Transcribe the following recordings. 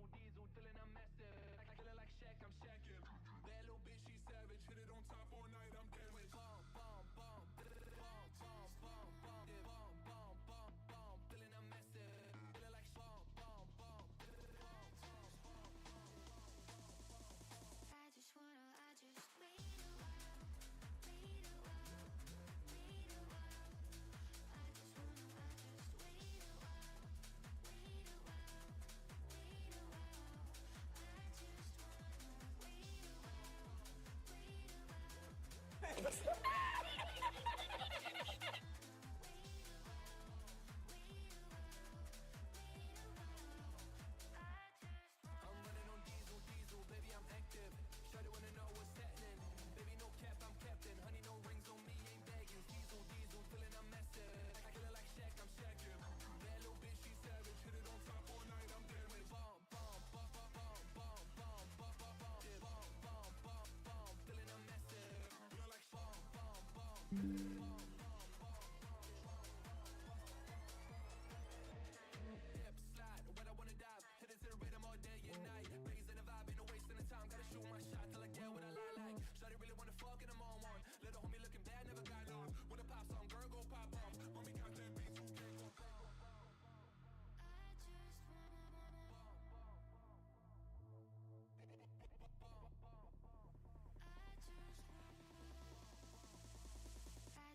on diesel, feeling I'm messing. Like feeling like Shaq, I'm shacking. That little bitch, she savage. Hit it on top all night, I'm damaged. Bomb, bomb, bomb, bomb, bomb, bomb, bomb, yeah, bomb, bomb, bomb, bomb, feeling I'm messing. Feeling like bomb, bomb, bomb, bomb, bomb, bomb. I just wait a while, wait a while, wait a while. I just wait a while, wait a while, wait a while. I just wanna wait a while, wait a while. I'm running on diesel, diesel, baby, I'm active. Shawty wanna know what's happening. Baby, no cap, I'm captain. Honey, no rings on me, ain't begging. Diesel, diesel, feeling I'm messing. I feeling like Shaq, I'm shacking. That little bitch, she savage. Hit it on top all night, I'm damaged. Bomb, bomb, bomb, bomb, bomb, bomb, bomb, bomb, bomb, yeah, bomb, bomb, bomb, bomb, feeling I'm messing. Feeling like bomb, bomb, bomb, bomb, dip, slide, when I wanna dive. Hit it to the rhythm all day and night. Raising the vibe, ain't no wasting the time. Gotta shoot my shot till I get what I like. Shawty really wanna fuck and I'm on one. Little homie looking bad, never got long. When a pop song, girl go pop off. Homie got that beat, who can't go pop. I just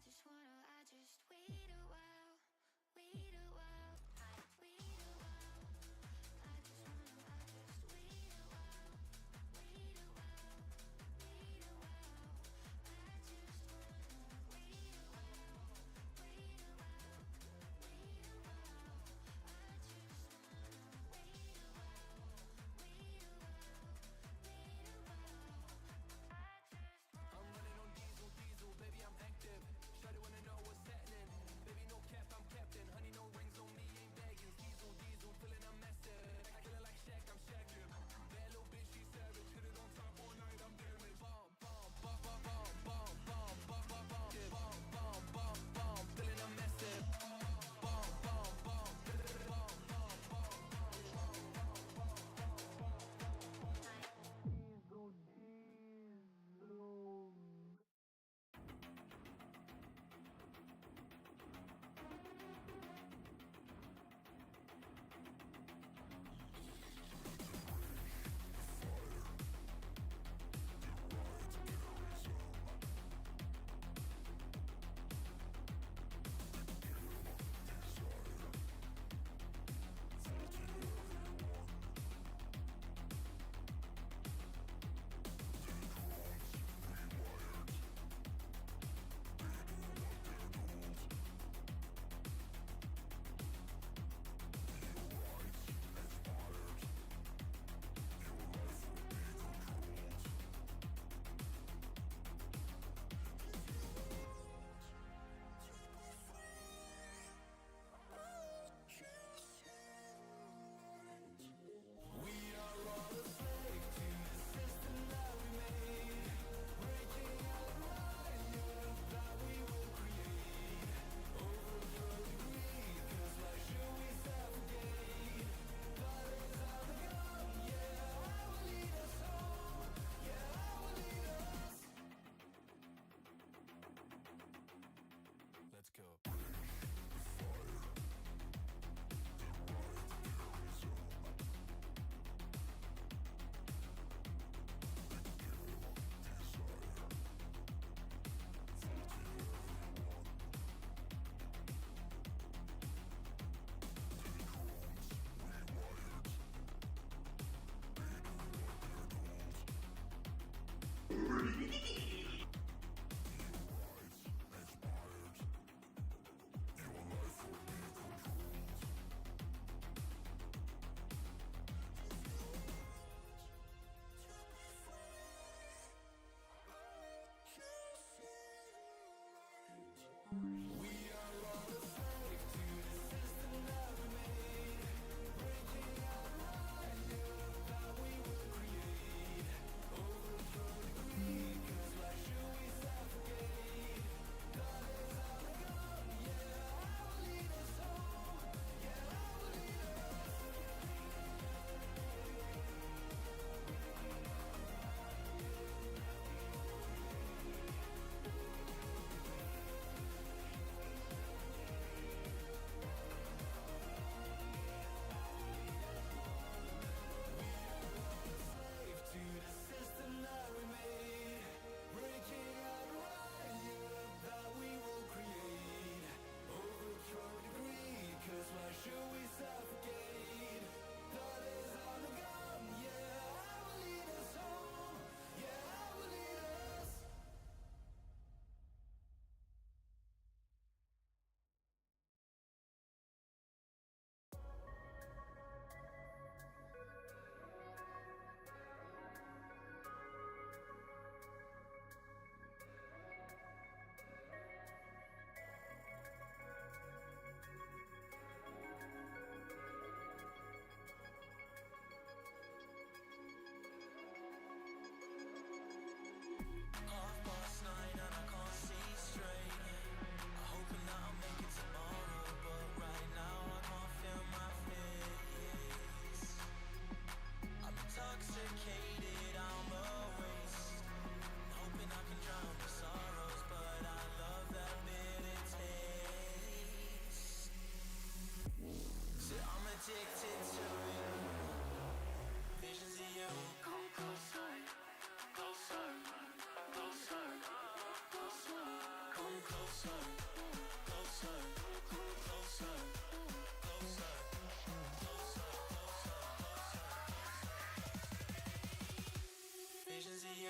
Visions of you.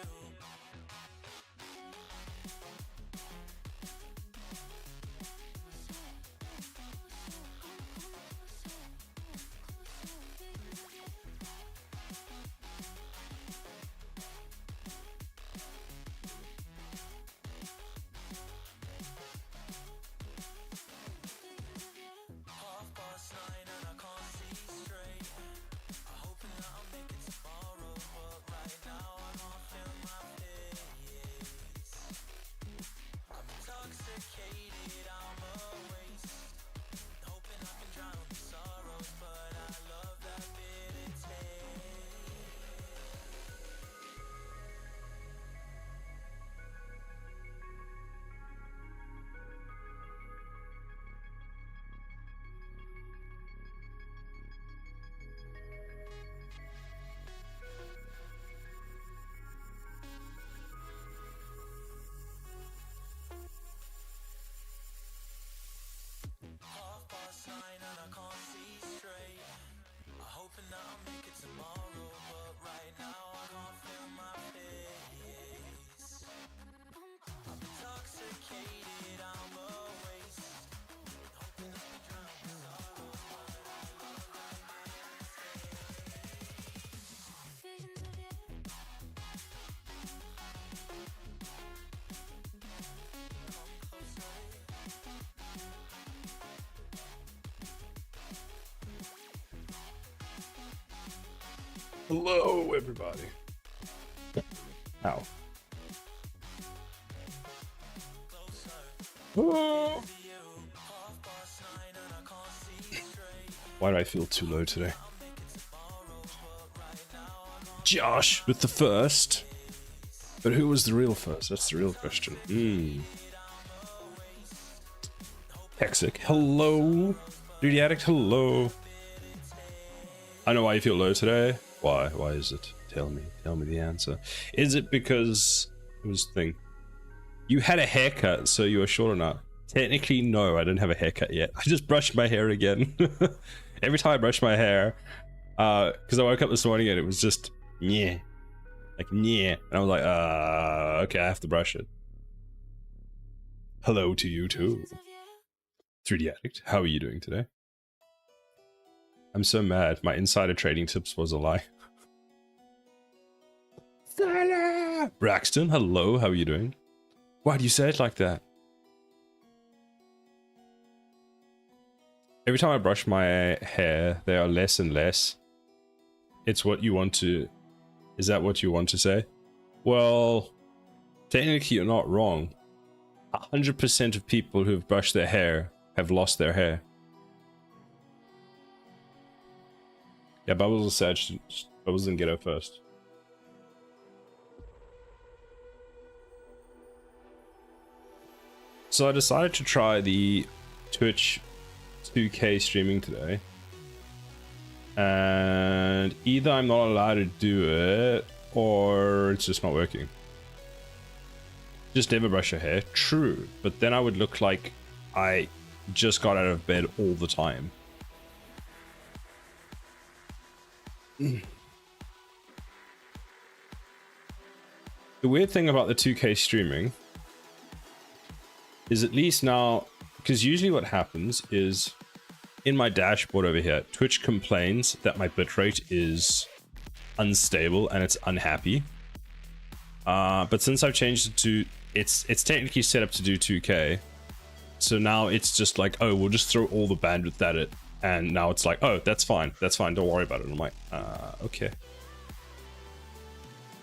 Hello, everybody. Ow. Oh. Why do I feel too low today? Josh with the first. But who was the real first? That's the real question. Hexic, hello. Duty Addict, hello. I know why you feel low today. Why? Why is it? Tell me the answer. Is it because it was the thing? You had a haircut, so you were short enough. Technically, no, I didn't have a haircut yet. I just brushed my hair again. Every time I brush my hair, because I woke up this morning and it was just yeah, like yeah, and I was like, okay, I have to brush it. Hello to you too, 3D Addict. How are you doing today? I'm so mad. My insider trading tips was a lie. Braxton, hello. How are you doing? Why do you say it like that? Every time I brush my hair, they are less and less. It's what you want to... Is that what you want to say? Well, technically you're not wrong. 100% of people who've brushed their hair have lost their hair. Yeah, Bubbles is sad. Bubbles didn't get her first. So I decided to try the Twitch 2K streaming today. And either I'm not allowed to do it, or it's just not working. Just never brush your hair. True. But then I would look like I just got out of bed all the time. The weird thing about the 2K streaming is, at least now, because usually what happens is in my dashboard over here, Twitch complains that my bitrate is unstable and it's unhappy. But since I've changed it to, it's technically set up to do 2K. So now it's just like, oh, we'll just throw all the bandwidth at it. And now it's like, oh, that's fine, don't worry about it. I'm like, okay.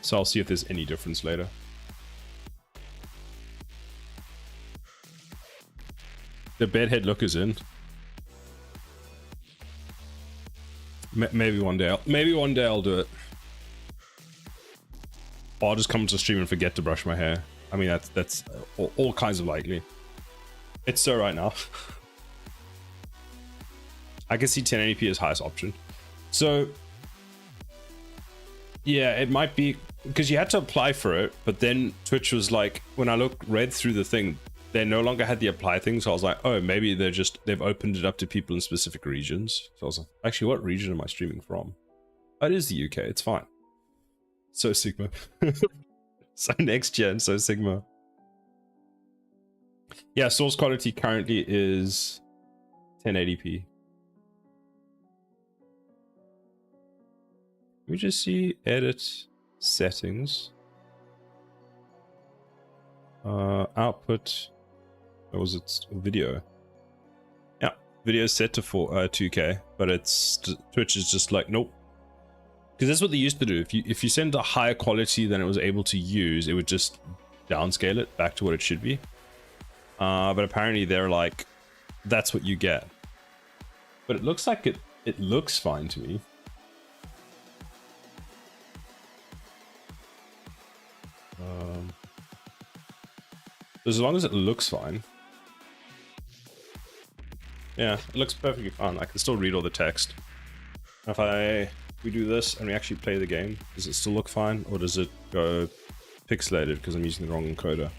So I'll see if there's any difference later. The bedhead look is in. Maybe one day I'll do it. Or I'll just come to stream and forget to brush my hair. I mean, that's all kinds of likely. It's so right now. I can see 1080p as highest option. So yeah, it might be because you had to apply for it, but then Twitch was like, when I read through the thing, they no longer had the apply thing. So I was like, oh, maybe they've opened it up to people in specific regions. So I was like, actually, what region am I streaming from? Oh, it is the UK. It's fine. So Sigma. So next gen, so Sigma. Yeah, source quality currently is 1080p. We just see edit settings. Output. What was it? Video. Yeah, video is set to 2K, but it's Twitch is just like nope. Because that's what they used to do. If you send a higher quality than it was able to use, it would just downscale it back to what it should be. But apparently they're like, that's what you get. But it looks like it looks fine to me. As long as it looks fine. Yeah, it looks perfectly fine. I can still read all the text. If we do this and we actually play the game, does it still look fine, or does it go pixelated because I'm using the wrong encoder?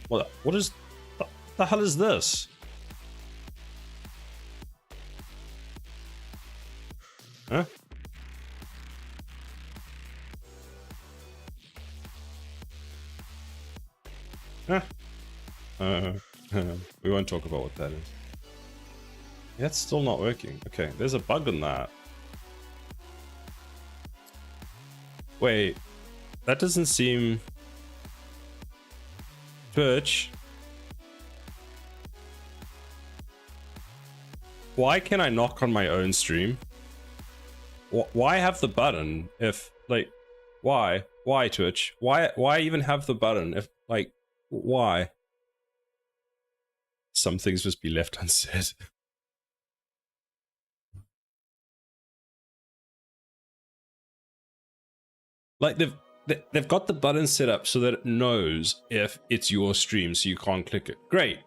What is the hell is this? Huh? Huh? We won't talk about what that is. That's still not working. Okay, there's a bug in that. Wait, that doesn't seem... Twitch. Why can I knock on my own stream? Why have the button if, like, why? Why, Twitch? Why even have the button if, like, why? Some things must be left unsaid. Like, they've got the button set up so that it knows if it's your stream, so you can't click it. Great.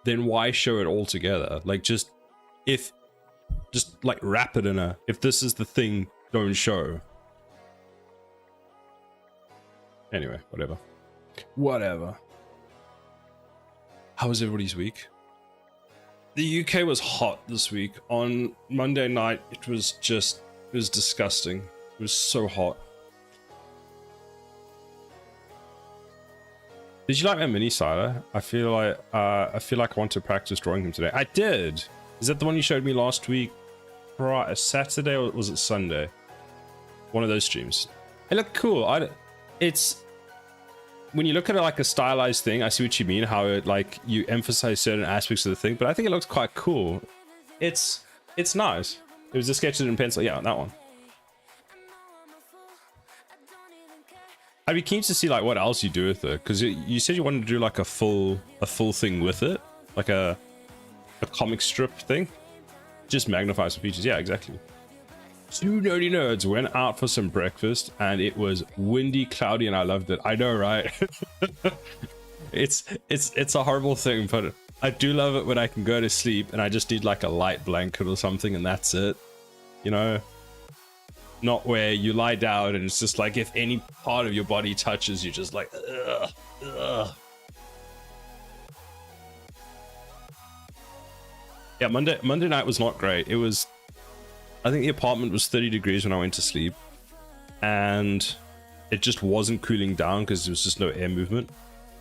Then why show it all together? Like, just like wrap it in a, if this is the thing, don't show. Anyway, whatever. Whatever. How was everybody's week? The UK was hot this week. On Monday night, it was disgusting. It was so hot. Did you like my mini Siler? I feel like I want to practice drawing him today. I did. Is that the one you showed me last week? Saturday, or was it Sunday? One of those streams. It looked cool. It's when you look at it like a stylized thing, I see what you mean. How it like you emphasize certain aspects of the thing, but I think it looks quite cool. It's nice. It was just sketched in pencil. Yeah, that one. I'd be keen to see like what else you do with it, because you said you wanted to do like a full thing with it, like a comic strip thing. Just magnify some features. Yeah, exactly. Two nerdy nerds went out for some breakfast and it was windy, cloudy, and I loved it. I know, right? It's a horrible thing, but I do love it when I can go to sleep and I just need like a light blanket or something and that's it. You know? Not where you lie down and it's just like if any part of your body touches, you're just like, ugh, ugh. Yeah, Monday night was not great. It was, I think the apartment was 30 degrees when I went to sleep, and it just wasn't cooling down because there was just no air movement.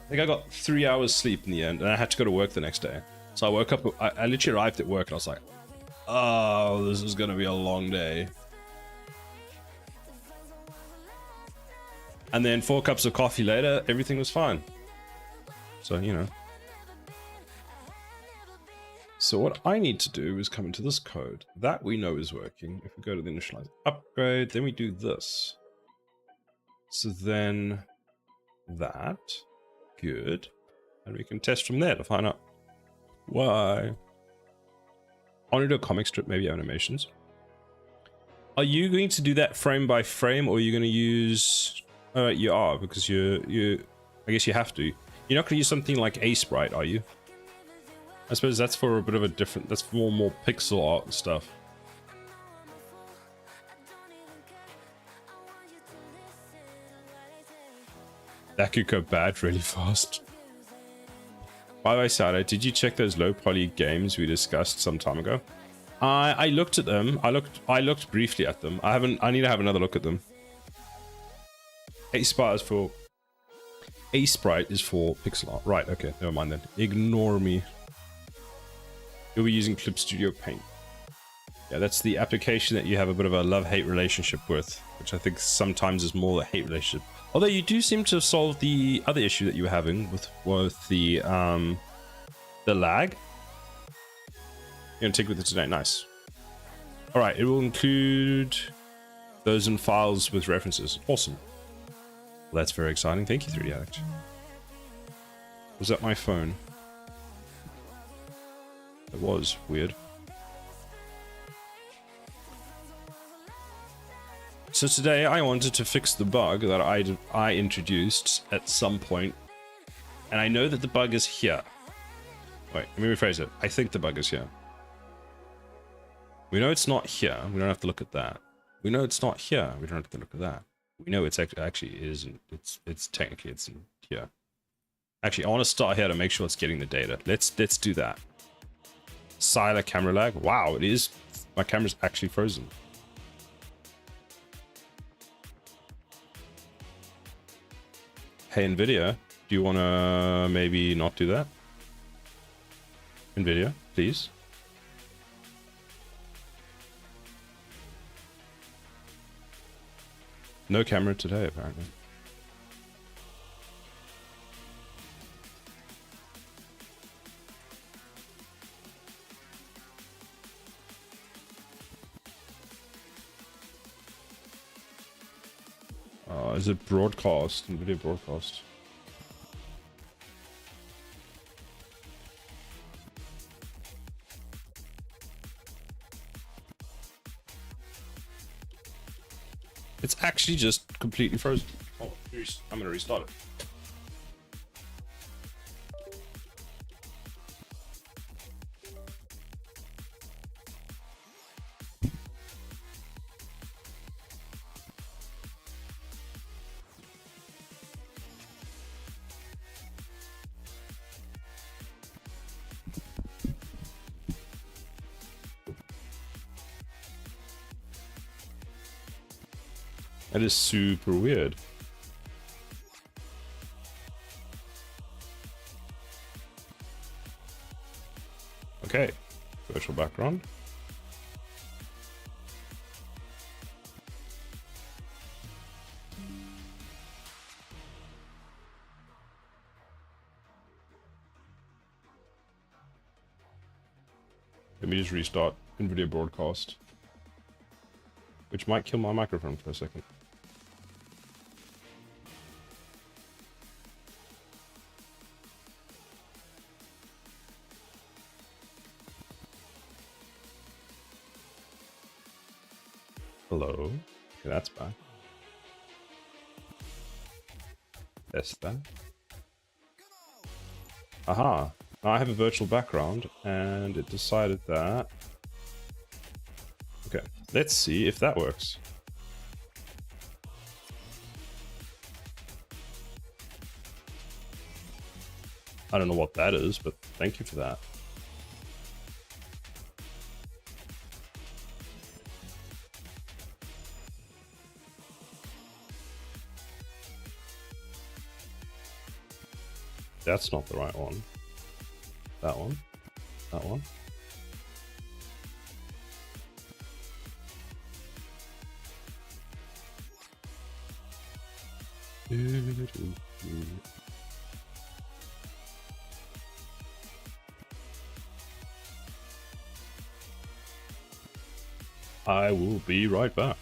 I think I got 3 hours sleep in the end, and I had to go to work the next day. So I woke up, I literally arrived at work and I was like, oh, this is gonna be a long day. And then 4 cups of coffee later, everything was fine. So, you know. So what I need to do is come into this code. That we know is working. If we go to the initialize upgrade, then we do this. So then that, good. And we can test from there to find out why. I want to do a comic strip, maybe animations. Are you going to do that frame by frame, or are you going to use... you are, because you I guess you have to. You're not going to use something like a sprite, are you? I suppose that's for a bit of a different, that's for more pixel art and stuff. That could go bad really fast. By the way, Sada, did you check those low poly games we discussed some time ago? I looked at them. I looked briefly at them. I need to have another look at them. A-Sprite is for pixel art. Right, okay, never mind then. Ignore me. You'll be using Clip Studio Paint. Yeah, that's the application that you have a bit of a love-hate relationship with, which I think sometimes is more a hate relationship. Although you do seem to have solved the other issue that you were having with the lag. You're gonna take with it today. Nice. All right, it will include those in files with references. Awesome. Well, that's very exciting. Thank you, 3D Addict. Was that my phone? It was weird. So today I wanted to fix the bug that I introduced at some point, and I know that the bug is here. Wait, let me rephrase it. I think the bug is here. We know it's not here. We don't have to look at that. We know it's not here. We don't have to look at that. We know it's actually isn't. It's technically it's in here. Actually, I want to start here to make sure it's getting the data. Let's do that. Sila camera lag. Wow, it is. My camera's actually frozen. Hey, NVIDIA, do you want to maybe not do that? NVIDIA, please. No camera today, apparently. Is it broadcast? NVIDIA broadcast. It's actually just completely frozen. Oh, I'm gonna restart it. That is super weird. Okay, virtual background. Let me just restart NVIDIA broadcast, which might kill my microphone for a second. Hello. Okay, that's back. Test that. Aha. Now I have a virtual background, and it decided that... Okay, let's see if that works. I don't know what that is, but thank you for that. That's not the right one. That one. That one. I will be right back.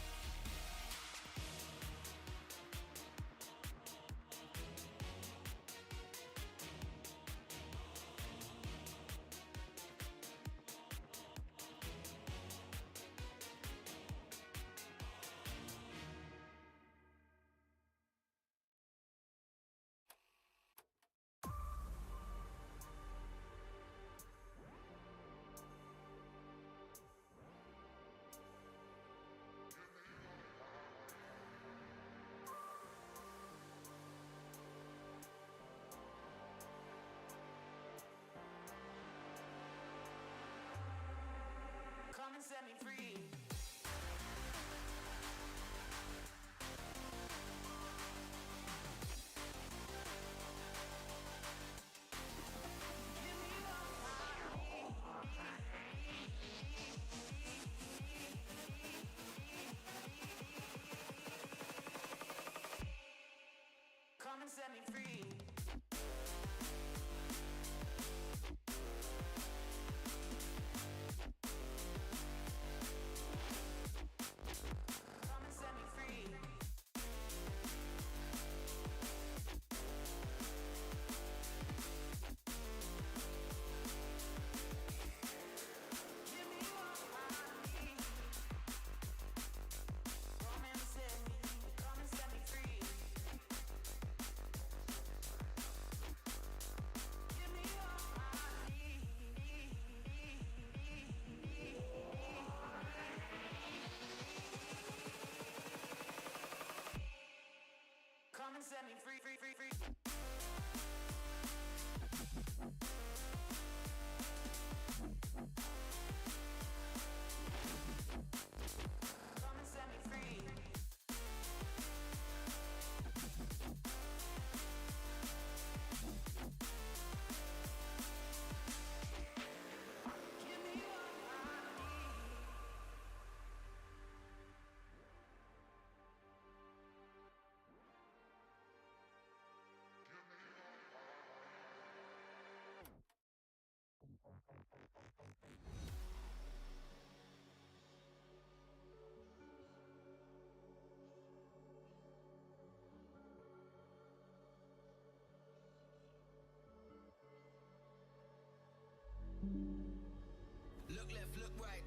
Look left, look right,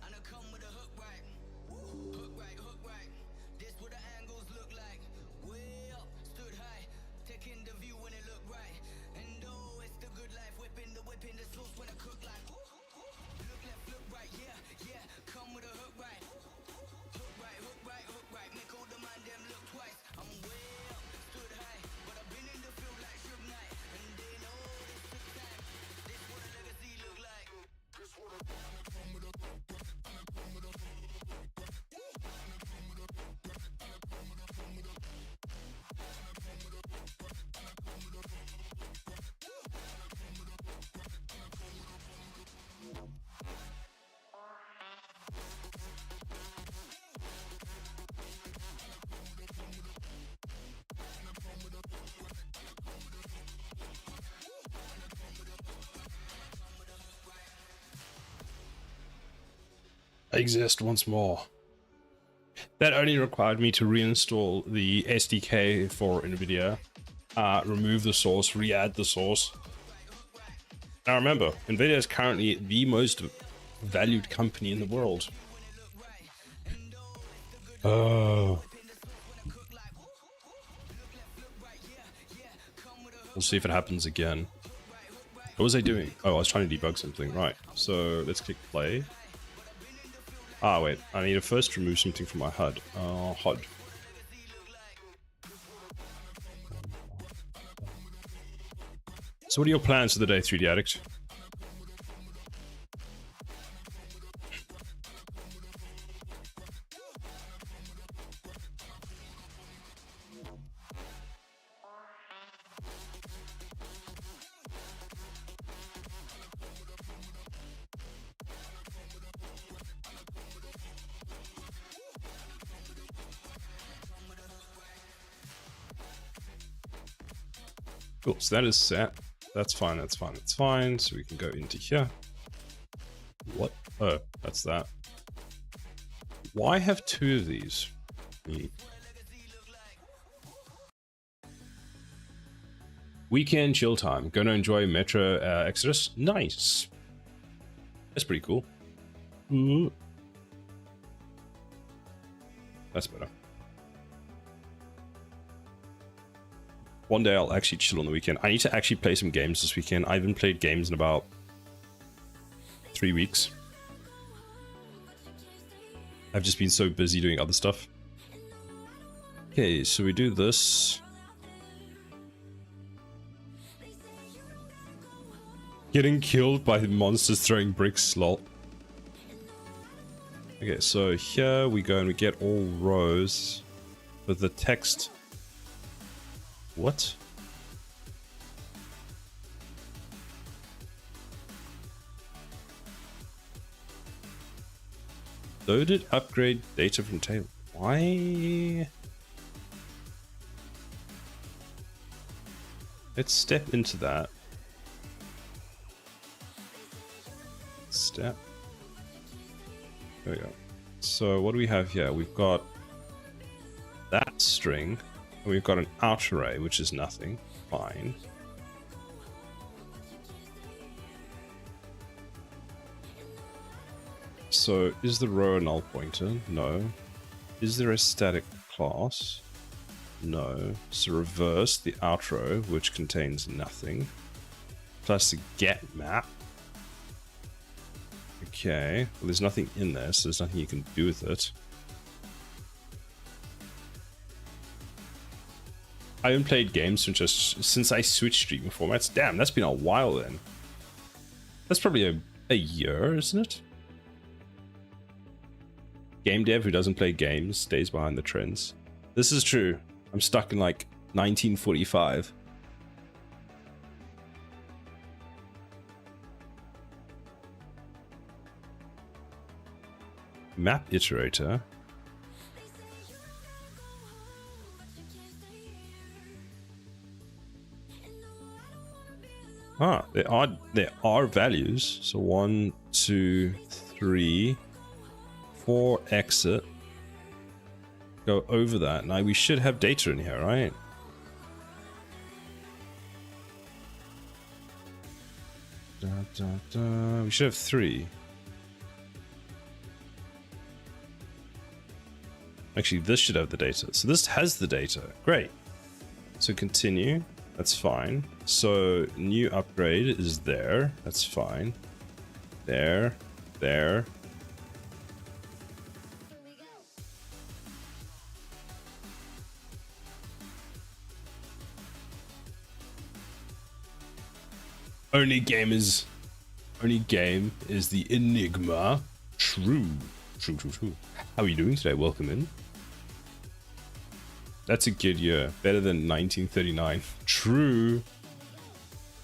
and I come with a hook right. Hook right, hook right. This what the angles look like. Way up, stood high, taking the view when it look right. And oh, it's the good life, whipping the sauce when I cook like. Look left, look right, yeah, yeah. Come with a hook right. Hook right, hook right, hook right. Make all the man them look twice. I'm way up, stood high, but I've been in the field like Suge Knight, and they know this took time. This what a legacy look like. I exist once more. That only required me to reinstall the SDK for NVIDIA, remove the source, re-add the source. Now remember, NVIDIA is currently the most valued company in the world. Oh. We'll see if it happens again. What was I doing? Oh, I was trying to debug something. Right, so let's click play. Ah, wait, I need to first remove something from my HUD. HUD. So what are your plans for the day, 3D Addict? Cool, so that is set. That's fine, that's fine, that's fine. So we can go into here. What? Oh, that's that. Why have two of these? Weekend chill time. Gonna enjoy Metro Exodus. Nice. That's pretty cool. Ooh. That's better. One day I'll actually chill on the weekend. I need to actually play some games this weekend. I haven't played games in about 3 weeks. I've just been so busy doing other stuff. Okay, so we do this. Getting killed by monsters throwing bricks, lol. Okay, so here we go and we get all rows with the text. What? Loaded upgrade data from table. Why? Let's step into that. Step. There we go. So what do we have here? We've got that string. And we've got an out array, which is nothing. Fine. So is the row a null pointer? No. Is there a static class? No. So reverse the out row, which contains nothing. Plus the get map. Okay. Well, there's nothing in there, so there's nothing you can do with it. I haven't played games since I switched streaming formats. Damn, that's been a while then. That's probably a year, isn't it? Game dev who doesn't play games stays behind the trends. This is true. I'm stuck in like 1945. Map iterator. Ah, there are values. So 1, 2, 3, 4 exit. Go over that. Now we should have data in here, right? We should have 3. Actually, this should have the data. So this has the data. Great. So continue. That's fine. So new upgrade is there. That's fine. There. There. Only game is the enigma. True. True. How are you doing today? Welcome in. That's a good year. Better than 1939. True.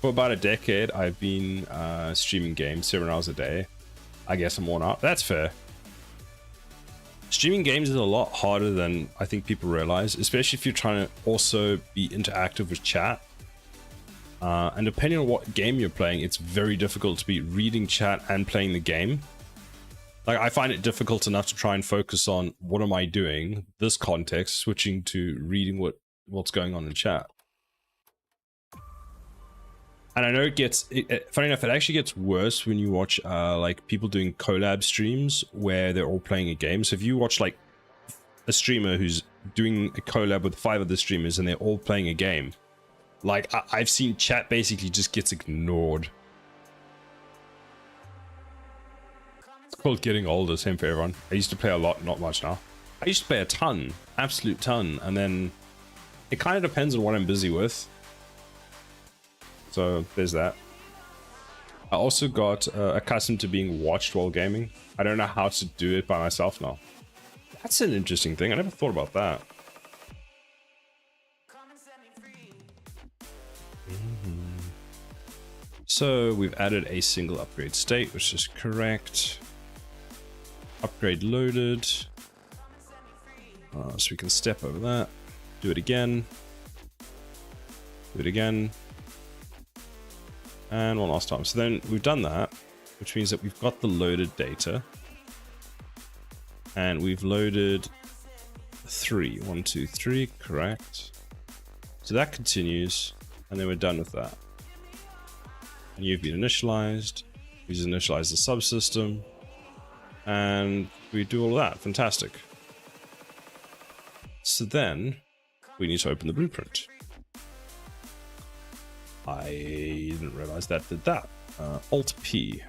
For about a decade, I've been streaming games 7 hours a day. I guess I'm worn out. That's fair. Streaming games is a lot harder than I think people realize, especially if you're trying to also be interactive with chat. And depending on what game you're playing, it's very difficult to be reading chat and playing the game. Like, I find it difficult enough to try and focus on what am I doing, this context, switching to reading what's going on in chat. And I know it gets, funny enough, it actually gets worse when you watch like people doing collab streams where they're all playing a game. So if you watch like a streamer who's doing a collab with 5 other streamers and they're all playing a game, like I've seen chat basically just gets ignored. It's called getting older, same for everyone. I used to play a lot, not much now. I used to play a ton, absolute ton, and then it kind of depends on what I'm busy with. So there's that. I also got accustomed to being watched while gaming. I don't know how to do it by myself now. That's an interesting thing. I never thought about that. So we've added a single upgrade state, which is correct. Upgrade loaded. So we can step over that. Do it again. Do it again. And one last time. So then we've done that, which means that we've got the loaded data. And we've loaded 3. 1, 2, 3, correct. So that continues, and then we're done with that. And you've been initialized. We just initialize the subsystem. And we do all that. Fantastic. So then we need to open the blueprint. I didn't realize that did that. Alt P.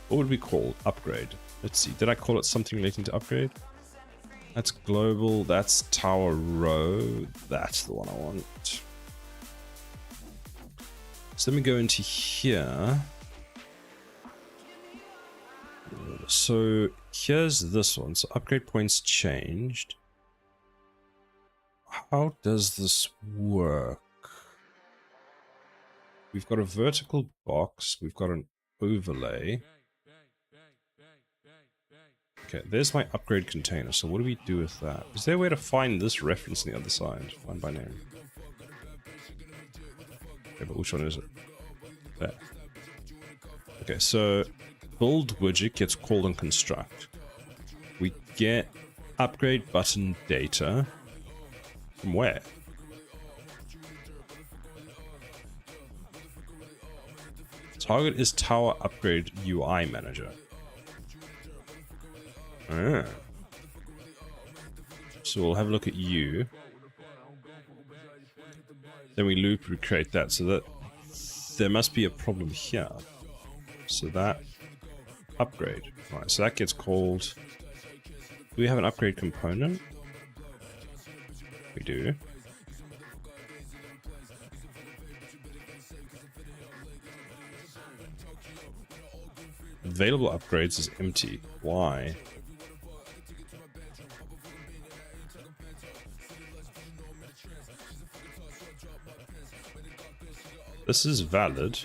What would we call upgrade? Let's see. Did I call it something relating to upgrade? That's global. That's tower row. That's the one I want. So let me go into here. So here's this one. So upgrade points changed. How does this work? We've got a vertical box. We've got an overlay. Okay, there's my upgrade container. So what do we do with that? Is there a way to find this reference on the other side? Find by name. Okay, but which one is it? There. Okay, so build widget gets called on construct. We get upgrade button data from where? Target is tower upgrade UI manager. Ah. So we'll have a look at you. Then we loop recreate that, so that there must be a problem here. So that upgrade. Right, so that gets called. Do we have an upgrade component? We do. Available upgrades is empty. Why? This is valid.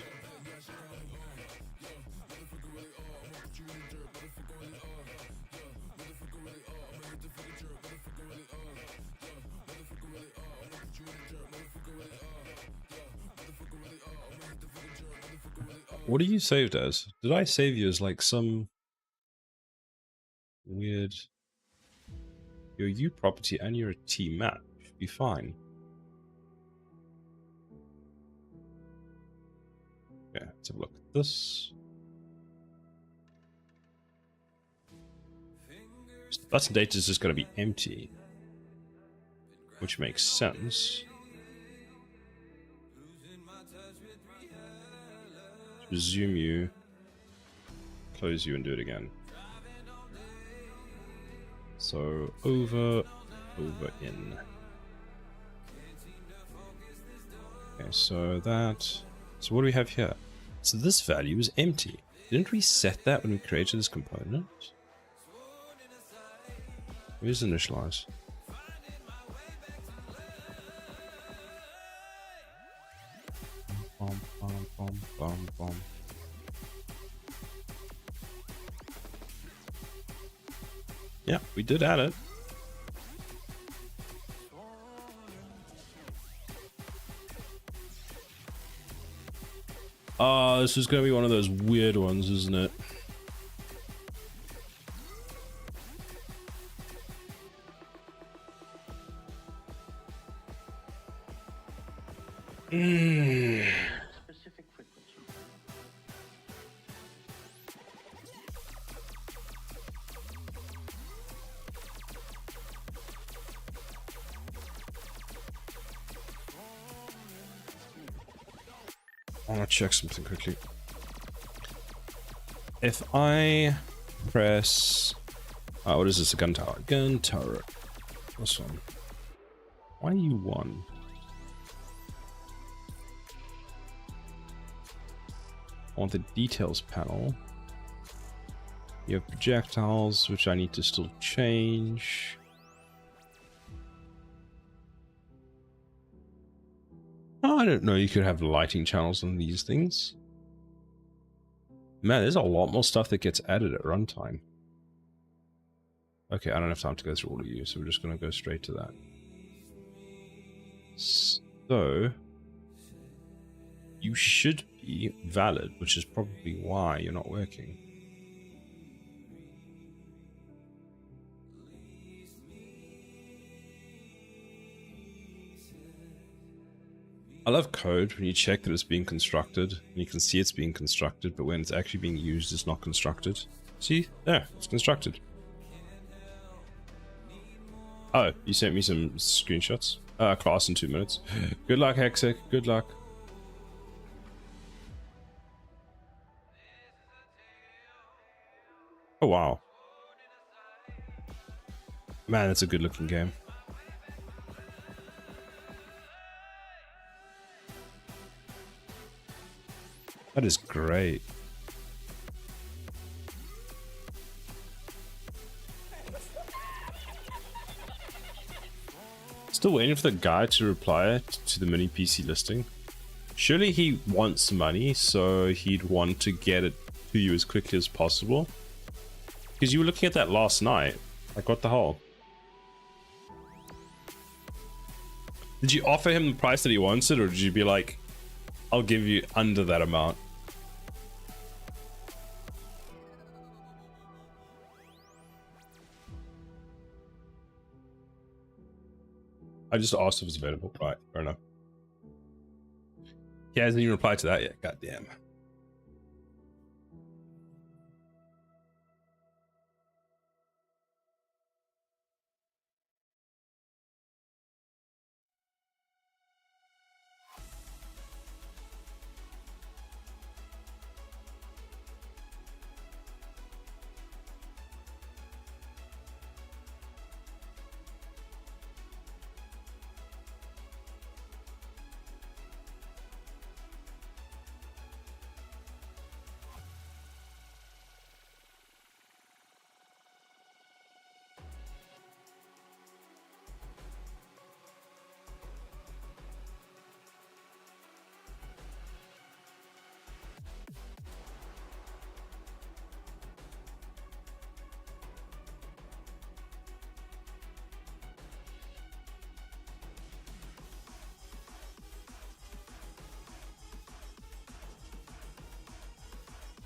What are you saved as? Did I save you as like some weird... Your U property and you're a T map. Should be fine. Okay, let's have a look at this. So the button data is just going to be empty, which makes sense. Resume you, close you, and do it again. So over, in. Okay, so that. So what do we have here? So this value is empty. Didn't we set that when we created this component? Where's initialize? Bum, bum, bum, bum, bum. Yeah, we did add it. Oh, this is going to be one of those weird ones, isn't it? Specific frequency. I want to check something quickly. If I press... what is this? A gun tower? Gun tower. This one. Why are you one? I want the details panel. You have projectiles, which I need to still change. Oh, I don't know, you could have lighting channels on these things. Man, there's a lot more stuff that gets added at runtime. Okay, I don't have time to go through all of you, so we're just going to go straight to that. So, you should be valid, which is probably why you're not working. I love code when you check that it's being constructed, and you can see it's being constructed, but when it's actually being used, it's not constructed. See? There, it's constructed. Oh, you sent me some screenshots? Class in 2 minutes. Good luck, Hexic. Good luck. Oh, wow. Man, that's a good looking game. That is great. Still waiting for the guy to reply to the mini PC listing. Surely he wants money, so he'd want to get it to you as quickly as possible. Because you were looking at that last night. Like, what the hell? Did you offer him the price that he wanted, or did you be like, I'll give you under that amount? I just asked if it's available. Right, fair enough. He hasn't even replied to that yet. Goddamn.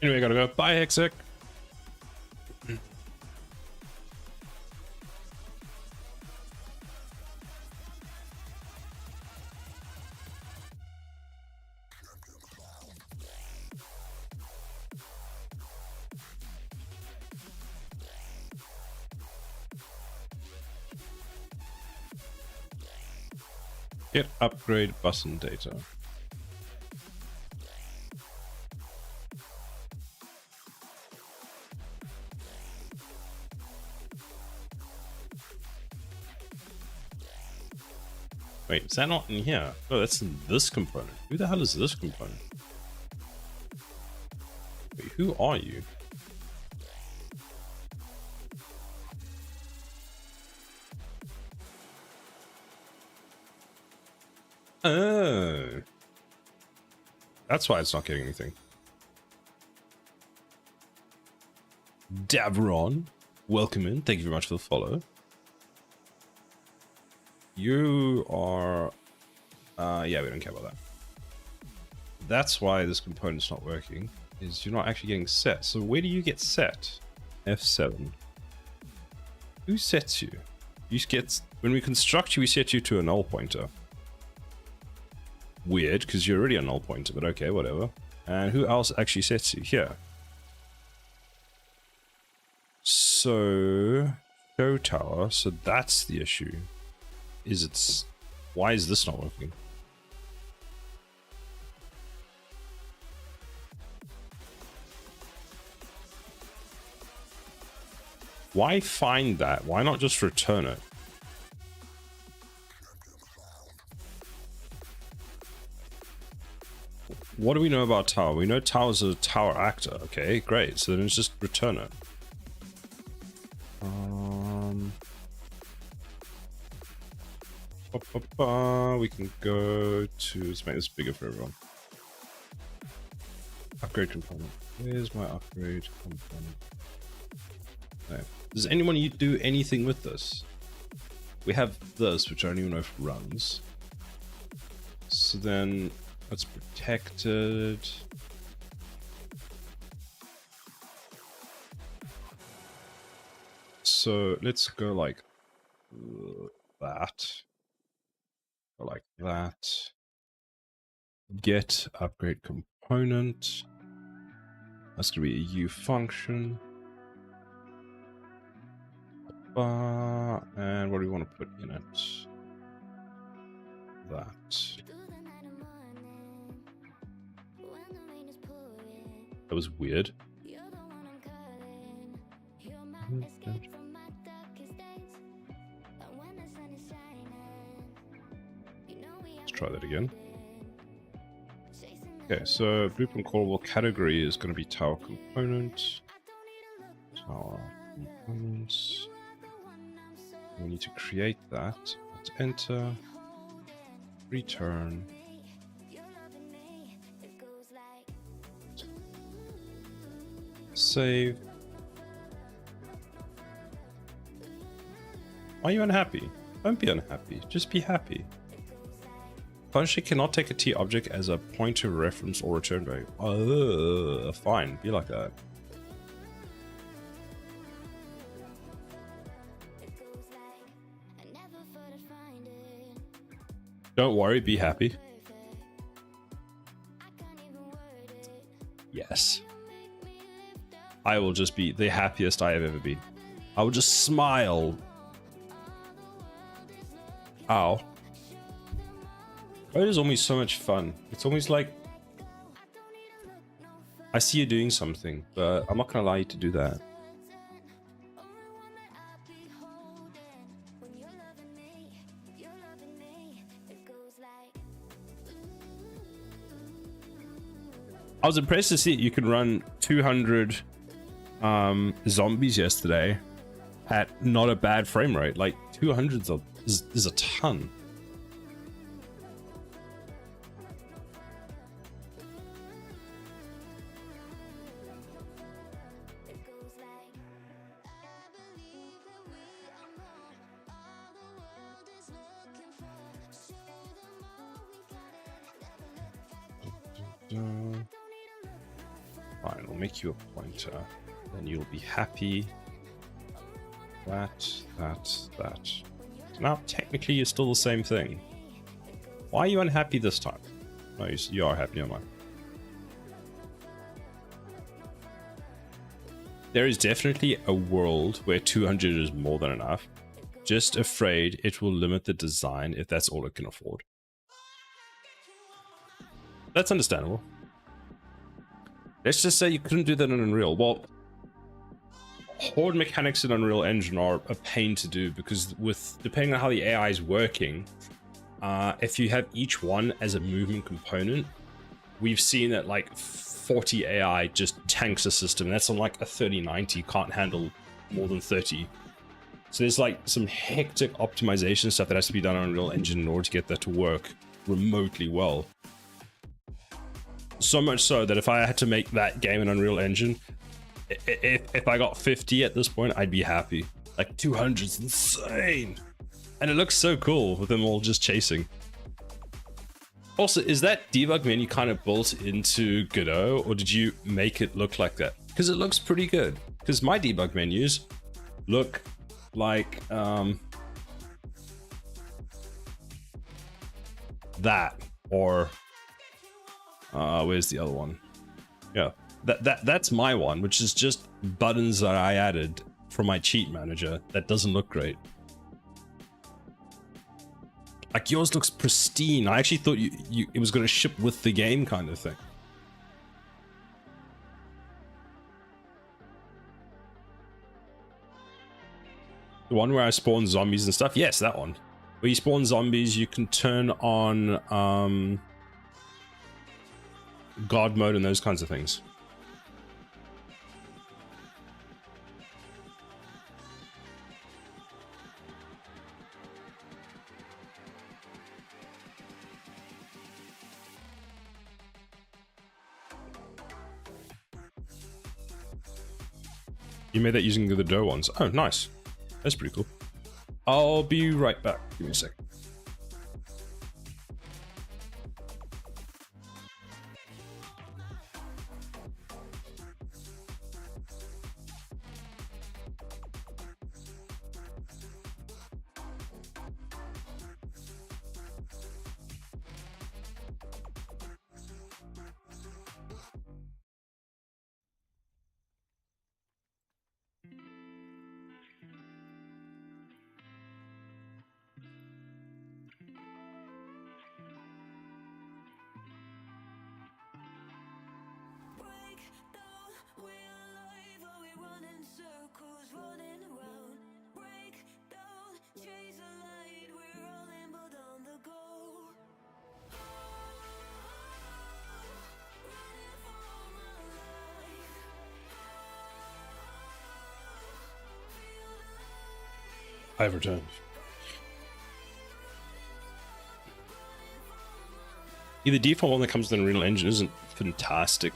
Anyway, I gotta go. Bye, Hexic. Get upgrade button data. Wait, is that not in here? Oh, that's in this component. Who the hell is this component? Wait, who are you? Oh. That's why it's not getting anything. Davron, welcome in. Thank you very much for the follow. You are... yeah, we don't care about that. That's why this component's not working, is you're not actually getting set. So where do you get set? F7. Who sets you? You get... When we construct you, we set you to a null pointer. Weird, because you're already a null pointer, but okay, whatever. And who else actually sets you? Here. So... Show tower, so that's the issue. Is it's... Why is this not working? Why find that? Why not just return it? What do we know about tower? We know tower's a tower actor. Okay, great. So then it's just return it. We can go to... Let's make this bigger for everyone. Upgrade component. Where's my upgrade component? Okay. Does anyone do anything with this? We have this, which I don't even know if it runs. So then that's protected. So let's go like that. Go like that. Get upgrade component. That's gonna be a U function. And what do we want to put in it? That. That was weird. Let's try that again. Okay, so blueprint callable category is going to be tower component. Tower components. We need to create that. Let's enter. Return. Save. Are you unhappy? Don't be unhappy. Just be happy. Function cannot take a T object as a pointer, reference, or return value. Fine. Be like that. Don't worry. Be happy. Yes. I will just be the happiest I have ever been. I will just smile. Ow. It is almost so much fun. It's almost like I see you doing something, but I'm not gonna allow you to do that. I was impressed to see you can run 200 zombies yesterday at not a bad frame rate. Like 200 is a ton. Fine, we'll make you a pointer. Then you'll be happy. That. Now, technically, you're still the same thing. Why are you unhappy this time? No, you are happy, never mind. There is definitely a world where 200 is more than enough. Just afraid it will limit the design if that's all it can afford. That's understandable. Let's just say you couldn't do that in Unreal. Well, horde mechanics in Unreal Engine are a pain to do because depending on how the AI is working, if you have each one as a movement component, we've seen that like 40 AI just tanks a system. That's on like a 3090, can't handle more than 30. So there's like some hectic optimization stuff that has to be done on Unreal Engine in order to get that to work remotely well. So much so that if I had to make that game in Unreal Engine, if I got 50 at this point, I'd be happy. Like 200's insane. And it looks so cool with them all just chasing. Also, is that debug menu kind of built into Godot, or did you make it look like that? Because it looks pretty good. Because my debug menus look like that, or where's the other one? Yeah, that's my one, which is just buttons that I added from my cheat manager that doesn't look great. Like yours looks pristine. I actually thought it was going to ship with the game kind of thing. The one where I spawn zombies and stuff? Yes, that one. Where you spawn zombies, you can turn on God mode and those kinds of things. You made that using the Godot ones. Oh, nice. That's pretty cool. I'll be right back. Give me a sec. I've returned. Yeah, the default one that comes with the Unreal Engine isn't fantastic.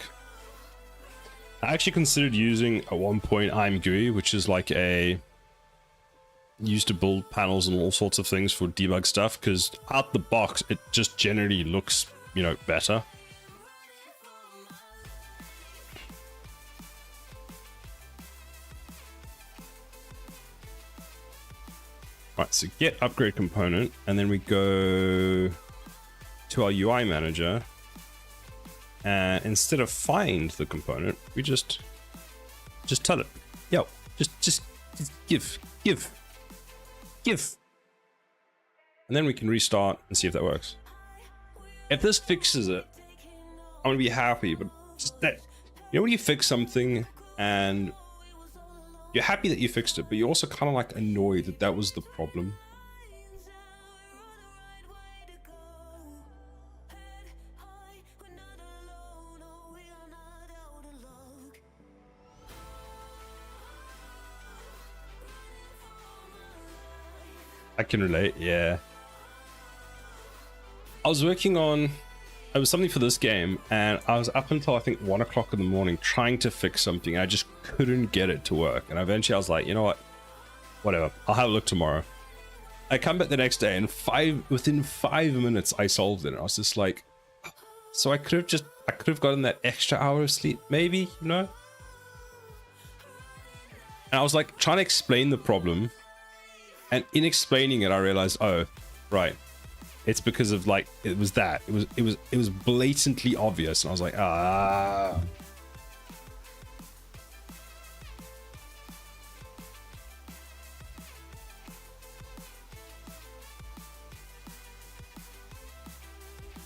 I actually considered using at one point IMGUI, which is like a used to build panels and all sorts of things for debug stuff, because out the box it just generally looks, you know, better. Right, so get upgrade component, and then we go to our UI manager, and instead of find the component, we just tell it, yo, just give, and then we can restart and see if that works. If this fixes it, I'm gonna be happy. But just that, you know, when you fix something and you're happy that you fixed it, but you're also kind of like annoyed that that was the problem. I can relate, yeah. I was working on, it was something for this game, and I was up until I think 1 o'clock in the morning trying to fix something. I just couldn't get it to work, and eventually I was like, you know what, whatever, I'll have a look tomorrow. I come back the next day, and within 5 minutes I solved it, and I was just like, So I could have gotten that extra hour of sleep, maybe, you know? And I was like trying to explain the problem, and in explaining it, I realized, oh, right, it's because of like it was blatantly obvious, and I was like, ah.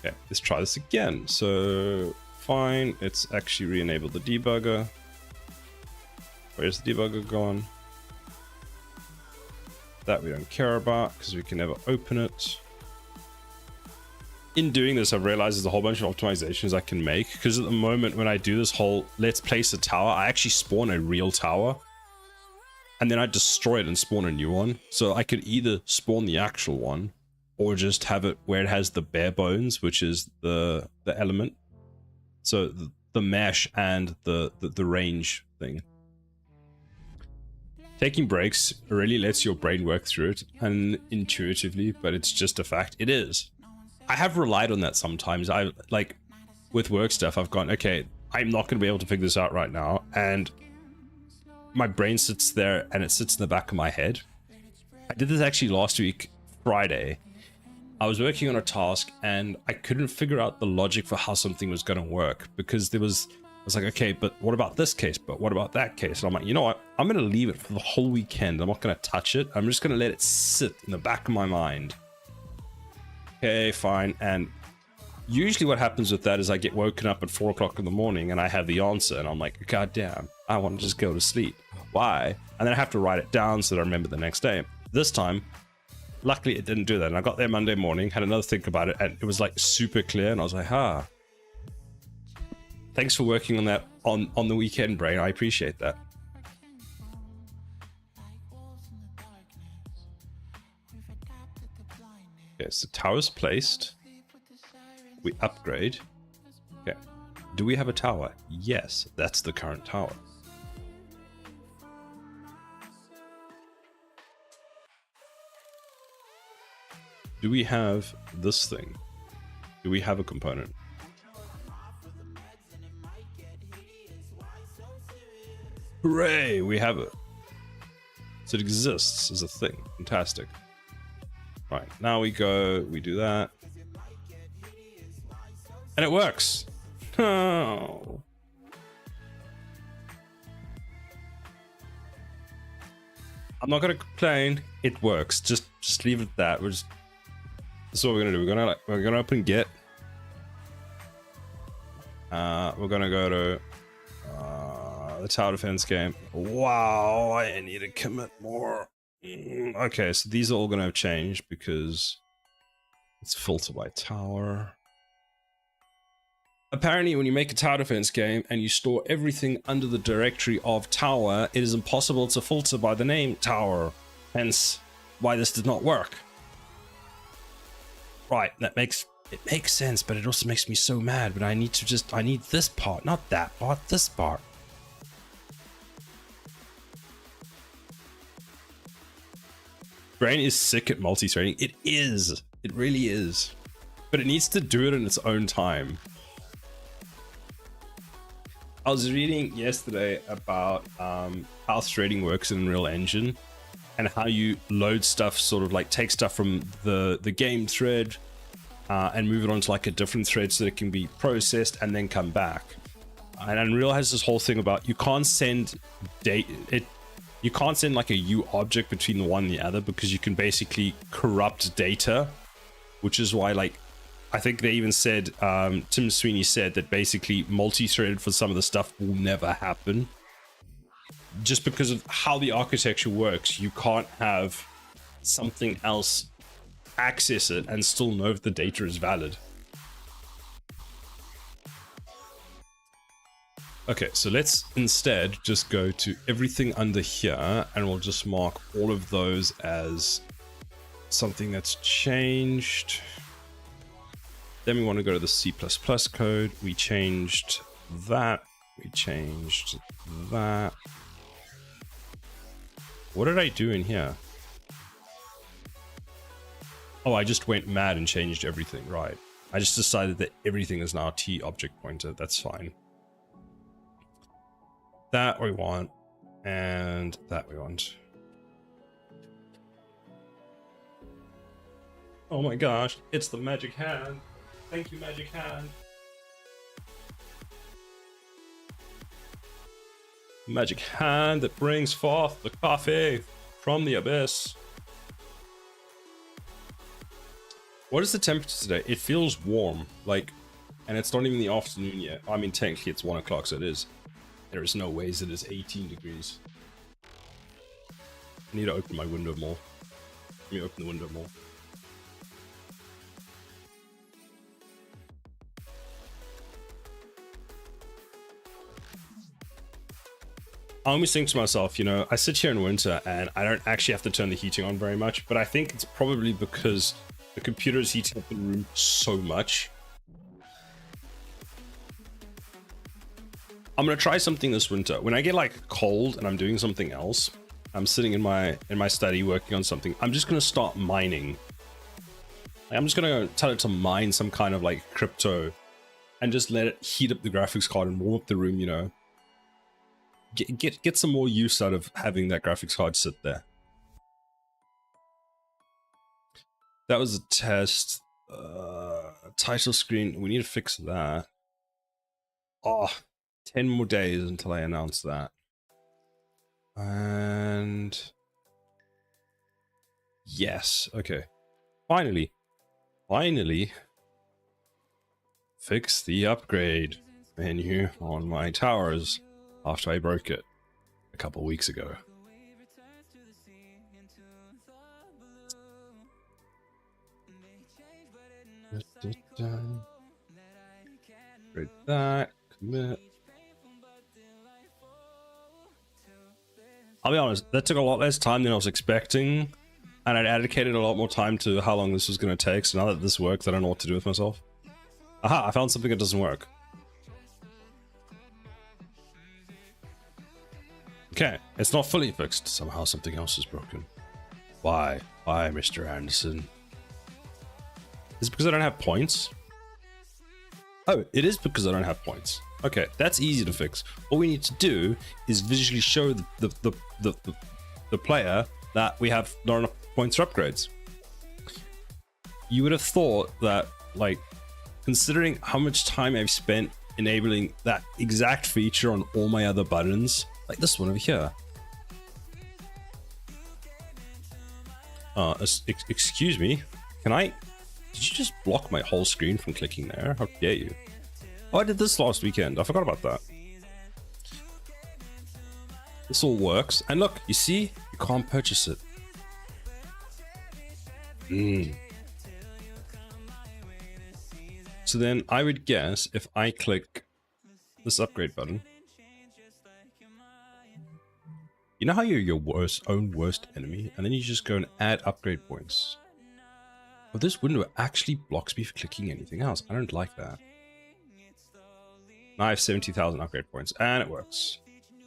Okay, let's try this again. So fine, it's actually re-enabled the debugger. Where's the debugger gone? That we don't care about because we can never open it. In doing this, I've realized there's a whole bunch of optimizations I can make, because at the moment when I do this whole let's place a tower, I actually spawn a real tower and then I destroy it and spawn a new one. So I could either spawn the actual one or just have it where it has the bare bones, which is the element. So the mesh and the range thing. Taking breaks really lets your brain work through it, and intuitively, but it's just a fact. It is. I have relied on that sometimes. I like with work stuff, I've gone, okay, I'm not going to be able to figure this out right now. And my brain sits there and it sits in the back of my head. I did this actually last week, Friday. I was working on a task and I couldn't figure out the logic for how something was going to work, because I was like, okay, but what about this case? But what about that case? And I'm like, you know what? I'm going to leave it for the whole weekend. I'm not going to touch it. I'm just going to let it sit in the back of my mind. Okay, fine. And usually what happens with that is I get woken up at 4 o'clock in the morning and I have the answer. And I'm like, God damn, I want to just go to sleep. Why? And then I have to write it down so that I remember the next day. This time, luckily it didn't do that. And I got there Monday morning, had another think about it, and it was like super clear. And I was like, thanks for working on that on the weekend, brain. I appreciate that. Okay, so tower's placed. We upgrade. Okay. Do we have a tower? Yes, that's the current tower. Do we have this thing? Do we have a component? Hooray, we have it. So it exists as a thing. Fantastic. Right, now we go, we do that. And it works. Oh. I'm not gonna complain. It works. Just leave it at that. This is what we're gonna do. We're gonna open Git. We're gonna go to the tower defense game. Wow, I need to commit more. Okay, so these are all gonna have changed because it's filter by tower. Apparently, when you make a tower defense game and you store everything under the directory of tower, it is impossible to filter by the name tower. Hence, why this did not work. Right, it makes sense, but it also makes me so mad. But I need this part, not that part, this part. Brain is sick at multi-threading. It is. It really is. But it needs to do it in its own time. I was reading yesterday about how threading works in Unreal Engine and how you load stuff, sort of like take stuff from the game thread and move it onto like a different thread so that it can be processed and then come back. And Unreal has this whole thing about you can't send you can't send like a U object between the one and the other because you can basically corrupt data, which is why, like, I think they even said, Tim Sweeney said that basically multi-threaded for some of the stuff will never happen. Just because of how the architecture works, you can't have something else access it and still know if the data is valid. Okay, so let's instead just go to everything under here and we'll just mark all of those as something that's changed. Then we want to go to the C++ code. We changed that. We changed that. What did I do in here? Oh, I just went mad and changed everything, right. I just decided that everything is now T object pointer. That's fine. That we want, and that we want. Oh my gosh, it's the magic hand. Thank you, magic hand. Magic hand that brings forth the coffee from the abyss. What is the temperature today? It feels warm, like, and it's not even the afternoon yet. I mean, technically it's 1 o'clock, so it is. There is no ways it is 18 degrees. I need to open my window more. Let me open the window more. I always think to myself, you know, I sit here in winter and I don't actually have to turn the heating on very much, but I think it's probably because the computer is heating up the room so much. I'm gonna try something this winter. When I get like cold and I'm doing something else, I'm sitting in my study working on something, I'm just gonna start mining. I'm just gonna tell it to mine some kind of like crypto and just let it heat up the graphics card and warm up the room, you know. Get some more use out of having that graphics card sit there. That was a test. Title screen, we need to fix that. Oh, 10 more days until I announce that. And yes, okay. Finally fix the upgrade menu on my towers after I broke it a couple weeks ago. Read that, commit. I'll be honest, that took a lot less time than I was expecting, and I'd dedicated a lot more time to how long this was going to take, so now that this works, I don't know what to do with myself. Aha, I found something that doesn't work. Okay, it's not fully fixed. Somehow something else is broken. Why? Why, Mr. Anderson? Is it because I don't have points? Oh, it is because I don't have points. Okay, that's easy to fix. All we need to do is visually show the player that we have not enough points for upgrades. You would have thought that, like, considering how much time I've spent enabling that exact feature on all my other buttons, like this one over here. Excuse me, did you just block my whole screen from clicking there? How dare you? Oh, I did this last weekend. I forgot about that. This all works. And look, you see? You can't purchase it. So then I would guess if I click this upgrade button, you know how you're your own worst enemy, and then you just go and add upgrade points. But this window actually blocks me for clicking anything else. I don't like that. Now I have 70,000 upgrade points, and it works.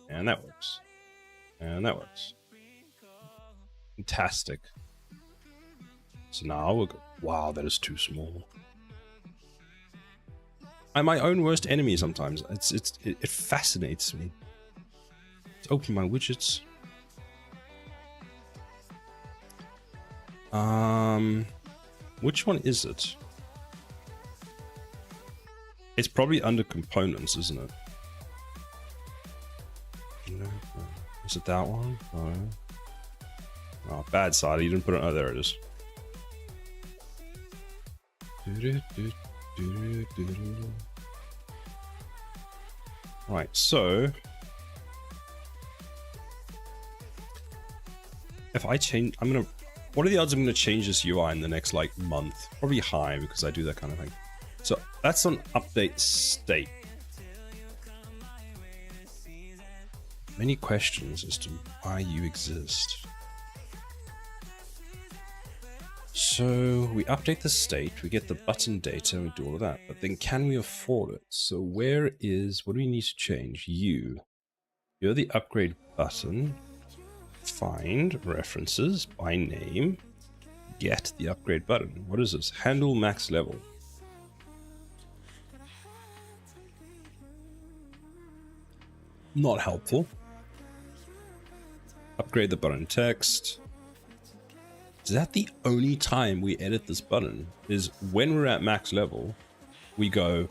And that works. And that works. Fantastic. So now we'll go. Wow, that is too small. I'm my own worst enemy sometimes. It fascinates me. Let's open my widgets. Which one is it? It's probably under components, isn't it? No. Is it that one? No. Oh, bad side. You didn't put it. Oh, there it is. Right, so if I change, what are the odds I'm gonna change this UI in the next like month? Probably high because I do that kind of thing. So that's on update state. Many questions as to why you exist. So we update the state, we get the button data, and we do all of that. But then can we afford it? So what do we need to change? You're the upgrade button. Find references by name. Get the upgrade button. What is this? Handle max level. Not helpful. Upgrade the button text. Is that the only time we edit this button? Is when we're at max level, we go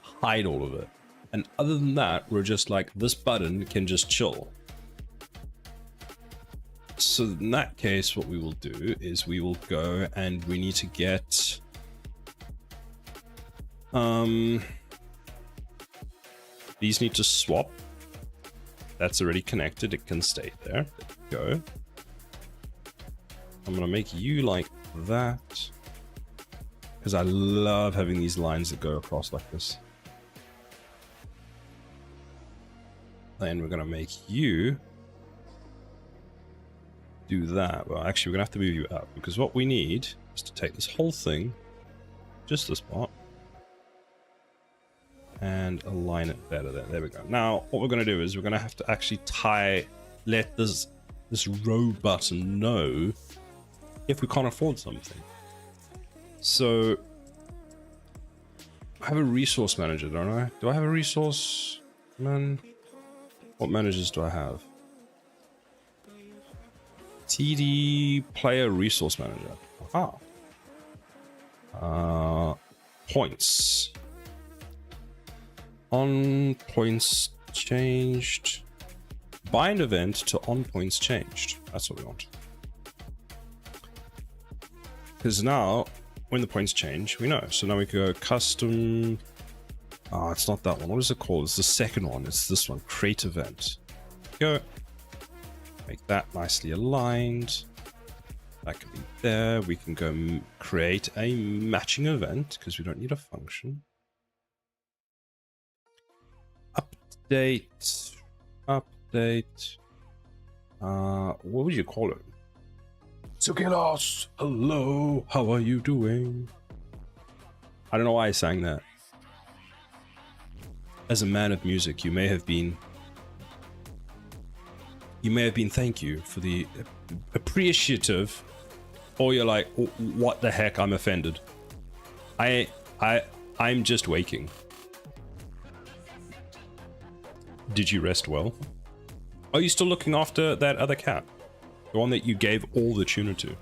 hide all of it. And other than that, we're just like, this button can just chill. So in that case, what we will do is we will go and we need to get these need to swap. That's already connected, it can stay there. There we go. I'm gonna make you like that, because I love having these lines that go across like this. Then we're gonna make you do that. Well, actually, we're gonna have to move you up, because what we need is to take this whole thing, just this part, and align it better there. There we go. Now, what we're gonna do is we're gonna have to actually let this row button know if we can't afford something. So I have a resource manager, don't I? Do I have a resource man? What managers do I have? TD player resource manager. Points. On points changed. Bind event to on points changed. That's what we want. Because now, when the points change, we know. So now we can go custom. Oh, it's not that one. What is it called? It's the second one. It's this one. Create event. Go. Make that nicely aligned. That can be there. We can go create a matching event because we don't need a function. Update. Update. What would you call it? Sukilos, hello, how are you doing? I don't know why I sang that. As a man of music, you may have been thank you for the appreciative, or you're like, what the heck, I'm offended. I'm just waking. Did you rest well? Are you still looking after that other cat? The one that you gave all the tuna to.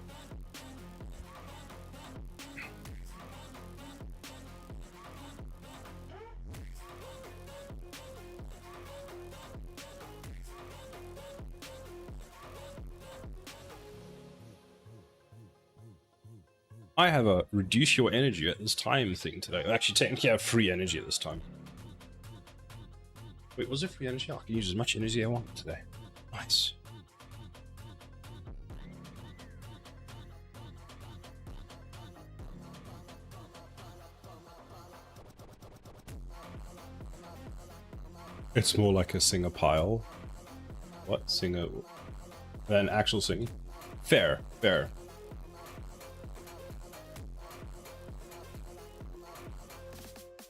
I have a reduce your energy at this time thing today. Actually, technically I have free energy at this time. Wait, was it free energy? I can use as much energy as I want today. Nice. It's more like a singer pile. What? Singer than actual singing? Fair, fair.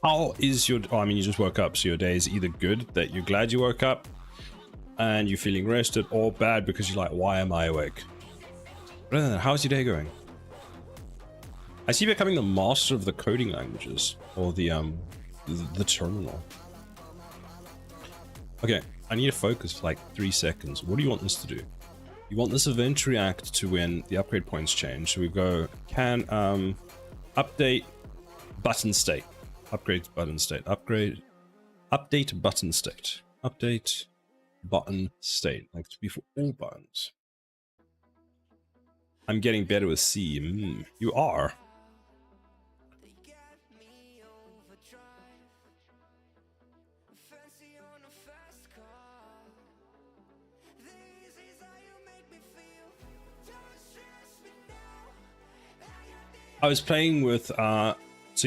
How is your... Oh, I mean, you just woke up, so your day is either good, that you're glad you woke up, and you're feeling rested, or bad because you're like, why am I awake? But other than that, how's your day going? I see you becoming the master of the coding languages, or the terminal. Okay, I need to focus for like 3 seconds. What do you want this to do? You want this event to react to when the upgrade points change. So we go, can update button state. Upgrade button state. Update button state. Update button state. Like to be for all buttons. I'm getting better with C. You are. I was playing with, so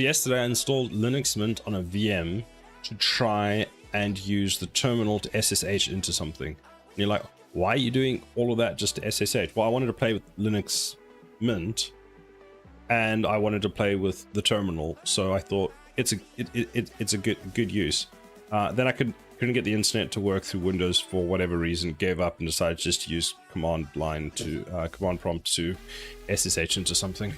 yesterday I installed Linux Mint on a VM to try and use the terminal to SSH into something. And you're like, why are you doing all of that just to SSH? Well, I wanted to play with Linux Mint and I wanted to play with the terminal. So I thought it's a good use. Then I couldn't get the internet to work through Windows for whatever reason, gave up and decided just to use command prompt to SSH into something.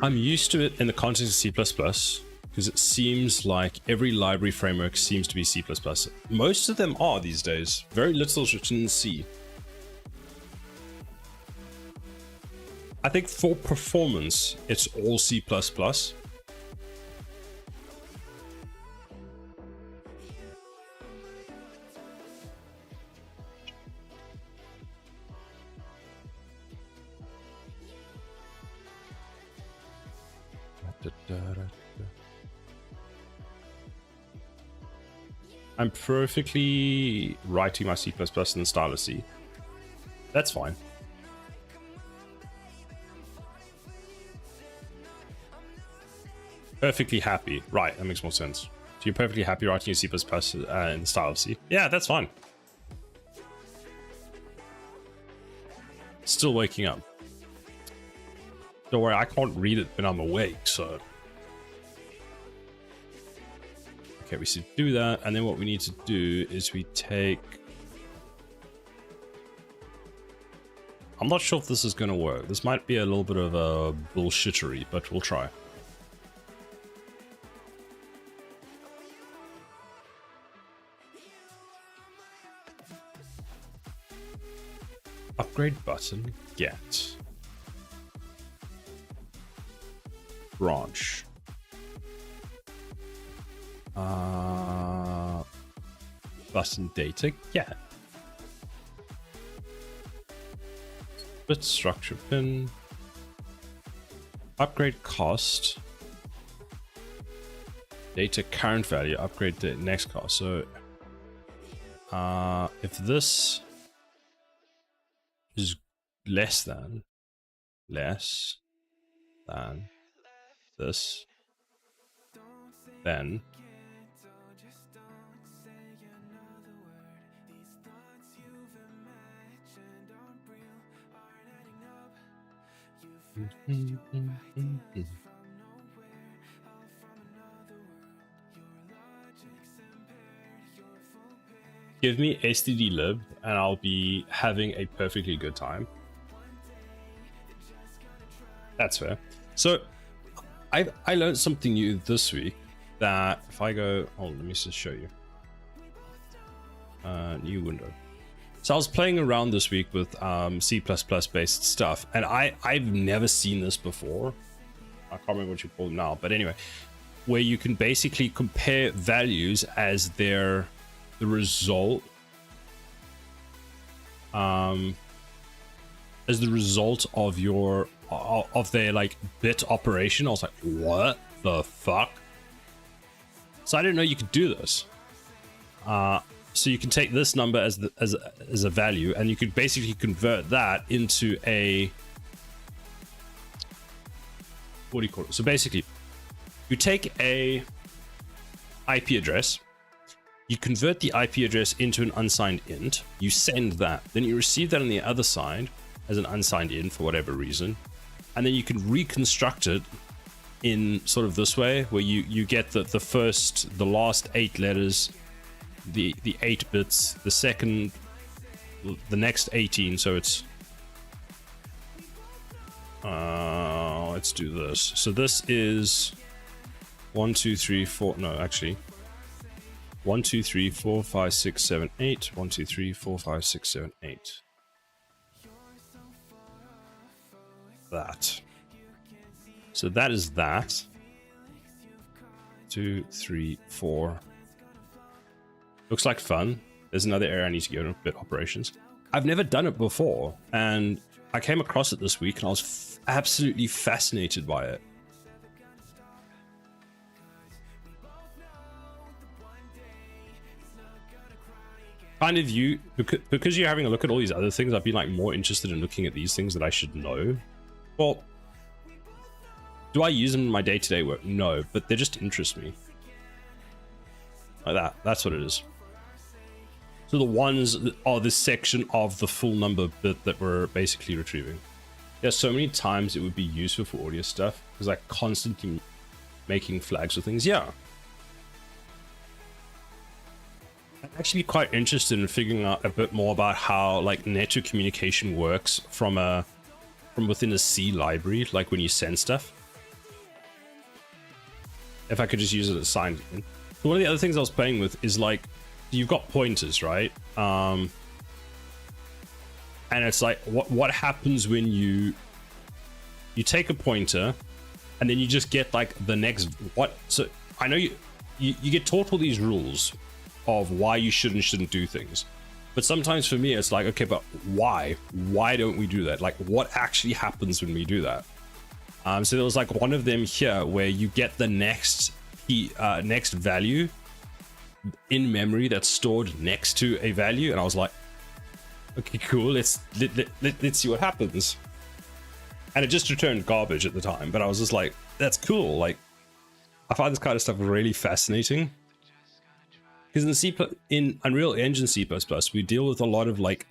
I'm used to it in the context of C++, because it seems like every library framework seems to be C++. Most of them are these days. Very little is written in C. I think for performance, it's all C++. I'm perfectly writing my C++ in stylus C. That's fine. Perfectly happy. Right, that makes more sense. So you're perfectly happy writing your C++ in stylus C. Yeah, that's fine. Still waking up. Don't worry, I can't read it when I'm awake, so... Okay, we should do that, and then what we need to do is we take... I'm not sure if this is going to work. This might be a little bit of a bullshittery, but we'll try. Upgrade button, get. Branch. Button data, get. Bit structure pin. Upgrade cost. Data current value, upgrade the next cost. So if this is less than this, then give me stdlib and I'll be having a perfectly good time. That's fair. So I learned something new this week that if I go, oh, let me just show you. New window. So I was playing around this week with C++ based stuff, and I've never seen this before. I can't remember what you call them now, but anyway, where you can basically compare values as the result of their like bit operation. I was like, what the fuck? So I didn't know you could do this. So you can take this number as a value, and you could basically convert that into a, what do you call it? So basically, you take a IP address, you convert the IP address into an unsigned int, you send that, then you receive that on the other side as an unsigned int for whatever reason, and then you can reconstruct it in sort of this way, where you get the last 8 letters, the 8 bits, the next 18, so it's let's do this. So this is 1 2 3 4, no, actually 1 2 3 4 5 6 7 8, 1 2 3 4 5 6 7 8. That. So that is that. 2 3 4. Looks like fun. There's another area I need to go to, bit operations. I've never done it before, and I came across it this week, and I was absolutely fascinated by it. Kind of because you're having a look at all these other things, I've been like more interested in looking at these things that I should know. Well, do I use them in my day-to-day work? No, but they just interest me. Like that. That's what it is. So the ones are this section of the full number bit that we're basically retrieving. There's so many times it would be useful for audio stuff because I constantly making flags for things. Yeah. I'm actually quite interested in figuring out a bit more about how like network communication works from within a C library, like when you send stuff. if I could just use it as sign in. So one of the other things I was playing with is like, you've got pointers, right? And it's like, what happens when you take a pointer and then you just get like the next what? So I know you get taught all these rules of why you should and shouldn't do things, but sometimes for me it's like, okay, but why don't we do that? Like, what actually happens when we do that? So there was like one of them here where you get the next value in memory that's stored next to a value, and I was like, okay, cool, let's see what happens. And it just returned garbage at the time, but I was just like, that's cool. Like, I find this kind of stuff really fascinating, because in Unreal Engine C++, we deal with a lot of like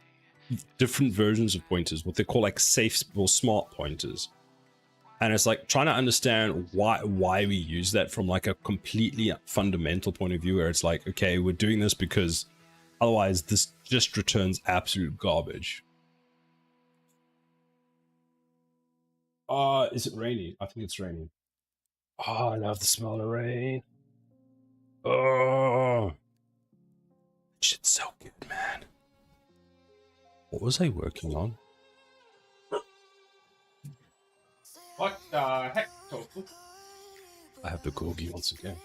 different versions of pointers, what they call like safe or smart pointers. And it's like trying to understand why we use that from like a completely fundamental point of view, where it's like, okay, we're doing this because otherwise this just returns absolute garbage. Is it rainy? I think it's raining. Oh, I love the smell of rain. Oh, shit's so good, man. What was I working on? What the heck, Tofu? I have the corgi once again.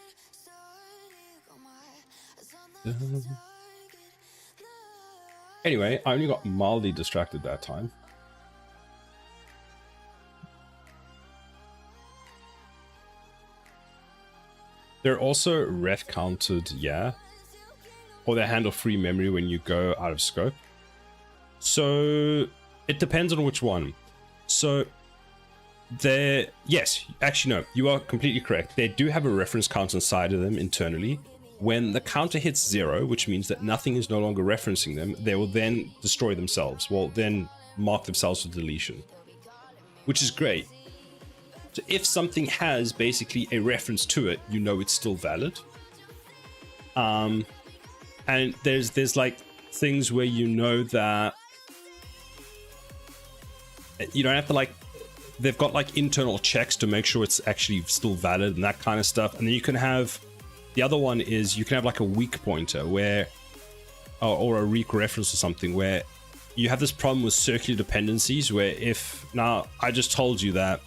Anyway, I only got mildly distracted that time. They're also ref counted, yeah. Or they handle free memory when you go out of scope. So it depends on which one. So yes, actually no, you are completely correct. They do have a reference count inside of them internally. When the counter hits 0, which means that nothing is no longer referencing them, they will then destroy themselves. Well, then mark themselves for deletion, which is great. So if something has basically a reference to it, you know it's still valid. And there's like things where you know that you don't have to like, they've got like internal checks to make sure it's actually still valid and that kind of stuff. And then you can have, the other one is you can have like a weak pointer where, or a weak reference or something, where you have this problem with circular dependencies where if, now I just told you that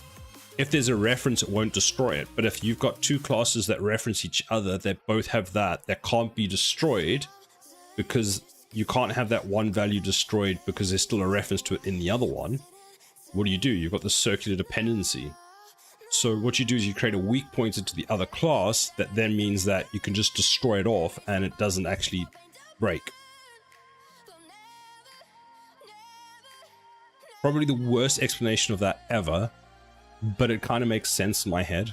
if there's a reference, it won't destroy it. But if you've got two classes that reference each other, that both have that can't be destroyed, because you can't have that one value destroyed because there's still a reference to it in the other one. What do? You've got the circular dependency. So what you do is you create a weak pointer to the other class that then means that you can just destroy it off and it doesn't actually break. Probably the worst explanation of that ever, but it kind of makes sense in my head.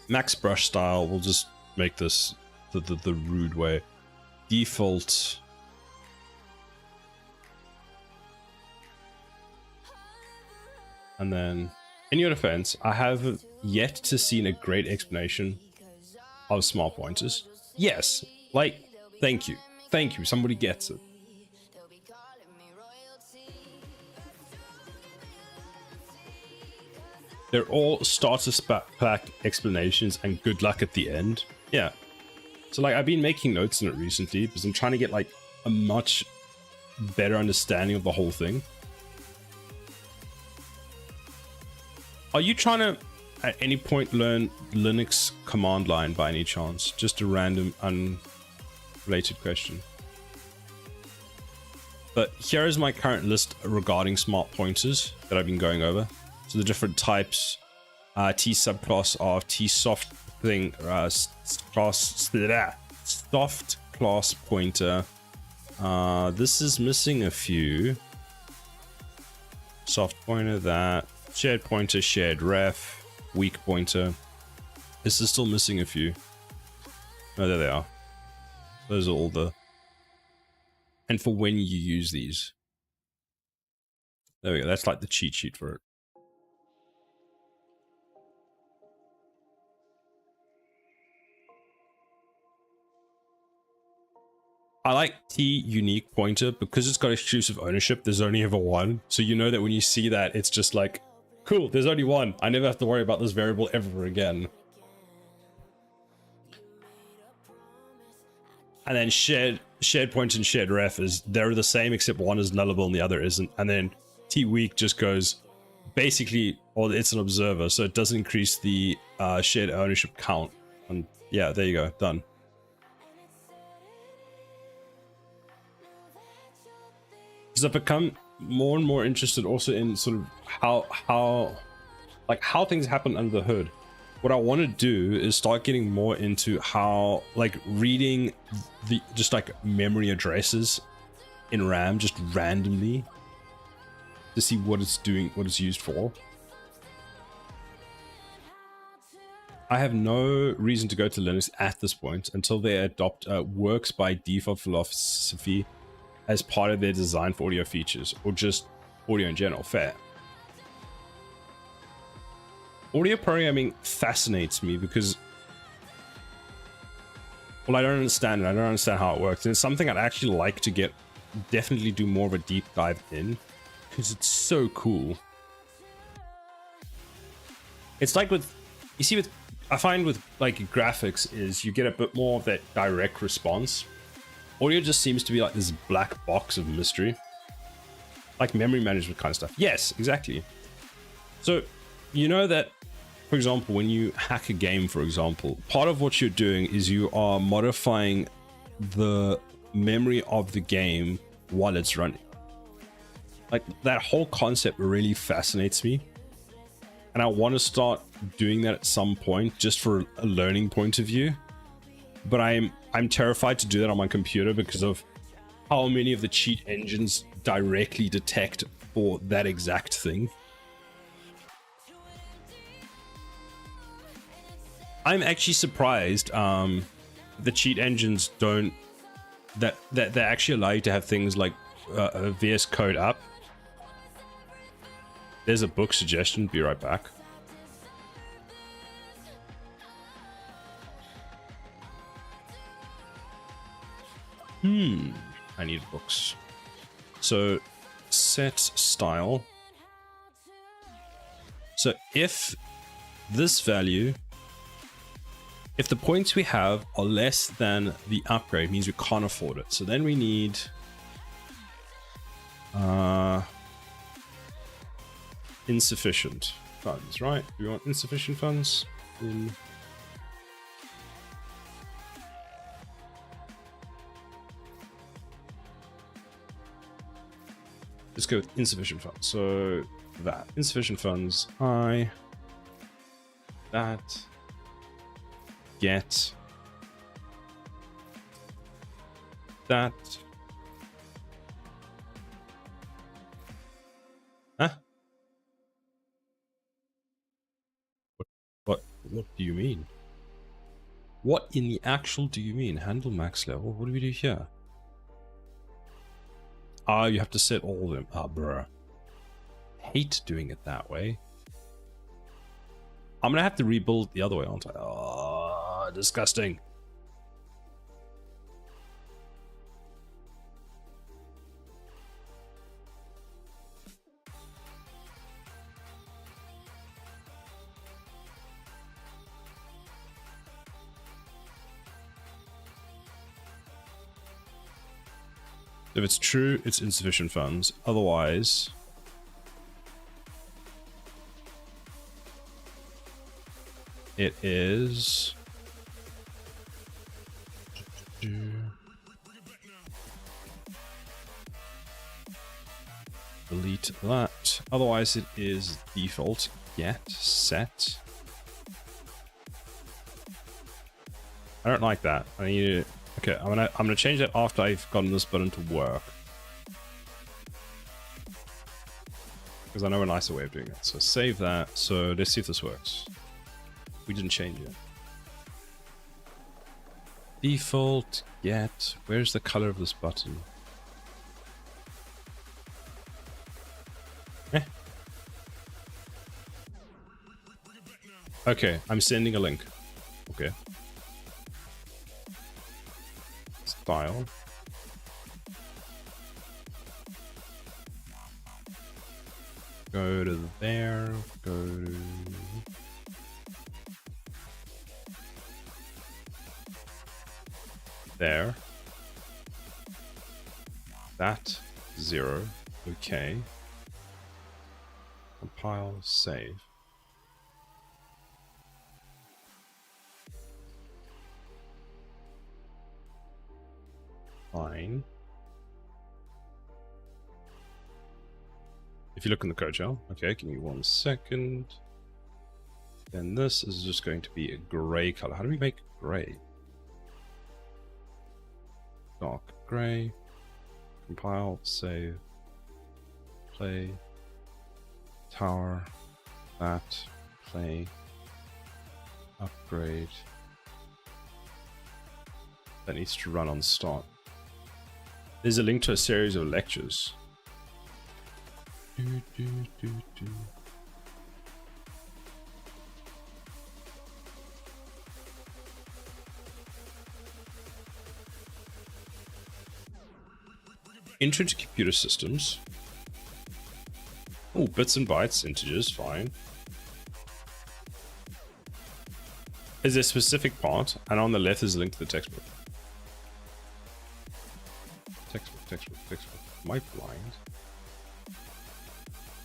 Max brush style, we'll just make this the rude way. Default. And then, in your defense, I have yet to see a great explanation of smart pointers. Yes, like, thank you. Thank you, somebody gets it. They're all starter pack explanations and good luck at the end. Yeah. So like, I've been making notes on it recently because I'm trying to get like a much better understanding of the whole thing. Are you trying to at any point learn Linux command line by any chance? Just a random unrelated question. But here is my current list regarding smart pointers that I've been going over. So the different types, T subclass of T soft thing, soft class pointer. This is missing a few. Soft pointer, that shared pointer, shared ref, weak pointer. This is still missing a few. Oh, there they are. Those are all the. And for when you use these. There we go. That's like the cheat sheet for it. I like T unique pointer because it's got exclusive ownership. There's only ever one. So you know that when you see that, it's just like, cool, there's only one. I never have to worry about this variable ever again. And then shared point and shared ref is they're the same except one is nullable and the other isn't. And then T weak just goes basically, or it's an observer, so it doesn't increase the shared ownership count. And yeah, there you go, done. Because I've become more and more interested also in sort of how things happen under the hood. What I want to do is start getting more into how, like, reading the just like memory addresses in RAM just randomly to see what it's doing, what it's used for. I have no reason to go to Linux at this point until they adopt works by default philosophy as part of their design for audio features, or just audio in general. Fair. Audio programming fascinates me because, well, I don't understand it. I don't understand how it works. And it's something I'd actually like to definitely do more of a deep dive in, because it's so cool. It's like I find with like graphics is you get a bit more of that direct response. Audio just seems to be like this black box of mystery, like memory management kind of stuff. Yes, exactly. So you know that, for example, when you hack a game, for example, part of what you're doing is you are modifying the memory of the game while it's running. Like, that whole concept really fascinates me, and I want to start doing that at some point just for a learning point of view. But I'm terrified to do that on my computer because of how many of the cheat engines directly detect for that exact thing. I'm actually surprised the cheat engines don't that they actually allow you to have things like VS Code up. There's a book suggestion. Be right back. I need books. So set style. So if this value, if the points we have are less than the upgrade, means we can't afford it. So then we need insufficient funds, right? Do we want insufficient funds? Let's go with insufficient funds. So that insufficient funds, that get that. Huh? What do you mean? What in the actual do you mean? Handle max level? What do we do here? You have to set all of them. Bruh. Hate doing it that way. I'm gonna have to rebuild the other way, aren't I? Disgusting. If it's true, it's insufficient funds. Otherwise, it is delete that. Otherwise, it is default get set. I don't like that. I need it. Okay, I'm gonna change that after I've gotten this button to work, because I know a nicer way of doing it. So save that. So let's see if this works. We didn't change it. Default get. Where's the color of this button? Okay, I'm sending a link. Okay. Style. Go to there. Go to... there. That. 0. Okay. Compile, save. Fine. If you look in the code shell, okay, give me 1 second. Then this is just going to be a gray color. How do we make gray? Dark gray. Compile, save, play, tower, that, play, upgrade. That needs to run on start. There's a link to a series of lectures. Intro to computer systems. Oh, bits and bytes, integers, fine. Is there a specific part, and on the left is a link to the textbook. Textbook. Am I blind?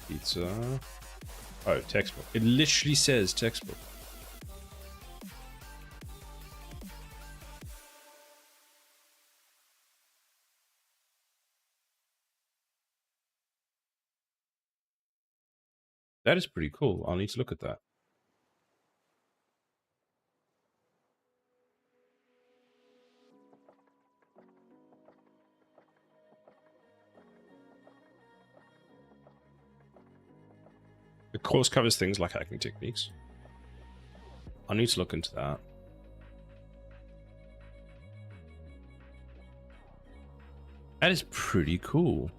Pizza. Oh, textbook. It literally says textbook. That is pretty cool. I'll need to look at that. The course covers things like hacking techniques. I need to look into that. That is pretty cool.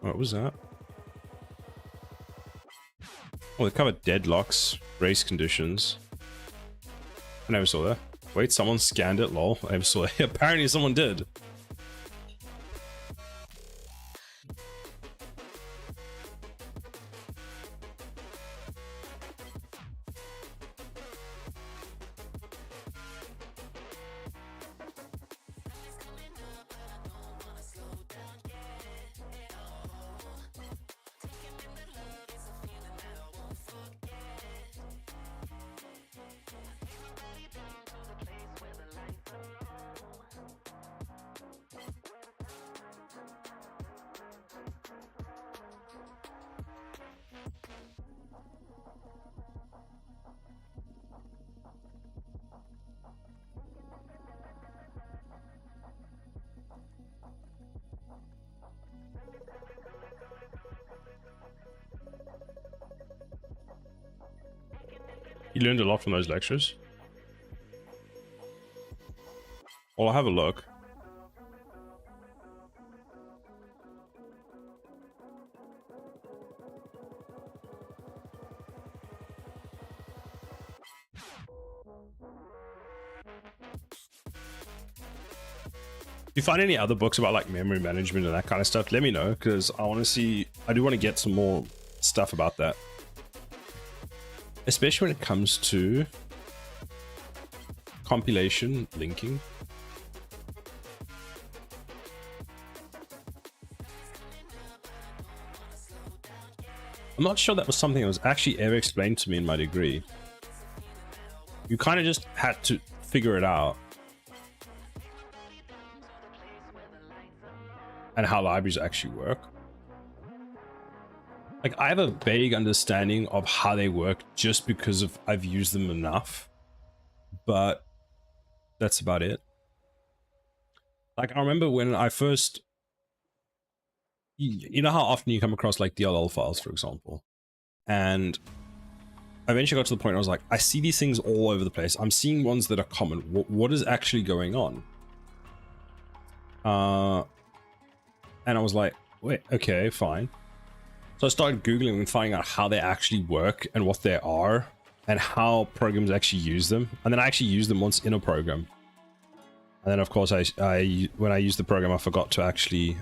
What was that? Oh, they covered deadlocks, race conditions. I never saw that. Wait, someone scanned it, lol. I never saw it. Apparently someone did. You learned a lot from those lectures. Well, I'll have a look. If you find any other books about like memory management and that kind of stuff, let me know, because I want to see, I do want to get some more stuff about that. Especially when it comes to compilation linking. I'm not sure that was something that was actually ever explained to me in my degree. You kind of just had to figure it out. And how libraries actually work. Like, I have a vague understanding of how they work just because of I've used them enough, but that's about it. Like, I remember when I first, you know how often you come across like DLL files, for example, and I eventually got to the point where I was like, I see these things all over the place. I'm seeing ones that are common. What is actually going on? And I was like, wait, okay, fine. So I started Googling and finding out how they actually work and what they are. and how programs actually use them. And then I actually used them once in a program. And then of course when I used the program, I forgot to actually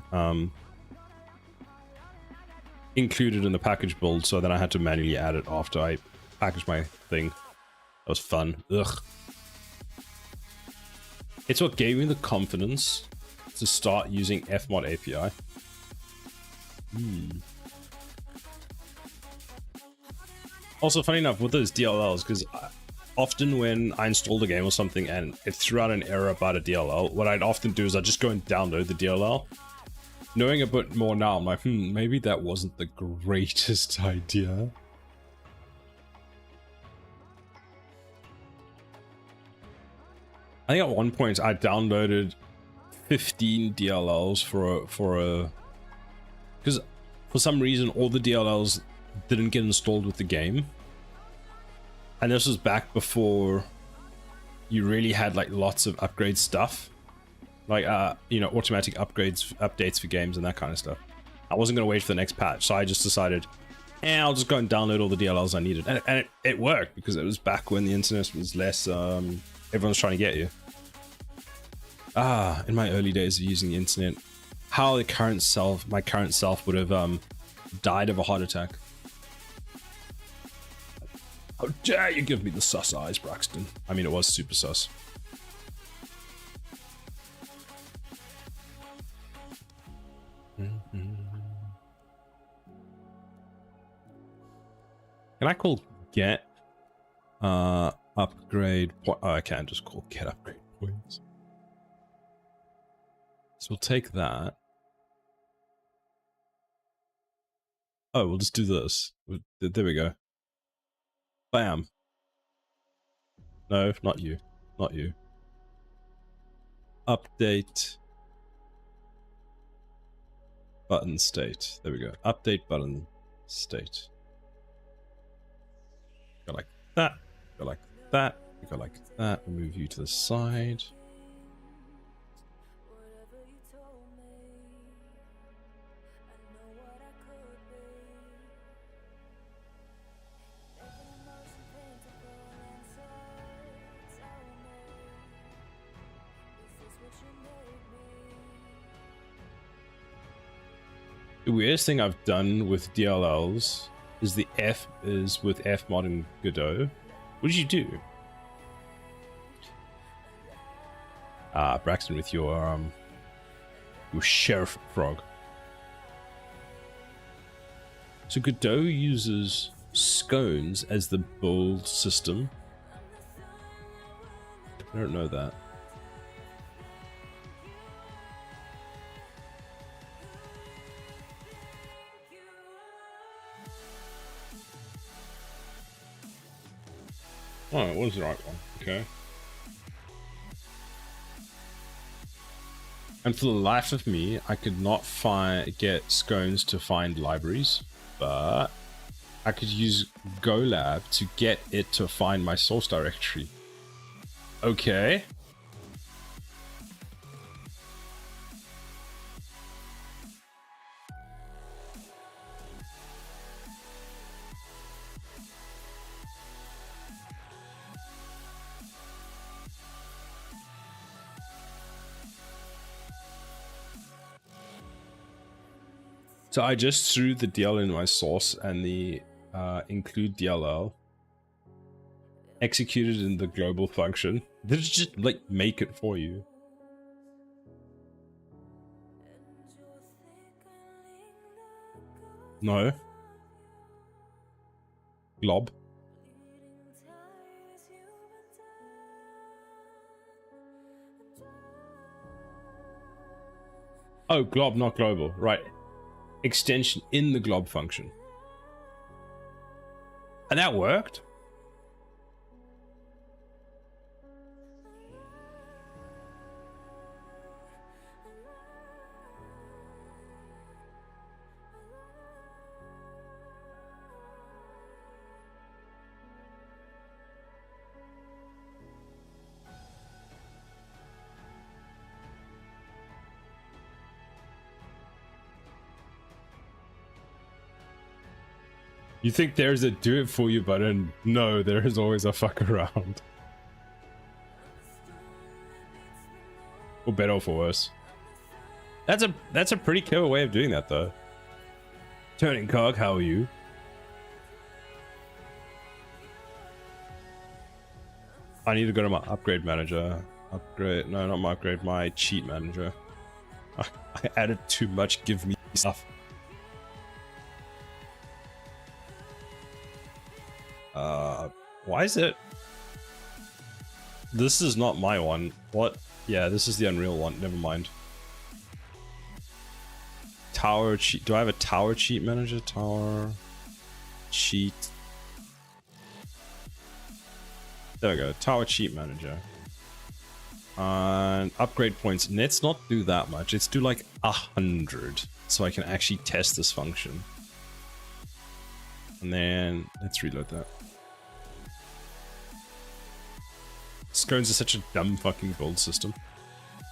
include it in the package build, so then I had to manually add it after I packaged my thing. That was fun. Ugh. It's what gave me the confidence to start using Fmod API. Also, funny enough, with those DLLs, because often when I installed a game or something and it threw out an error about a DLL, what I'd often do is I'd just go and download the DLL. Knowing a bit more now, I'm like, maybe that wasn't the greatest idea. I think at one point I downloaded 15 DLLs because for some reason all the DLLs didn't get installed with the game. And this was back before you really had like lots of upgrade stuff. Like, you know, automatic updates for games and that kind of stuff. I wasn't going to wait for the next patch, so I just decided, I'll just go and download all the DLLs I needed. And it worked, because it was back when the internet was less, everyone's trying to get you. In my early days of using the internet, how my current self would have died of a heart attack. How dare you give me the sus eyes, Braxton? I mean, it was super sus. Can I call get upgrade point? Oh, I can't just call get upgrade points. So we'll take that. Oh, we'll just do this. There we go. Bam. No, not you. Not you. Update button state. There we go. Update button state. Go like that. Go like that. Go like that. We'll move you to the side. The weirdest thing I've done with DLLs is with Fmod and Godot. What did you do? Braxton, with your sheriff frog. So Godot uses scones as the build system. I don't know that. Oh, it was the right one. Okay. And for the life of me, I could not get scones to find libraries, but I could use GoLab to get it to find my source directory. Okay. So I just threw the DLL in my source and the include DLL executed in the global function. Did it just like make it for you? No. Glob. Oh, glob, not global. Right. Extension in the glob function. And that worked. You think there's a do it for you button? No, there is always a fuck around. For better or for worse. That's a pretty clever way of doing that though. Turning cog, how are you? I need to go to my upgrade manager. Upgrade, no, not my upgrade, my cheat manager. I added too much, give me stuff. Why is it? This is not my one. What? Yeah, this is the Unreal one. Never mind. Tower cheat. Do I have a tower cheat manager? Tower cheat. There we go. Tower cheat manager. And upgrade points. Let's not do that much. Let's do like 100 so I can actually test this function. And then let's reload that. Scones is such a dumb fucking build system.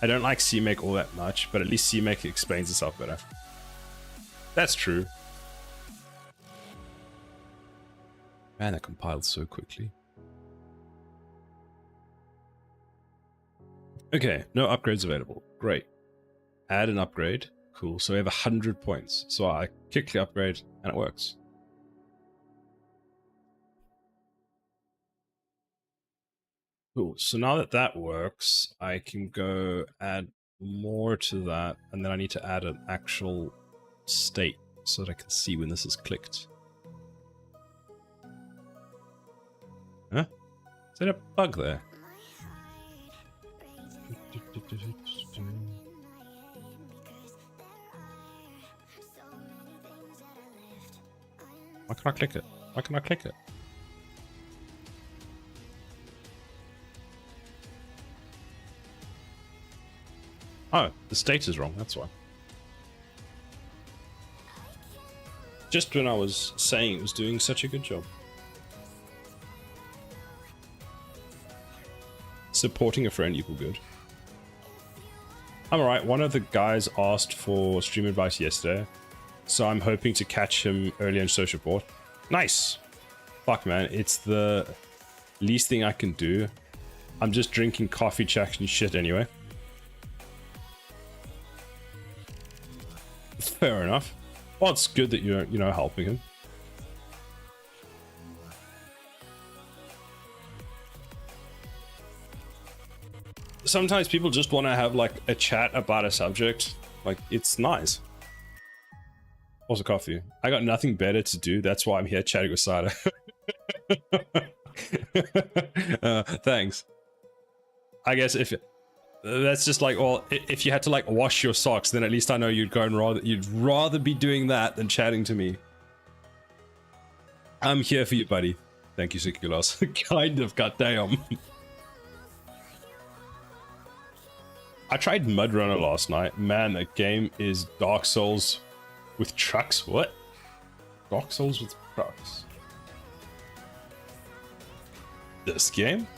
I don't like CMake all that much, but at least CMake explains itself better. That's true. Man, that compiled so quickly. Okay, no upgrades available. Great. Add an upgrade. Cool. So we have 100 points. So I click the upgrade and it works. Cool. So now that that works, I can go add more to that, and then I need to add an actual state so that I can see when this is clicked. Huh? Is there a bug there? Why can I click it? Why can I click it? Oh, the state is wrong, that's why. Just when I was saying it was doing such a good job. Supporting a friend equal good. I'm alright, one of the guys asked for stream advice yesterday, so I'm hoping to catch him early in social support. Nice! Fuck man, it's the least thing I can do. I'm just drinking coffee, chats and shit anyway. Fair enough. Well, it's good that you're, you know, helping him. Sometimes people just want to have like a chat about a subject. Like, it's nice. Also coffee. I got nothing better to do. That's why I'm here chatting with Sada. Thanks. I guess if that's just like, well, if you had to like wash your socks, then at least I know you'd go and you'd rather be doing that than chatting to me. I'm here for you, buddy. Thank you, Sikulas. Kind of, goddamn. I tried Mud Runner last night. Man, that game is Dark Souls with trucks. What? Dark Souls with trucks. This game?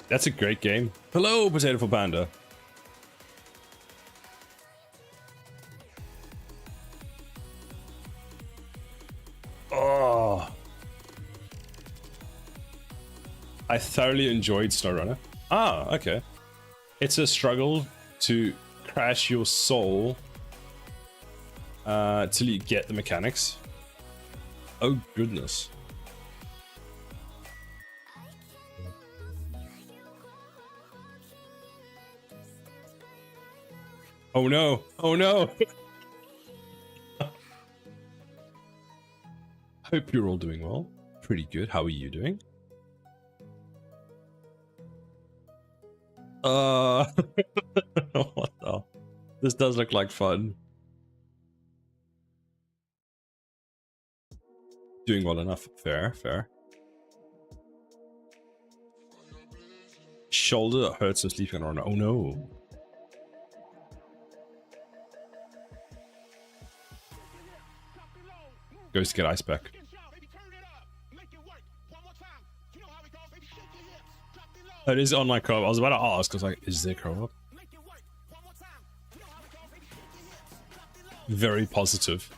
That's a great game. Hello, Potato Panda. Oh, I thoroughly enjoyed SnowRunner. Ah, okay. It's a struggle to crash your soul till you get the mechanics. Oh goodness. Oh no! Oh no! Hope you're all doing well. Pretty good. How are you doing? What the? This does look like fun. Doing well enough. Fair, fair. Shoulder hurts and sleeping on. Oh no. Goes to get ice back. It is online co-op. I was about to ask. I was like, is there co-op? Very positive.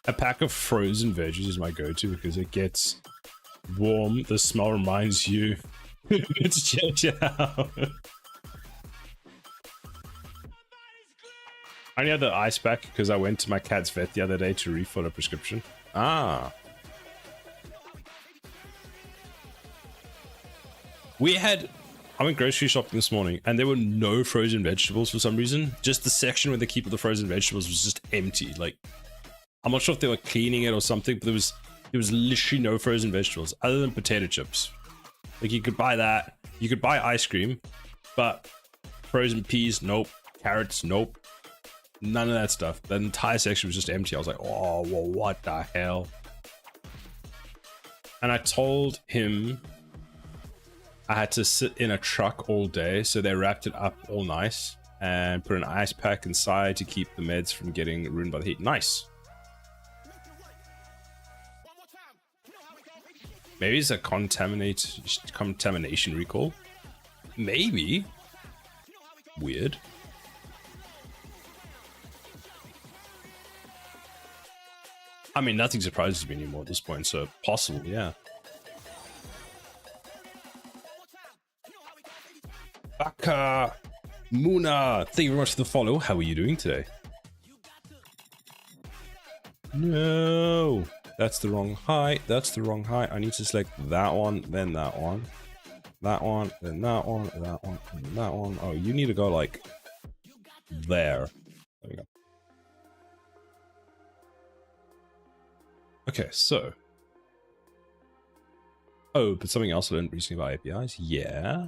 A pack of frozen veggies is my go-to because it gets warm. The smell reminds you it's chow. I only had the ice pack because I went to my cat's vet the other day to refill a prescription. Ah. I went grocery shopping this morning and there were no frozen vegetables for some reason. Just the section where they keep all the frozen vegetables was just empty. Like, I'm not sure if they were cleaning it or something, but there was literally no frozen vegetables other than potato chips. Like, you could buy that. You could buy ice cream, but frozen peas, nope. Carrots, nope. None of that stuff. The entire section was just empty. I was like, oh, well, what the hell? And I told him I had to sit in a truck all day, so they wrapped it up all nice and put an ice pack inside to keep the meds from getting ruined by the heat. Nice. Maybe it's a contamination recall. Maybe. Weird. I mean, nothing surprises me anymore at this point, so possible, yeah. Baka Muna, thank you very much for the follow. How are you doing today? No, that's the wrong height. That's the wrong height. I need to select that one, then that one, that one, then that one, that one, and that one. Oh, you need to go like there. There we go. Okay, so. Oh, but something else I learned recently about APIs. Yeah.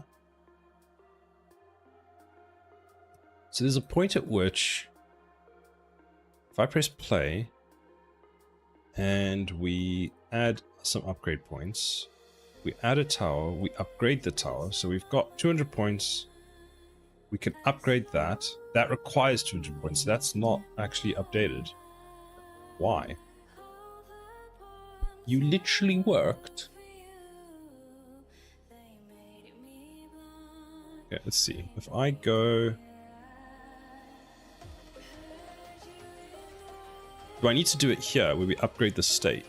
So there's a point at which, if I press play, and we add some upgrade points, we add a tower, we upgrade the tower, so we've got 200 points, we can upgrade that. That requires 200 points, that's not actually updated. Why? You literally worked. Okay, let's see. If I go... Do I need to do it here where we upgrade the state?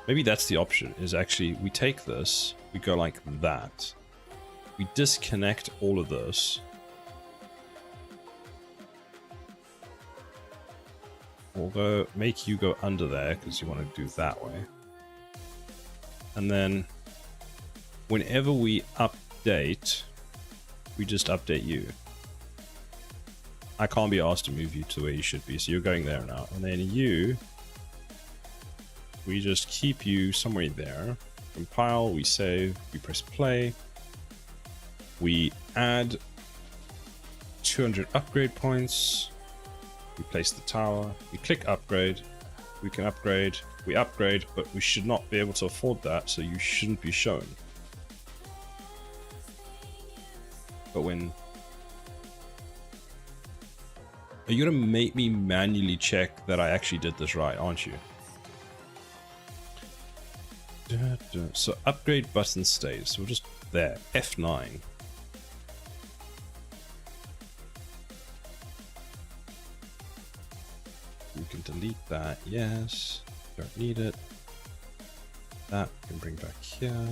Maybe that's the option, is actually we take this, we go like that. We disconnect all of this. We'll go make you go under there because you want to do that way. And then whenever we update, we just update you. I can't be asked to move you to where you should be, so you're going there now. And then you, we just keep you somewhere there. Compile, we save, we press play. We add 200 upgrade points. We place the tower, we click upgrade. We can upgrade, we upgrade, but we should not be able to afford that, so you shouldn't be shown. But when... Are you gonna make me manually check that I actually did this right, aren't you? So upgrade button stays. So we're just there. F9. We can delete that. Yes. Don't need it. That we can bring back here.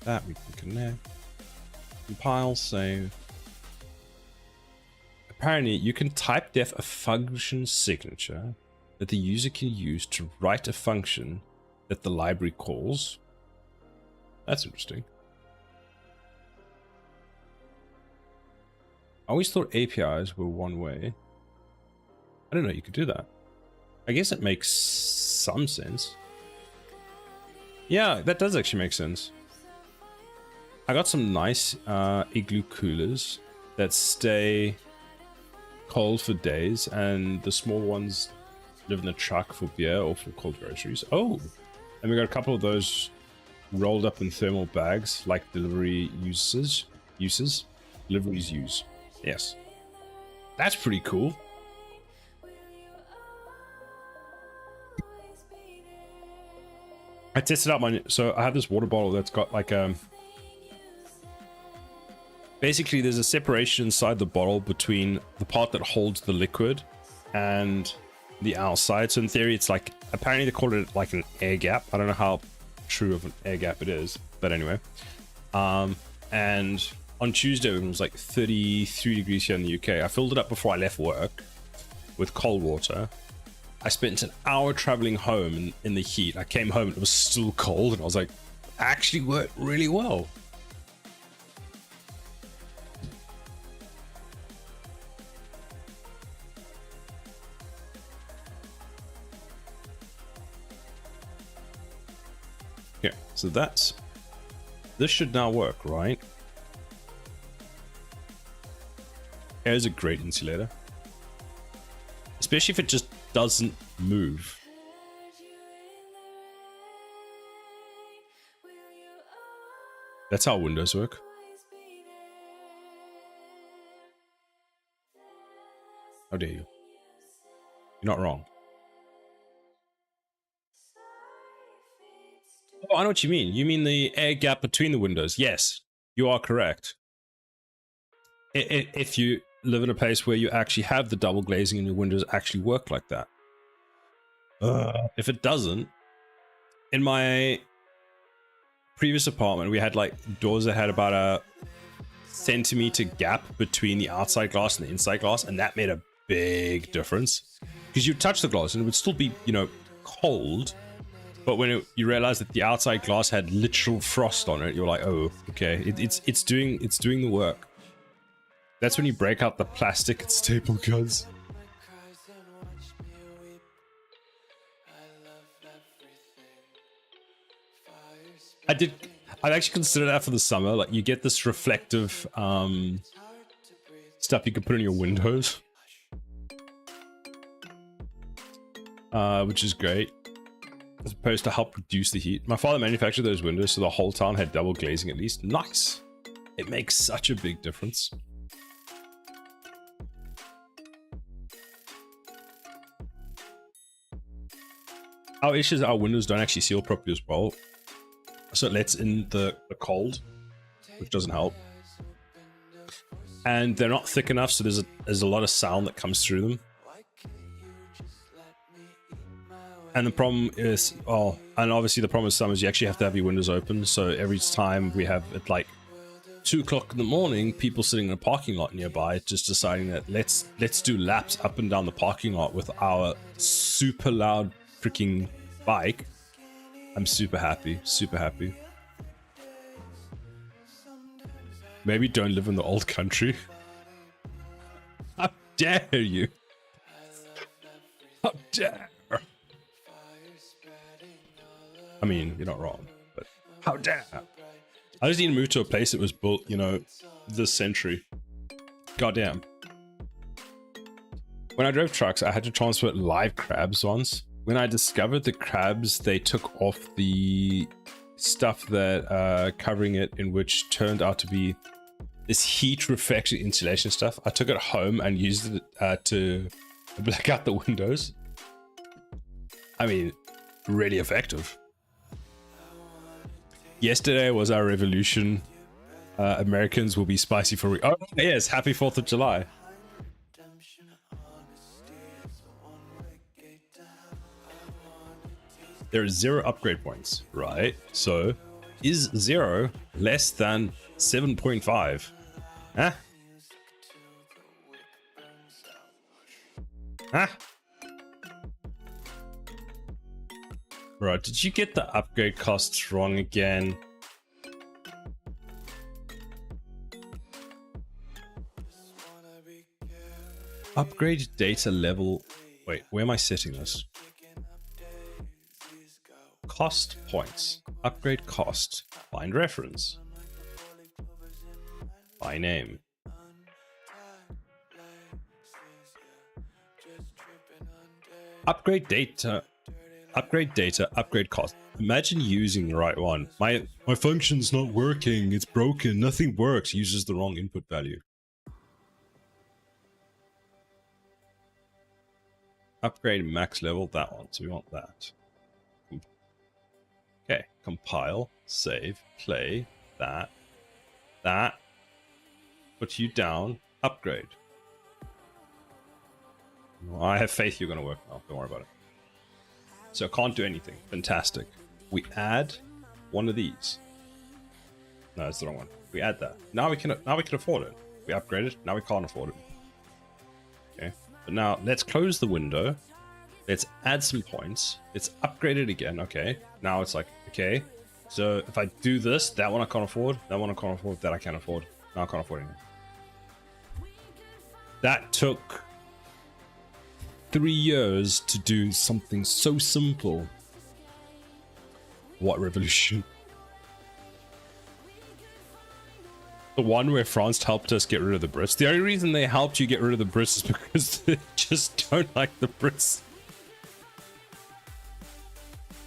That we can connect. Compile, save. Apparently, you can type def a function signature that the user can use to write a function that the library calls. That's interesting. I always thought APIs were one way. I didn't know you could do that. I guess it makes some sense. Yeah, that does actually make sense. I got some nice igloo coolers that stay cold for days, and the small ones live in the truck for beer or for cold groceries. Oh, and we got a couple of those rolled up in thermal bags, like deliveries use. Yes, that's pretty cool. I tested out my, so I have this water bottle that's got like basically there's a separation inside the bottle between the part that holds the liquid and the outside. So in theory, it's like, apparently they call it like an air gap. I don't know how true of an air gap it is, but anyway. And on Tuesday, when it was like 33 degrees here in the UK, I filled it up before I left work with cold water. I spent an hour traveling home in the heat. I came home and it was still cold, and I was like, actually worked really well. Yeah, so this should now work, right? Air is a great insulator, especially if it just doesn't move. That's how windows work. How dare you? You're not wrong. Oh, I know what you mean. You mean the air gap between the windows. Yes, you are correct. If you live in a place where you actually have the double glazing and your windows actually work like that. If it doesn't, in my previous apartment, we had like doors that had about a centimeter gap between the outside glass and the inside glass, and that made a big difference because you touch the glass and it would still be, you know, cold, but when you realize that the outside glass had literal frost on it, you're like, oh, okay, it's doing the work. That's when you break out the plastic and staple guns. I'd actually consider that for the summer. Like, you get this reflective stuff you can put in your windows, which is great, as opposed to help reduce the heat. My father manufactured those windows, so the whole town had double glazing at least. Nice. It makes such a big difference. Our issue is our windows don't actually seal properly as well, so it lets in the cold, which doesn't help. And they're not thick enough, so there's a lot of sound that comes through them. And the problem is, oh, and obviously the problem with some is you actually have to have your windows open. So every time we have at like 2 o'clock in the morning, people sitting in a parking lot nearby, just deciding that let's do laps up and down the parking lot with our super loud freaking bike. I'm super happy, super happy. Maybe don't live in the old country. How dare you? How dare? I mean, you're not wrong, but how dare? I just need to move to a place that was built, you know, this century. Goddamn. When I drove trucks, I had to transport live crabs once. When I discovered the crabs, they took off the stuff that covering it, in which turned out to be this heat reflection insulation stuff. I took it home and used it to black out the windows. I mean, really effective. Yesterday was our revolution. Americans will be spicy for oh yes, happy 4th of July. There are 0 upgrade points, right? So, is 0 less than 7.5? Huh? Huh? Right, did you get the upgrade costs wrong again? Upgrade data level. Wait, where am I setting this? cost points. Upgrade cost. Find reference. By name. Upgrade data. Upgrade data. Upgrade cost. Imagine using the right one. My function's not working. It's broken. Nothing works. Uses the wrong input value. Upgrade max level. That one. So we want that. Okay. Compile. Save. Play. That. That. Put you down. Upgrade. Well, I have faith you're going to work now. Don't worry about it. So can't do anything. Fantastic. We add one of these. No, it's the wrong one. We add that. Now we can afford it. We upgrade it. Now we can't afford it. Okay. But now let's close the window. Let's add some points. Let's upgrade it again. Okay. Now it's like, okay. So if I do this, that one I can't afford. That one I can't afford. That I can't afford. Now I can't afford anything. That took 3 years to do something so simple. What revolution? The one where France helped us get rid of the Brits. The only reason they helped you get rid of the Brits is because they just don't like the Brits.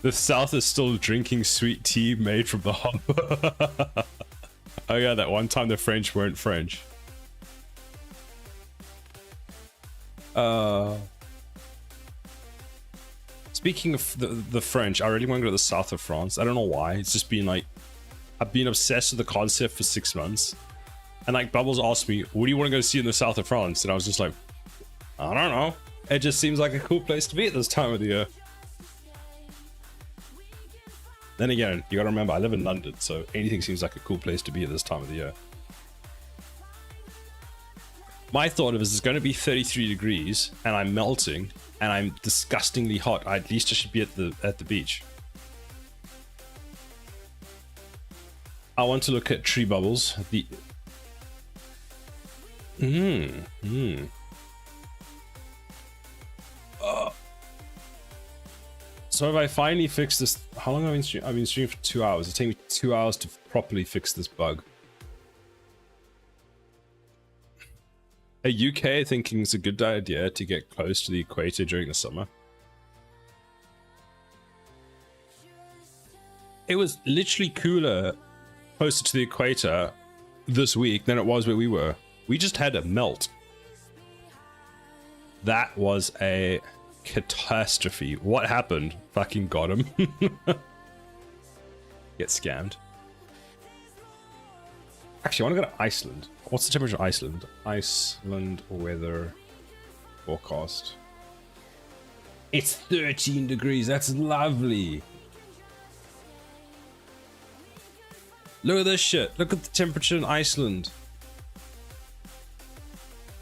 The South is still drinking sweet tea made from the hop. Oh yeah, that one time the French weren't French. Speaking of the French, I really want to go to the south of France. I don't know why. It's just been like, I've been obsessed with the concept for 6 months. And like Bubbles asked me, what do you want to go see in the south of France? And I was just like, I don't know. It just seems like a cool place to be at this time of the year. Then again, you gotta remember, I live in London, so anything seems like a cool place to be at this time of the year. My thought of it is it's going to be 33 degrees and I'm melting and I'm disgustingly hot. At least I should be at the beach. I want to look at tree bubbles. So if I finally fix this, how long have I been streaming? I've been streaming for 2 hours. It takes me 2 hours to properly fix this bug. A UK thinking it's a good idea to get close to the equator during the summer. It was literally cooler closer to the equator this week than it was where we were. We just had a melt. That was a catastrophe. What happened? Fucking got him. Get scammed. Actually, I want to go to Iceland. What's the temperature of Iceland? Iceland weather forecast. It's 13 degrees. That's lovely. Look at this shit. Look at the temperature in Iceland.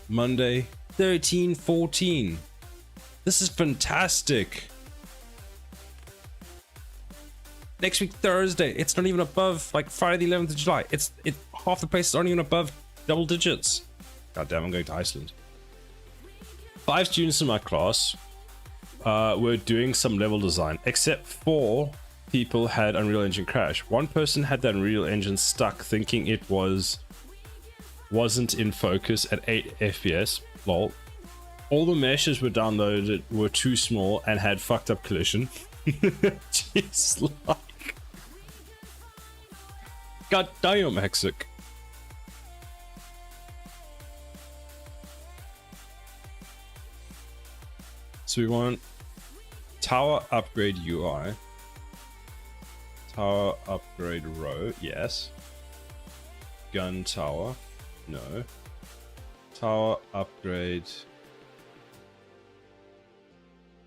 Monday, 13, 14. This is fantastic. Next week, Thursday, it's not even above, like Friday the 11th of July. Half the places aren't even above double digits. God damn, I'm going to Iceland. 5 students in my class were doing some level design, except 4 people had Unreal Engine crash. One person had the Unreal Engine stuck, thinking it wasn't in focus at 8 FPS. Lol. All the meshes were downloaded were too small and had fucked up collision. Jeez, like. God damn, Hexic. So we want tower upgrade UI. Tower upgrade row, yes. Gun tower, no. Tower upgrade.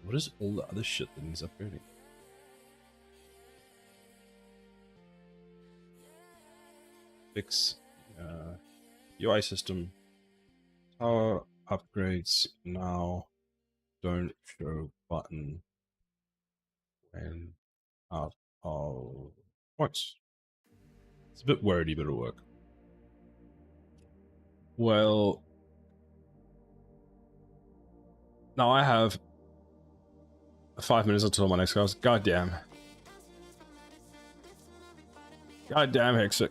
What is all the other shit that needs upgrading? Fix UI system. Tower upgrades now. Don't show button when out of points. It's a bit wordy, but it'll work. Well, now I have 5 minutes until my next class. God damn. God damn Hexic.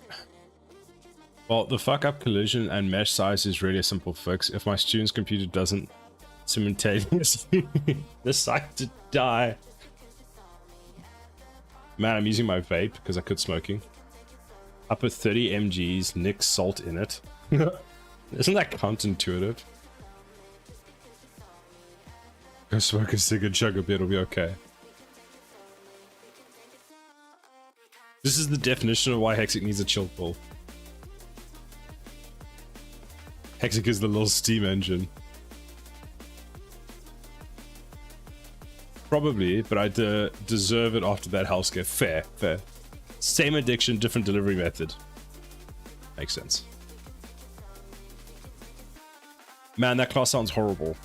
Well, the fuck up collision and mesh size is really a simple fix. If my student's computer doesn't simultaneously decide to die. Man, I'm using my vape because I quit smoking. I put 30 mgs Nick salt in it. Isn't that counterintuitive? Go smoke a cig and chug a bit, it'll be okay. This is the definition of why Hexic needs a chill pull. Hexic is the little steam engine. Probably, but I deserve it after that hellscape. Fair, fair. Same addiction, different delivery method. Makes sense. Man, that class sounds horrible.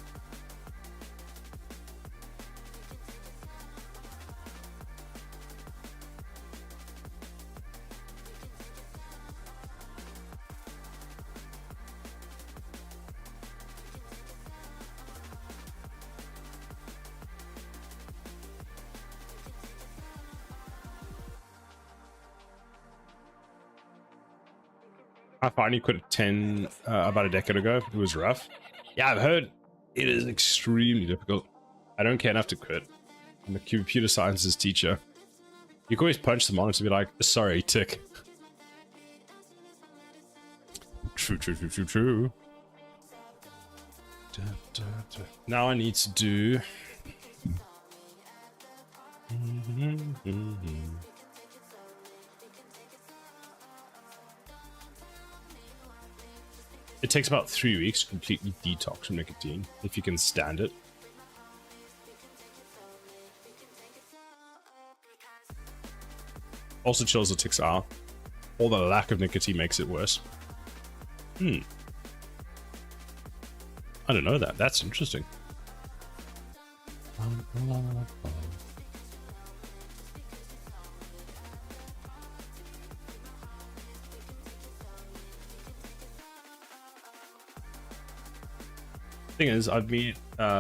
I finally quit at 10 about a decade ago. It was rough. Yeah, I've heard it is extremely difficult. I don't care enough to quit. I'm a computer sciences teacher. You can always punch the monitor and be like, sorry, tick. True, true, true, true, true. Now I need to do... It takes about 3 weeks to completely detox from nicotine, if you can stand it. Also chills the ticks out. All the lack of nicotine makes it worse. I don't know that. That's interesting. Thing is, I've been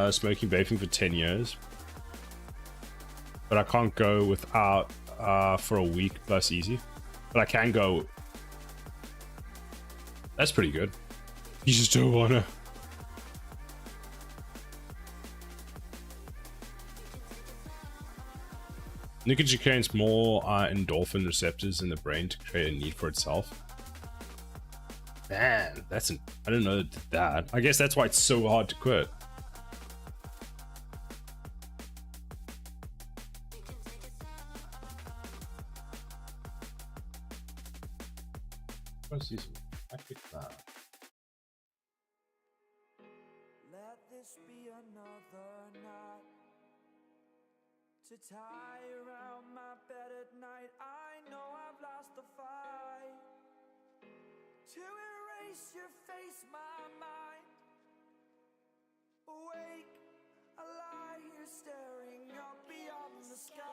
smoking vaping for 10 years, but I can't go without for a week plus easy. But I can go. That's pretty good. You just don't wanna. Nicotine creates more endorphin receptors in the brain to create a need for itself. Man, I didn't know it did that. I guess that's why it's so hard to quit. What's this? I picked that. Let this be another night to tie around my bed at night. I know I've lost the fight. To erase your face, my mind. Awake, I lie here staring up beyond the sky.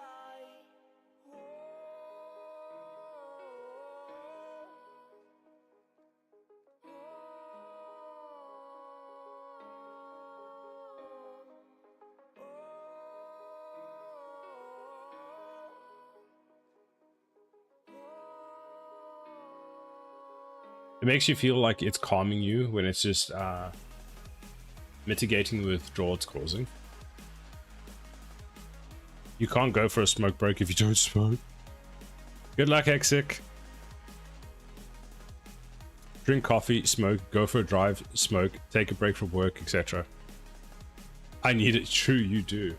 It makes you feel like it's calming you when it's just mitigating the withdrawal it's causing. You can't go for a smoke break if you don't smoke. Good luck, Hexic. Drink coffee, smoke, go for a drive, smoke, take a break from work, etc. I need it. True, you do.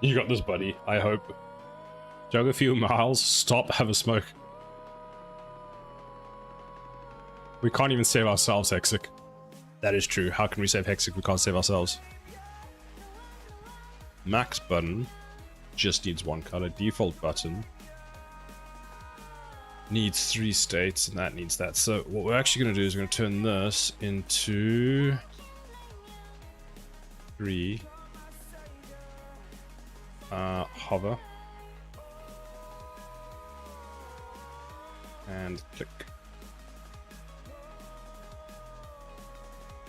You got this, buddy. I hope. Jog a few miles, stop, have a smoke. We can't even save ourselves, Hexic. That is true. How can we save Hexic? We can't save ourselves. Max button just needs one color. Default button needs 3 states, and that needs that. So what we're actually going to do is we're going to turn this into 3. Hover. And click.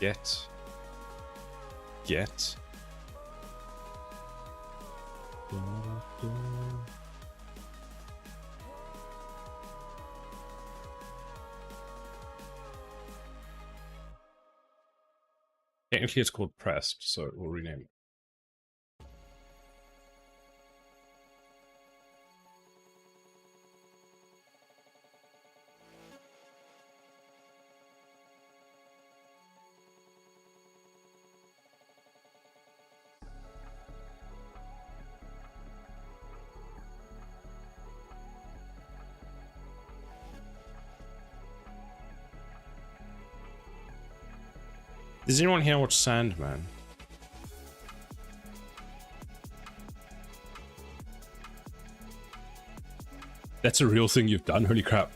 Get. Technically it's called pressed, so we'll rename it. Does anyone here watch Sandman? That's a real thing you've done? Holy crap.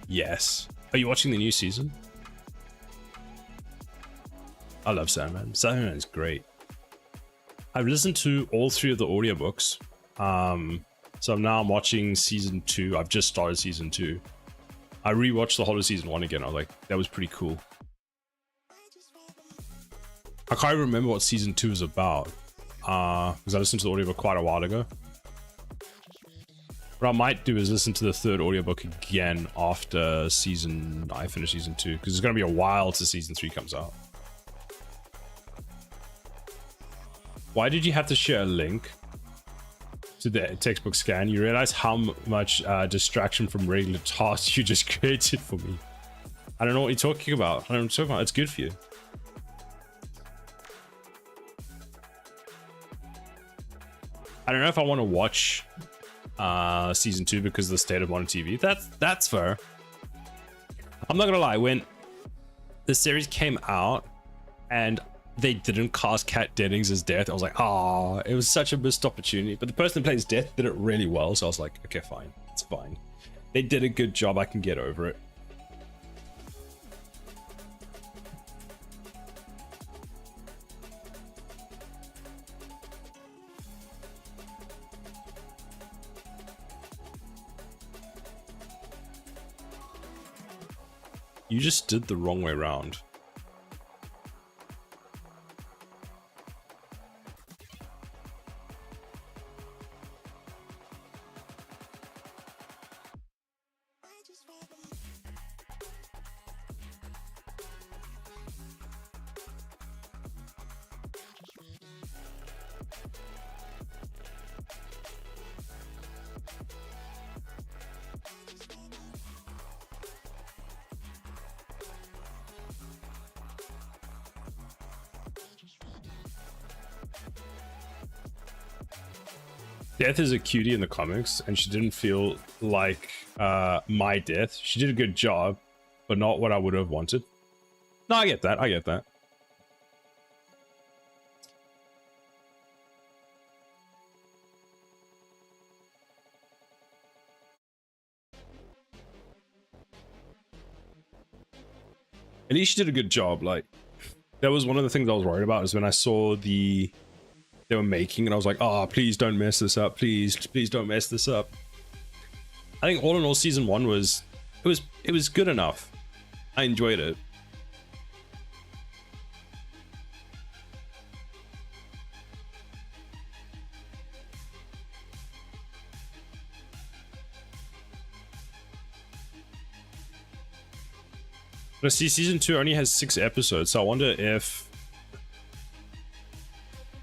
Yes. Are you watching the new season? I love Sandman. Sandman is great. I've listened to all 3 of the audiobooks. So now I'm watching season 2. I've just started season 2. I rewatched the whole of season 1 again. I was like, that was pretty cool. I can't even remember what season 2 is about, because I listened to the audiobook quite a while ago. What I might do is listen to the 3rd audiobook again after I finish season 2, because it's going to be a while till season 3 comes out. Why did you have to share a link to the textbook scan? You realize how much distraction from regular tasks you just created for me. I don't know what you're talking about. I don't know what you're talking about. It's good for you. I don't know if I want to watch season 2 because of the state of modern TV. That's fair. I'm not gonna lie, when the series came out and they didn't cast Kat Dennings as Death, I was like, oh, it was such a missed opportunity. But the person that plays Death did it really well, so I was like, okay, fine, it's fine. They did a good job, I can get over it. You just did the wrong way around. Death is a cutie in the comics, and she didn't feel like my Death. She did a good job, but not what I would have wanted. No, I get that. I get that. At least she did a good job. Like, that was one of the things I was worried about, is when I saw they were making, and I was like, oh, please don't mess this up. Please don't mess this up. I think all in all, season 1 was good enough. I enjoyed it. But I see season 2 only has 6 episodes, so I wonder if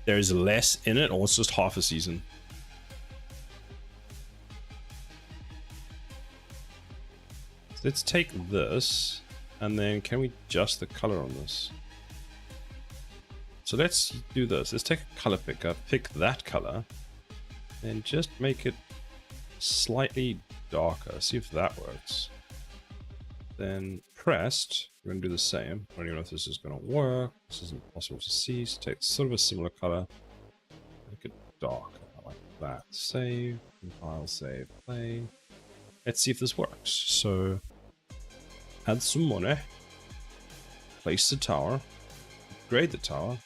there's less in it, or it's just half a season. Let's take this, and then can we adjust the color on this? So let's do this. Let's take a color picker, pick that color, and just make it slightly darker. See if that works. Then pressed, we're going to do the same. I don't even know if this is going to work. This isn't possible to see. So take sort of a similar color. Make it dark. I like that. Save. Compile, save, play. Let's see if this works. So, add some money. Place the tower. Upgrade the tower.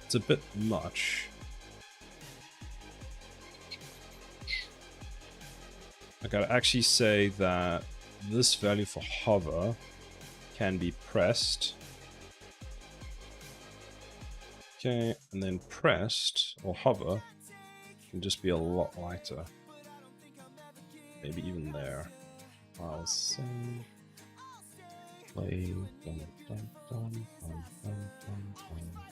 It's a bit much. I gotta actually say that this value for hover can be pressed. Okay, and then pressed or hover can just be a lot lighter. Maybe even there. I'll save. Play. Dun, dun, dun, dun, dun, dun, dun.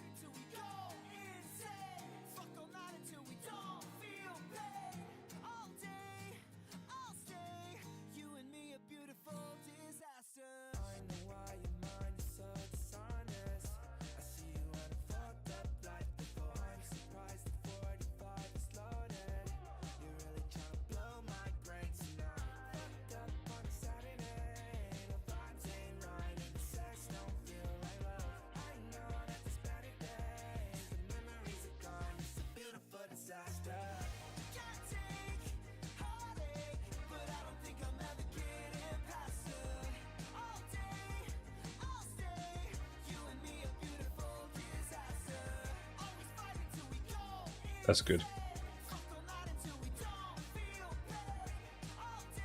That's good.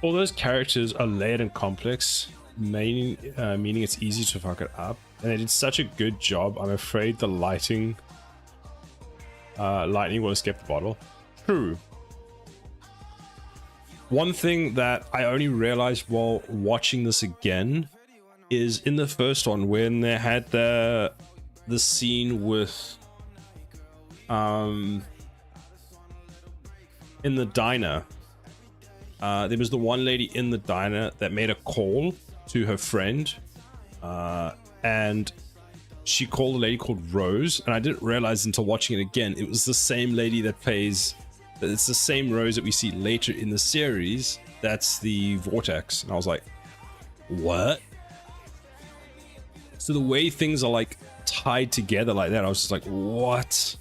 All those characters are layered and complex, meaning it's easy to fuck it up. And they did such a good job. I'm afraid the lightning will escape the bottle. True. One thing that I only realized while watching this again is in the first one when they had the scene with in the diner. There was the one lady in the diner that made a call to her friend, and she called a lady called Rose, and I didn't realize until watching it again it was the same lady that plays. It's the same Rose that we see later in the series. That's the Vortex, and I was like, what? So the way things are like tied together like that, I was just like, what?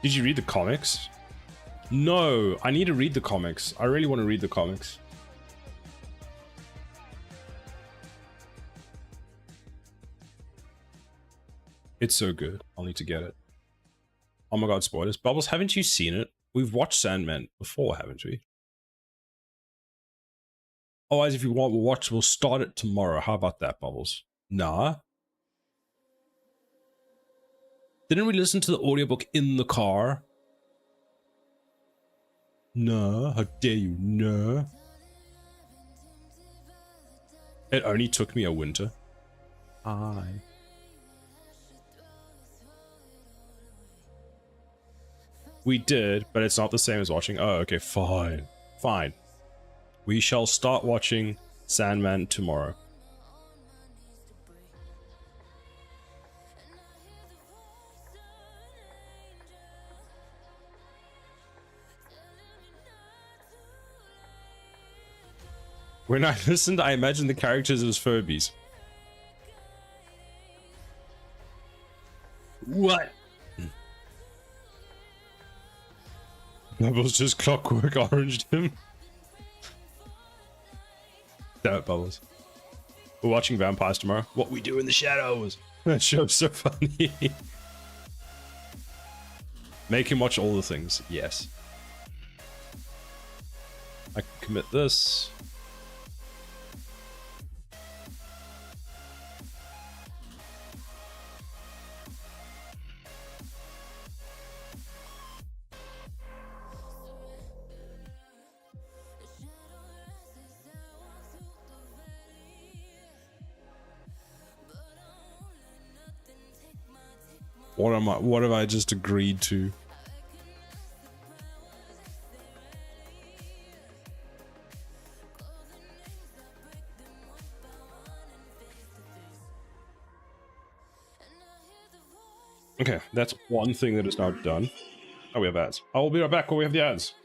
Did you read the comics? No, I need to read the comics. I really want to read the comics. It's so good. I'll need to get it. Oh my god, spoilers. Bubbles, haven't you seen it? We've watched Sandman before, haven't we? Otherwise, if you want, we'll start it tomorrow. How about that, Bubbles? Nah. Didn't we listen to the audiobook in the car? No, how dare you, no. It only took me a winter. We did, but it's not the same as watching. Oh, okay, fine. Fine. We shall start watching Sandman tomorrow. When I listened, I imagined the characters as Furbies. What? Bubbles just clockwork oranged him. Damn it, Bubbles. We're watching Vampires tomorrow. What we do in the shadows. That show's so funny. Make him watch all the things. Yes. I can commit this. What have I just agreed to? Okay, that's one thing that is now done. Oh, we have ads. I will be right back when we have the ads.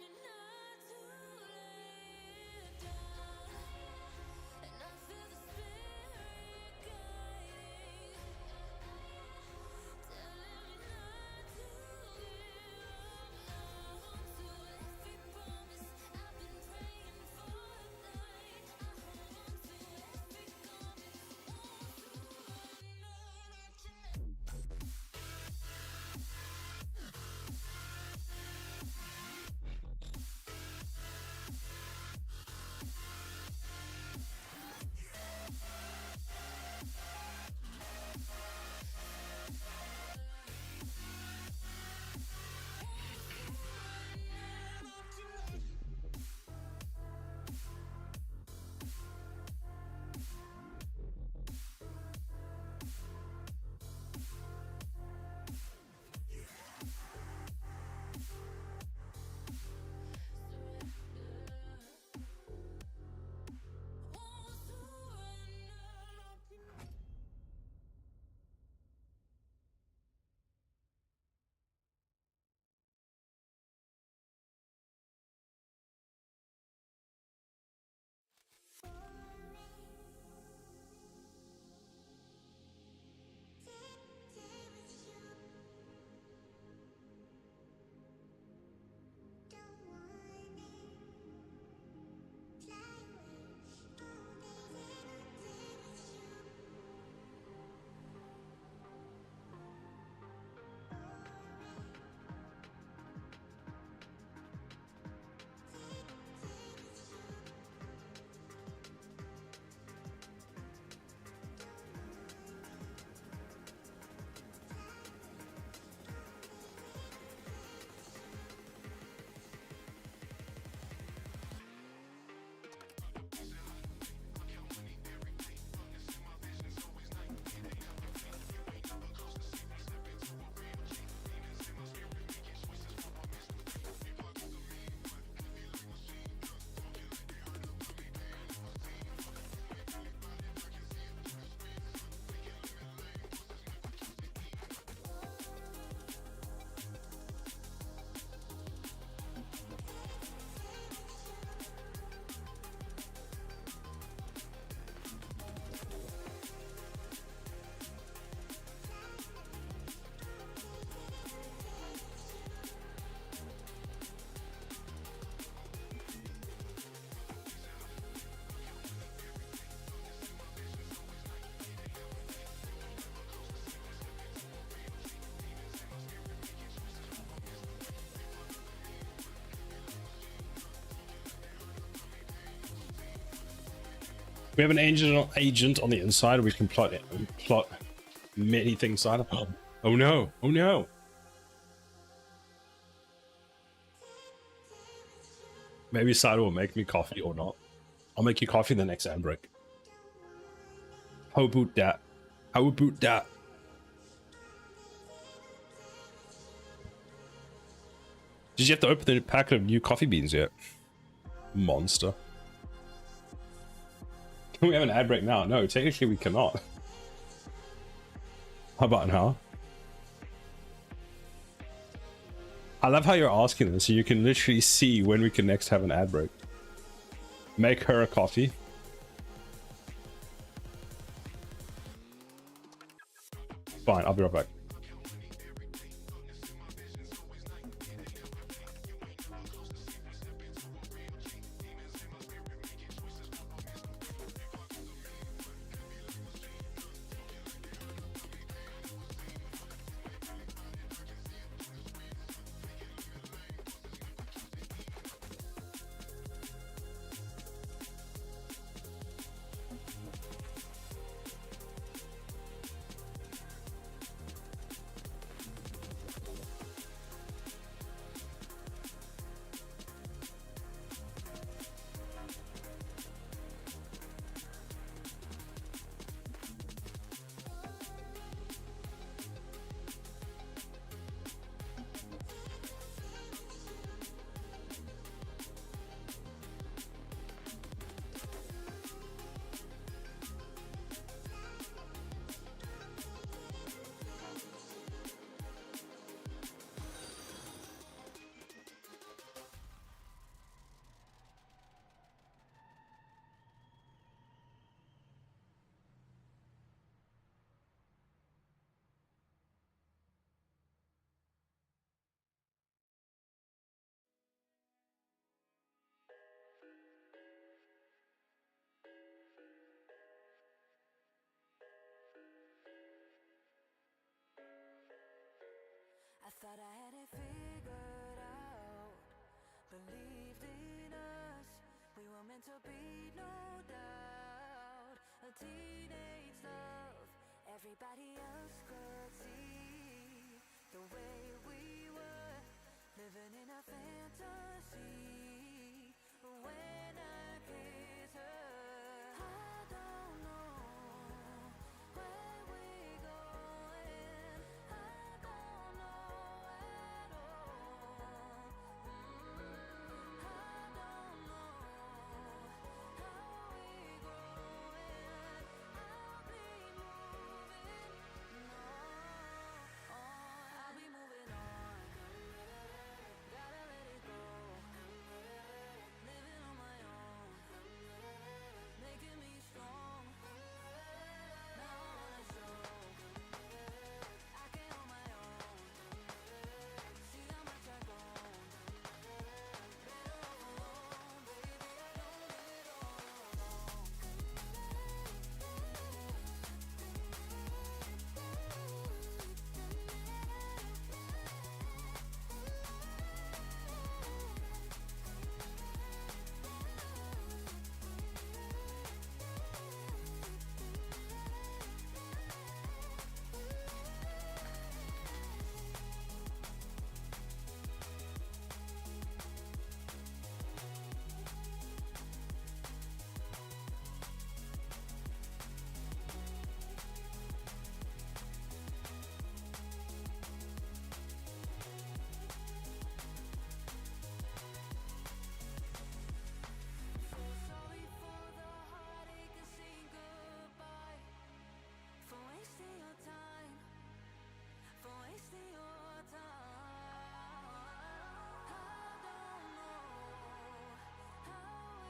We have an agent on the inside. We can plot many things inside of. Oh no! Oh no! Maybe Cider will make me coffee or not. I'll make you coffee in the next ad break. How about that? How about that? Did you have to open the packet of new coffee beans yet? Monster. Can we have an ad break now? No, technically we cannot. How about now? I love how you're asking this, so you can literally see when we can next have an ad break. Make her a coffee. Fine, I'll be right back. Thought I had it figured out. Believed in us. We were meant to be, no doubt. A teenage love. Everybody else could see the way we were. Living in a fantasy. When I kiss her, I don't know where we going. I don't know at all. I don't know how we growing. I'll be moving on. I'll be moving on. Gotta let it go. Living on my own, making me strong. Now I wanna show I can hold my own. See how much I've grown. Better off alone, baby. I don't live it all alone. Sorry for the heartache and saying goodbye. For wasting your time. For wasting your time. I don't know how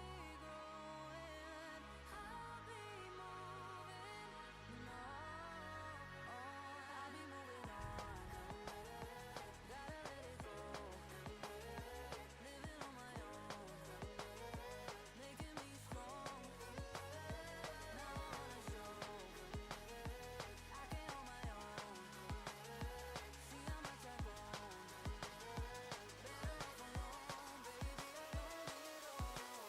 we growing. I'll be moving on. I'll be moving on. Gotta let it go. Living on my own. Making me strong. Now I wanna show I can hold my own. See how much I've grown. Better off alone, baby. I don't live it all alone.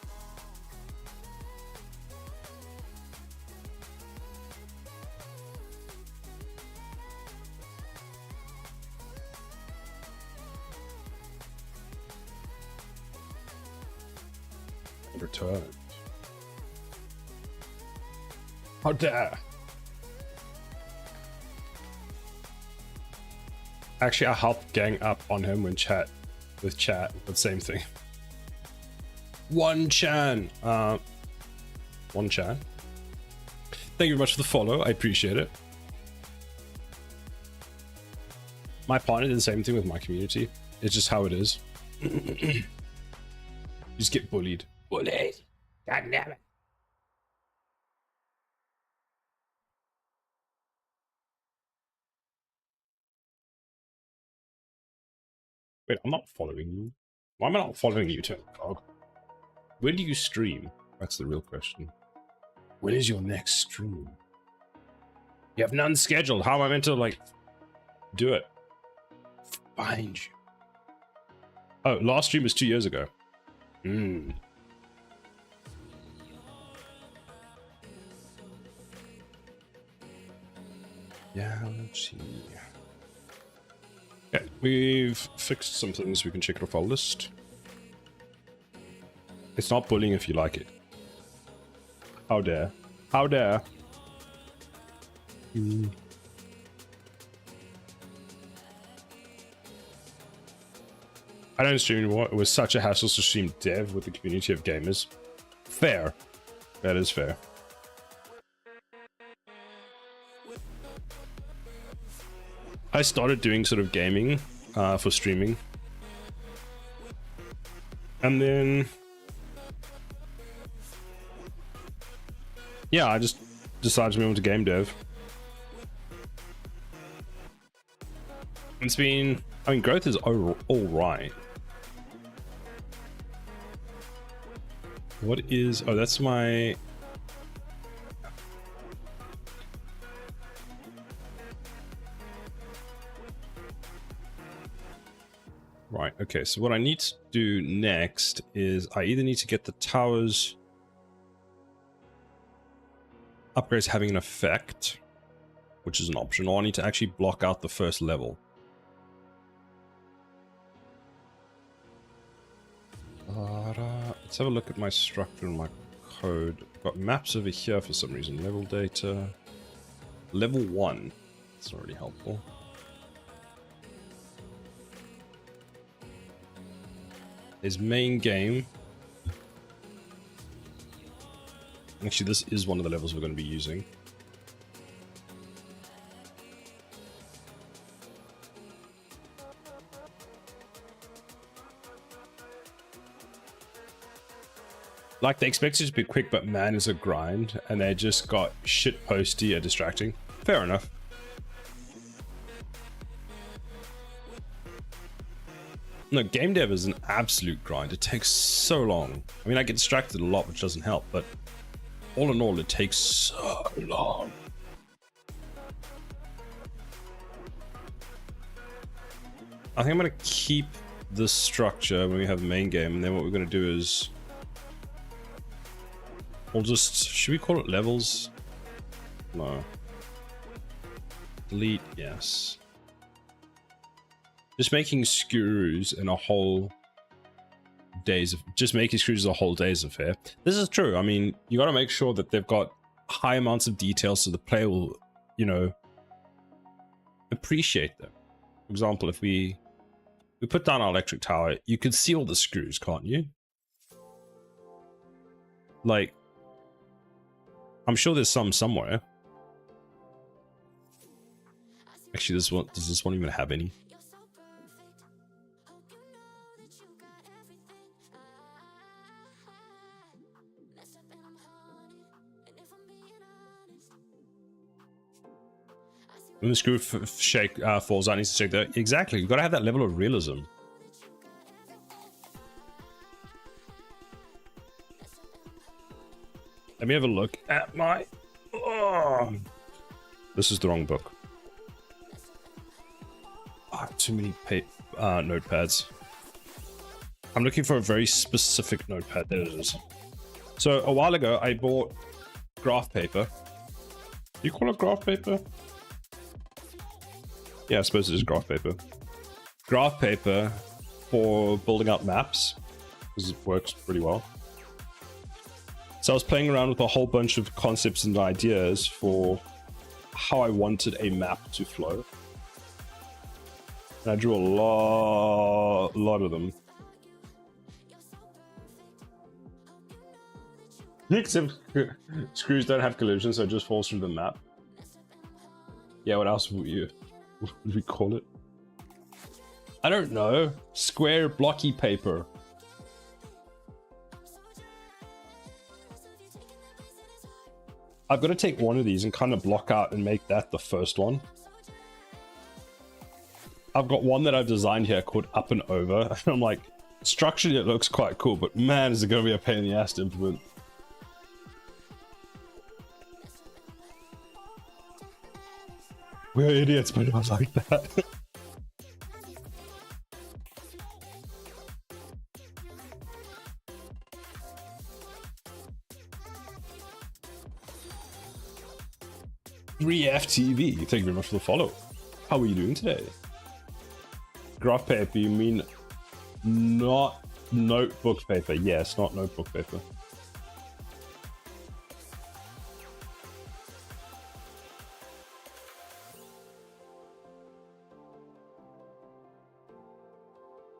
Returned. How dare! Actually, I helped gang up on him when chat, but same thing. One Chan! One Chan. Thank you very much for the follow, I appreciate it. My partner did the same thing with my community. It's just how it is. You just get bullied. Bullied! God damn it. Wait, I'm not following you. Why am I not following you, Dog? When do you stream? That's the real question. When is your next stream? You have none scheduled. How am I meant to, like, do it? Find you. Oh, last stream was 2 years ago. Yeah, let's see. Yeah, we've fixed some things. We can check it off our list. It's not bullying if you like it. How dare. How dare. I don't stream anymore. It was such a hassle to stream dev with the community of gamers. Fair. That is fair. I started doing sort of gaming for streaming. And then... yeah, I just decided to move on to game dev. It's been... I mean, growth is all right. What is... oh, that's my... Right, okay, so what I need to do next is I either need to get the towers upgrades having an effect, which is an option, or I need to actually block out the first level. Let's have a look at my structure and my code. I've got maps over here for some reason. Level data. Level 1. That's not really helpful. There's main game. Actually, this is one of the levels we're going to be using. Like, they expect it to be quick, but man, is a grind, and they just got shit posty and distracting. Fair enough. No, game dev is an absolute grind. It takes so long. I mean, I get distracted a lot, which doesn't help, but all in all, it takes so long. I think I'm going to keep this structure when we have the main game, and then what we're going to do is we'll just, should we call it levels? No. Delete, yes. Just making screws in a whole days of, just making screws a whole days affair. This is true. I mean, you got to make sure that they've got high amounts of detail so the player will, you know, appreciate them. For example, if we put down our electric tower, you can see all the screws, can't you? Like, I'm sure there's some somewhere. Actually, this one, does this one even have any? When the screw shake falls out, needs to shake that. Exactly, you've got to have that level of realism. Let me have a look at my... Oh, this is the wrong book. Oh, too many notepads. I'm looking for a very specific notepad. There it is. So a while ago, I bought graph paper. Do you call it graph paper? Yeah, I suppose it is graph paper. Graph paper for building out maps, because it works pretty well. So I was playing around with a whole bunch of concepts and ideas for how I wanted a map to flow. And I drew a lot of them. Except screws don't have collisions, so it just falls through the map. Yeah, what else would we call it? I don't know. Square blocky paper. I've got to take one of these and kind of block out and make that the first one. I've got one that I've designed here called Up and Over. And I'm like, structurally it looks quite cool, but man, is it going to be a pain in the ass to implement. We're idiots, but it was like that. FTV, thank you very much for the follow. How are you doing today? Graph paper, you mean not notebook paper? Yes, not notebook paper.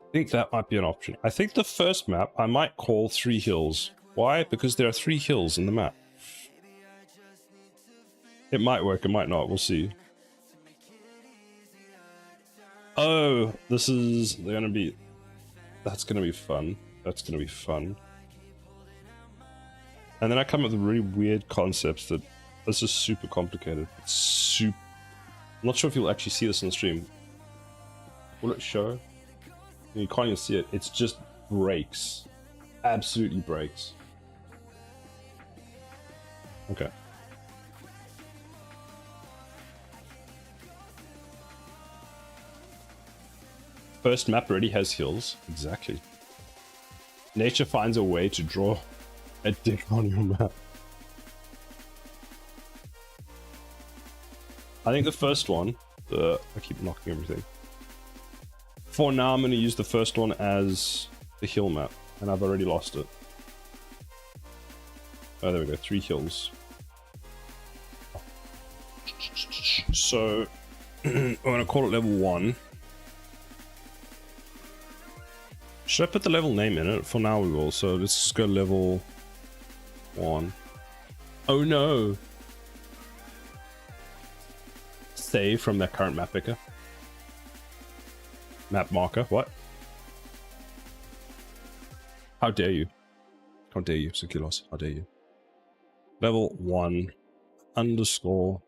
I think that might be an option. I think the first map I might call 3 hills. Why? Because there are 3 hills in the map. It might work, it might not, we'll see. Oh, this is gonna be... That's gonna be fun. That's gonna be fun. And then I come up with really weird concepts that... This is super complicated. It's super... I'm not sure if you'll actually see this on the stream. Will it show? You can't even see it. It's just breaks. Absolutely breaks. Okay. First map already has hills. Exactly. Nature finds a way to draw a dick on your map. I think the first one, I keep knocking everything. For now, I'm going to use the first one as the hill map, and I've already lost it. Oh, there we go, 3 hills. So, I'm going to call it level 1. Should I put the level name in it? For now we will, so let's just go level 1. Oh no! Save from that current map picker. Map marker, what? How dare you? How dare you, Sikilos? How dare you? Level 1 underscore.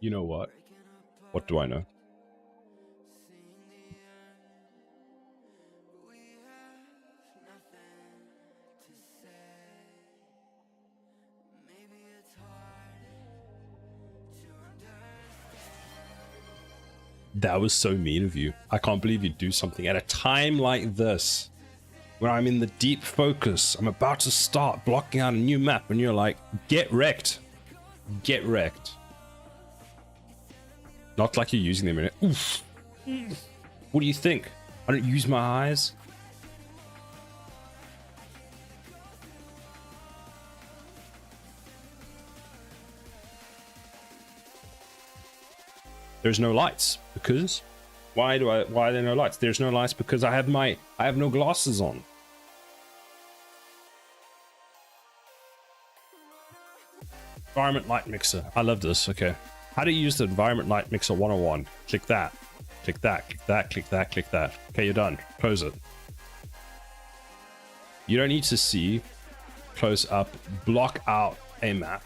You know what? What do I know? That was so mean of you. I can't believe you'd do something at a time like this. When I'm in the deep focus, I'm about to start blocking out a new map, and you're like, get wrecked. Get wrecked. Not like you're using them in it. Oof. What do you think? I don't use my eyes? There's no lights because why are there no lights? There's no lights because I have no glasses on. Environment light mixer. I love this. Okay. How to use the environment light mixer 101. Click that. Click that. Click that. Click that. Click that. Okay, you're done. Close it. You don't need to see close up, block out a map.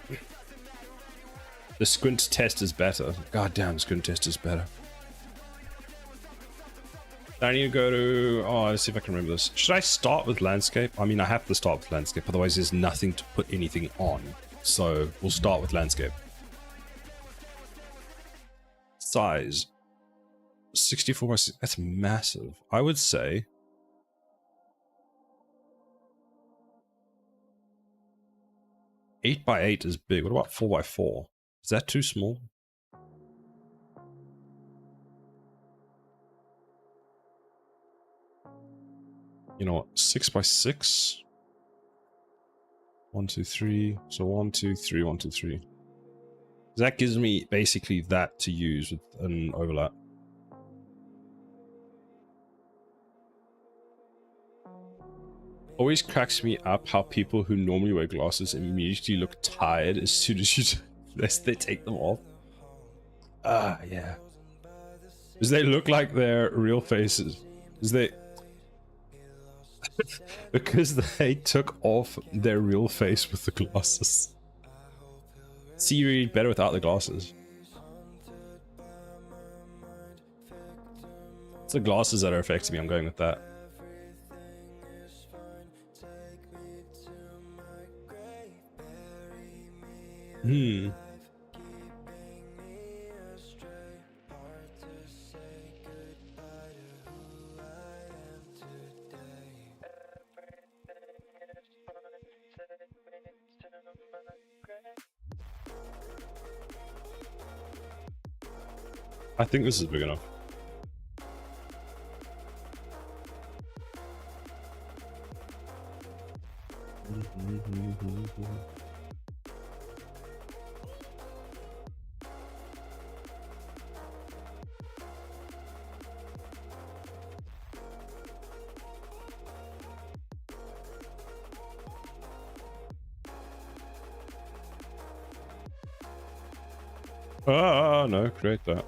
The squint test is better. God damn, squint test is better. I need to go to... Oh, let's see if I can remember this. Should I start with landscape? I mean, I have to start with landscape. Otherwise, there's nothing to put anything on. So, we'll start with landscape. Size. 64 by 6. That's massive. I would say... 8 by 8 is big. What about 4 by 4? Is that too small? You know what? 6 by 6? 1, 2, 3. So 1, 2, 3, 1, 2, 3. That gives me basically that to use with an overlap. Always cracks me up how people who normally wear glasses immediately look tired as soon as they take them off. Ah, yeah. Because they look like their real faces. Because they took off their real face with the glasses. See you read better without the glasses. It's the glasses that are affecting me. I'm going with that. I think this is big enough. Ah, no, create that.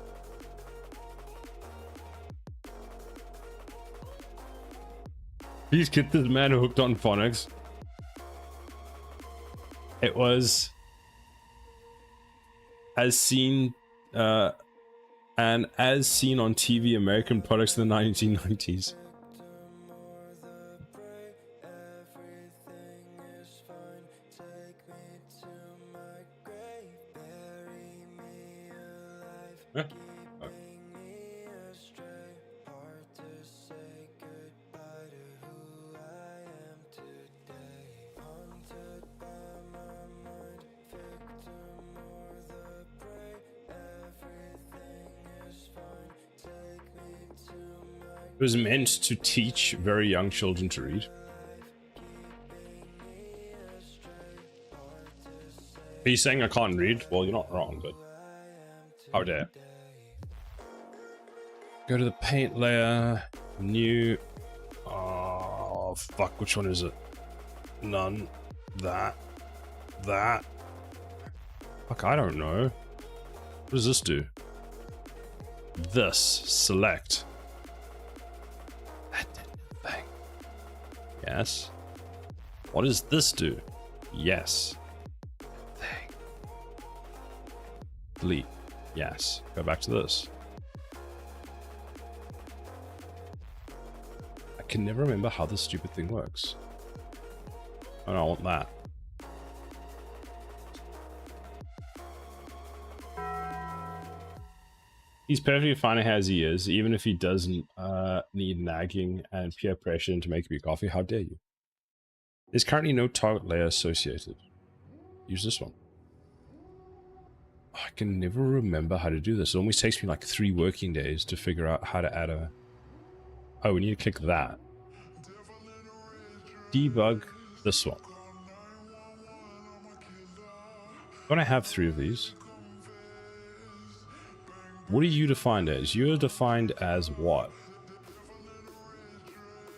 Please get this man hooked on phonics. It was as seen and as seen on TV American products in the 1990s. It was meant to teach very young children to read. Are you saying I can't read? Well, you're not wrong, but how dare. Go to the paint layer, new. Oh, fuck, which one is it? None. That. Fuck, I don't know. What does this do? This. Select. That did nothing. Yes. What does this do? Yes. Thing. Delete. Yes. Go back to this. I can never remember how this stupid thing works. Oh no, I want that. He's perfectly fine as he is, even if he doesn't need nagging and peer pressure to make me coffee. How dare you? There's currently no target layer associated. Use this one. Oh, I can never remember how to do this. It almost takes me like 3 working days to figure out how to add a... Oh, we need to click that. Debug this one. Don't I have 3 of these? What are you defined as? You're defined as what?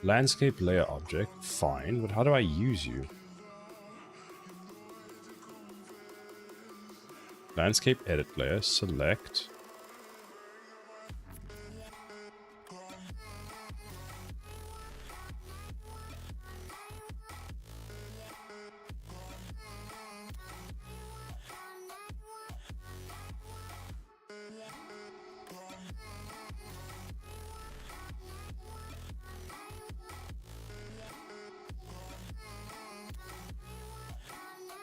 Landscape layer object. Fine, but how do I use you? Landscape edit layer. Select.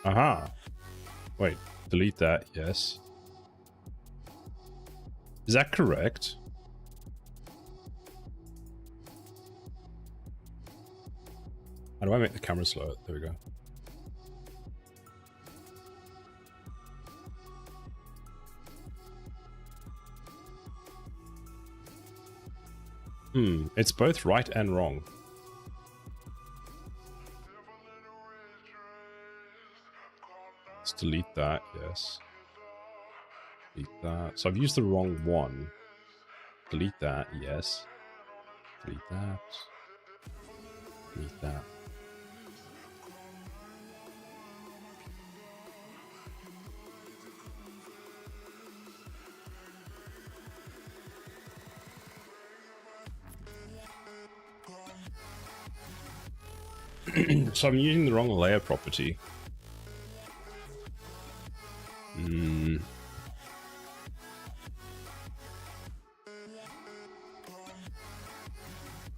Aha. Wait, delete that, yes. Is that correct? How do I make the camera slow? There we go. It's both right and wrong. Let's delete that, yes. Delete that. So I've used the wrong one. Delete that, yes. Delete that. Delete that. So I'm using the wrong layer property.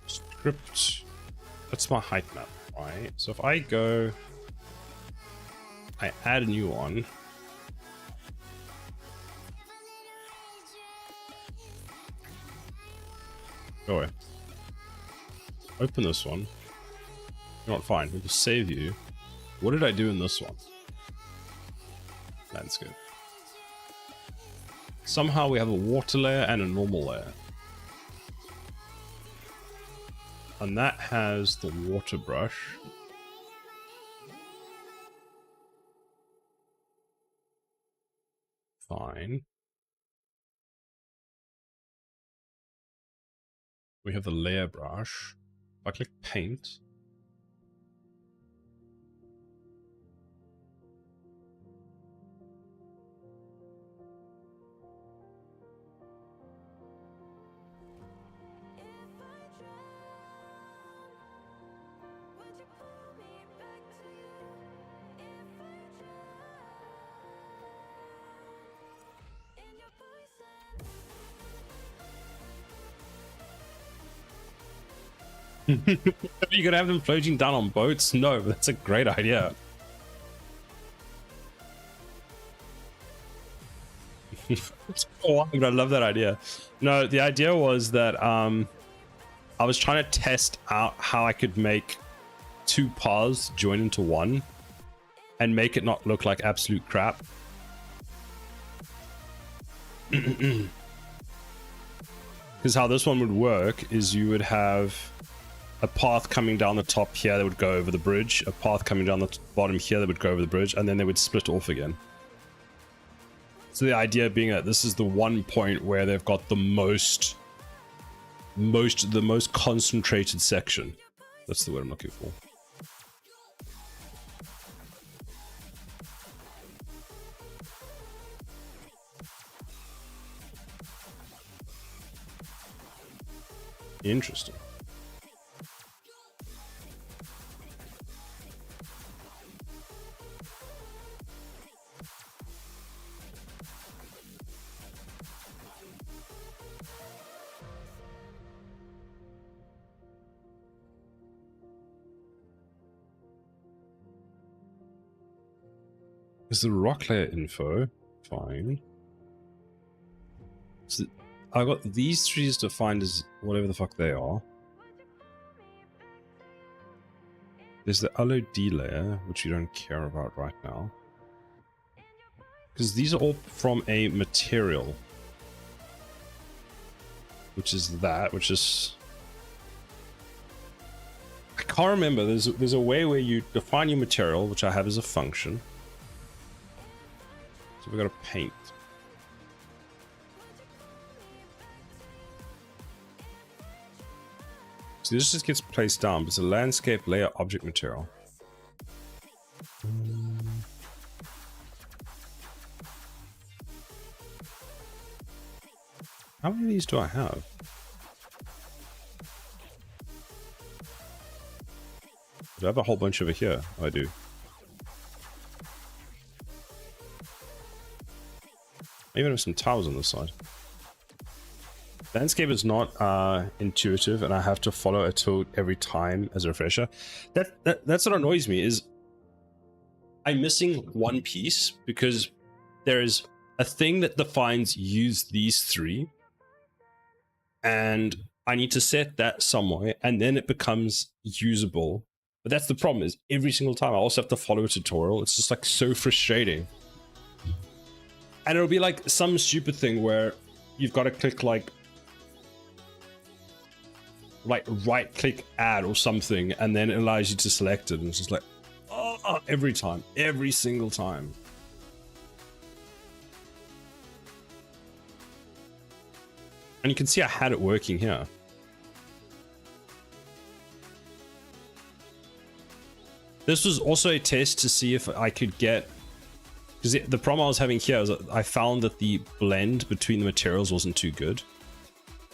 Script. That's my height map, right? So if I go, I add a new one. Go away. Open this one. You're not fine. We'll just save you. What did I do in this one? Landscape. Somehow we have a water layer and a normal layer. And that has the water brush. Fine. We have the layer brush. If I click paint. You could have them floating down on boats? No, that's a great idea. Oh, I love that idea. No, the idea was that I was trying to test out how I could make 2 paths join into one and make it not look like absolute crap. Because how this one would work is you would have a path coming down the top here that would go over the bridge, a path coming down the bottom here that would go over the bridge, and then they would split off again. So the idea being that this is the one point where they've got the most concentrated section. That's the word I'm looking for. Interesting. Is the rock layer info fine? So I got these trees defined as whatever the fuck they are. There's the LOD layer, which we don't care about right now. Because these are all from a material. Which is that, which is... I can't remember, there's a way where you define your material, which I have as a function. So we've got to paint. So this just gets placed down, but it's a landscape layer object material. How many of these do I have? Do I have a whole bunch over here? Oh, I do. I even have some tiles on this side. Landscape is not intuitive, and I have to follow a tilt every time as a refresher. That's what annoys me, is I'm missing one piece, because there is a thing that defines use these three, and I need to set that somewhere, and then it becomes usable. But that's the problem, is every single time I also have to follow a tutorial. It's just like so frustrating. And it'll be like some stupid thing where you've got to click like right click add or something, and then it allows you to select it, and it's just like, oh, every time, every single time. And you can see I had it working here. This was also a test to see if I could get, because the problem I was having here is that I found that the blend between the materials wasn't too good.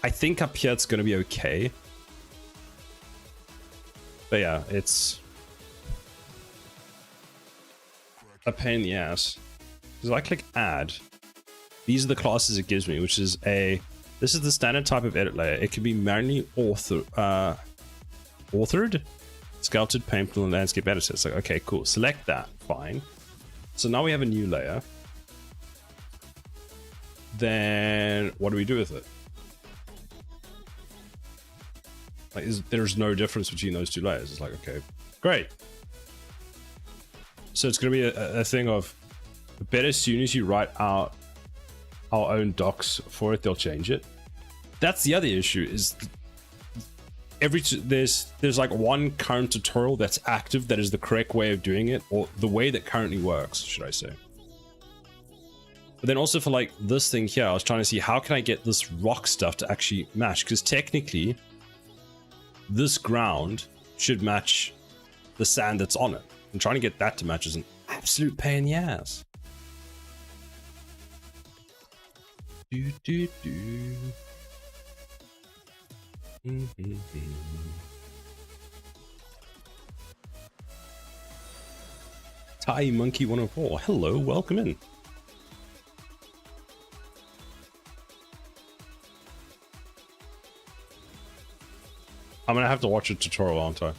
I think up here it's going to be okay. But yeah, it's a pain in the ass. Because if I click add, these are the classes it gives me, which is this is the standard type of edit layer. It can be manually authored, sculpted, paintable, and landscape editor. It's like, okay, cool. Select that. Fine. So now we have a new layer. Then what do we do with it? Like, there's no difference between those two layers. It's like, okay, great. So it's going to be a thing of, better as soon as you write out our own docs for it, they'll change it. That's the other issue, is there's like one current tutorial that's active that is the correct way of doing it, or the way that currently works, should I say. But then also for like this thing here, I was trying to see how can I get this rock stuff to actually match, because technically this ground should match the sand that's on it, and trying to get that to match is an absolute pain in the ass. Thai Monkey 104, hello, welcome in. I'm gonna have to watch a tutorial, aren't I?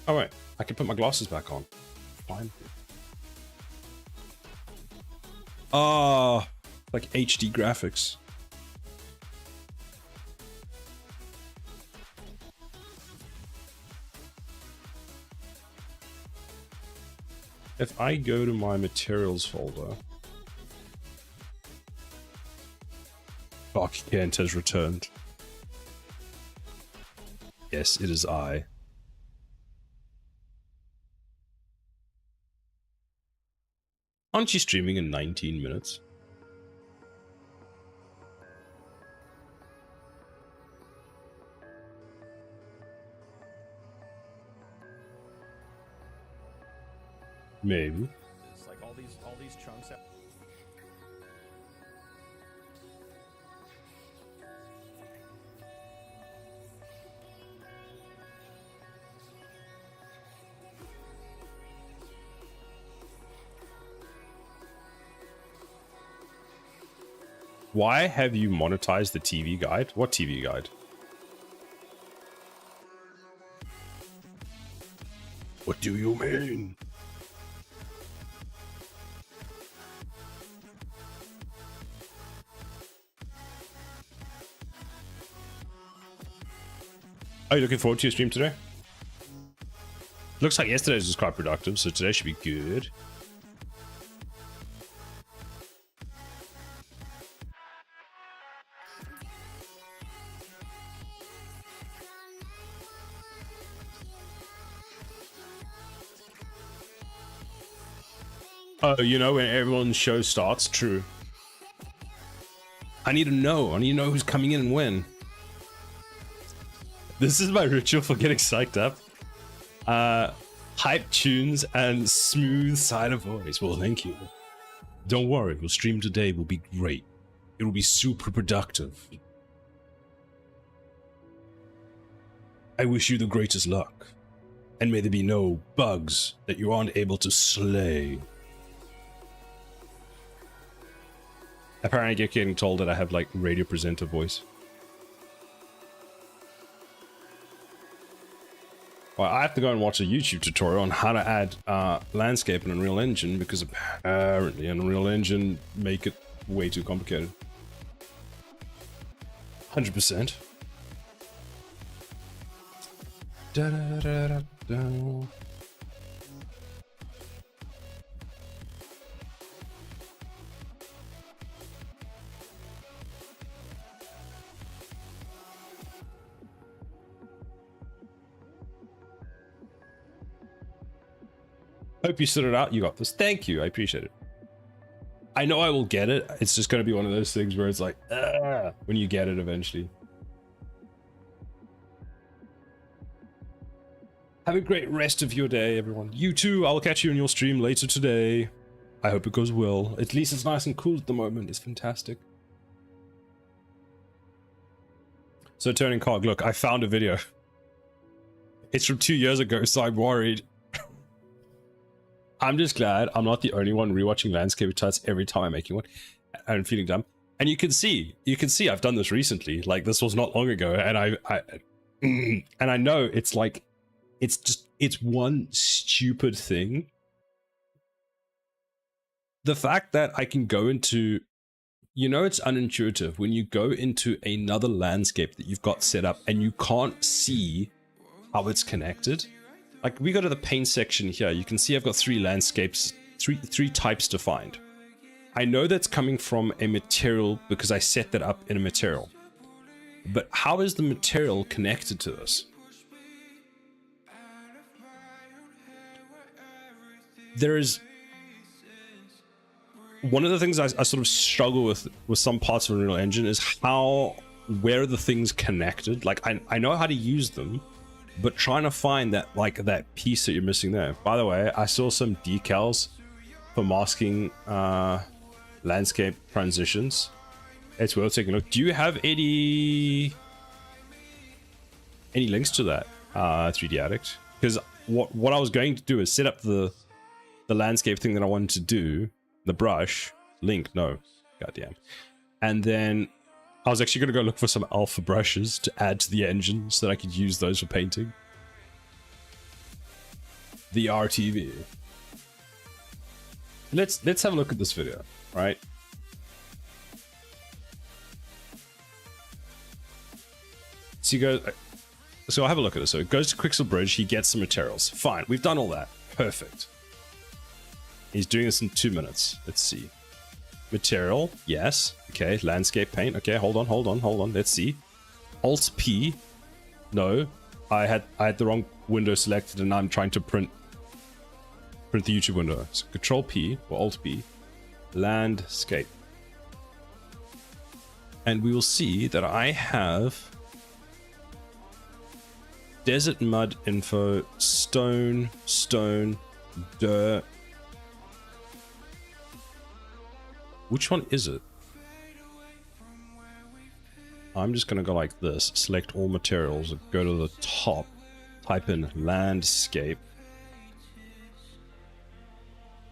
Oh wait, I can put my glasses back on. Fine. Ah, like HD graphics. If I go to my materials folder, Doc Kent has returned. Yes, it is I. Aren't you streaming in 19 minutes? Maybe. It's like all these chunks. Why have you monetized the TV guide? What TV guide? What do you mean? Are you looking forward to your stream today? Looks like yesterday's was quite productive, so today should be good. Oh, you know, when everyone's show starts? True. I need to know. I need to know who's coming in and when. This is my ritual for getting psyched up. Hype tunes and smooth side of voice. Well, thank you. Don't worry, your stream today will be great. It will be super productive. I wish you the greatest luck. And may there be no bugs that you aren't able to slay. Apparently I get getting told that I have like radio presenter voice. Well, I have to go and watch a YouTube tutorial on how to add landscape in Unreal Engine because apparently Unreal Engine make it way too complicated. 100%. Da da da da da. Hope you sorted it out. You got this. Thank you. I appreciate it. I know I will get it. It's just going to be one of those things where it's like, when you get it eventually. Have a great rest of your day, everyone. You too. I'll catch you in your stream later today. I hope it goes well. At least it's nice and cool at the moment. It's fantastic. So turning cog, look, I found a video. It's from 2 years ago, so I'm worried. I'm just glad I'm not the only one rewatching landscape tuts every time I'm making one and feeling dumb. And you can see I've done this recently. Like this was not long ago, and I know it's like it's one stupid thing. The fact that I can go into, you know, it's unintuitive when you go into another landscape that you've got set up and you can't see how it's connected. Like we go to the paint section here, you can see I've got three landscapes, three types defined. I know that's coming from a material because I set that up in a material. But how is the material connected to this? There is one of the things I sort of struggle with some parts of Unreal Engine is where the things connected. Like I know how to use them, but trying to find that that piece that you're missing there. By the way, I saw some decals for masking landscape transitions. It's worth taking a look. Do you have any links to that, 3D Addict? Because what I was going to do is set up the landscape thing that I wanted to do, the brush link. No, goddamn. And then I was actually going to go look for some alpha brushes to add to the engine so that I could use those for painting. The RTV. Let's have a look at this video, right? So you go, so I'll have a look at it. So it goes to Quixel Bridge, he gets some materials. Fine, we've done all that. Perfect. He's doing this in 2 minutes. Let's see. Material, yes. Okay, landscape paint. Okay, hold on. Let's see. Alt P. No, I had the wrong window selected, and I'm trying to print the YouTube window. So Control P or Alt P. Landscape. And we will see that I have desert mud info, stone, dirt. Which one is it? I'm just going to go like this, select all materials, go to the top, type in landscape.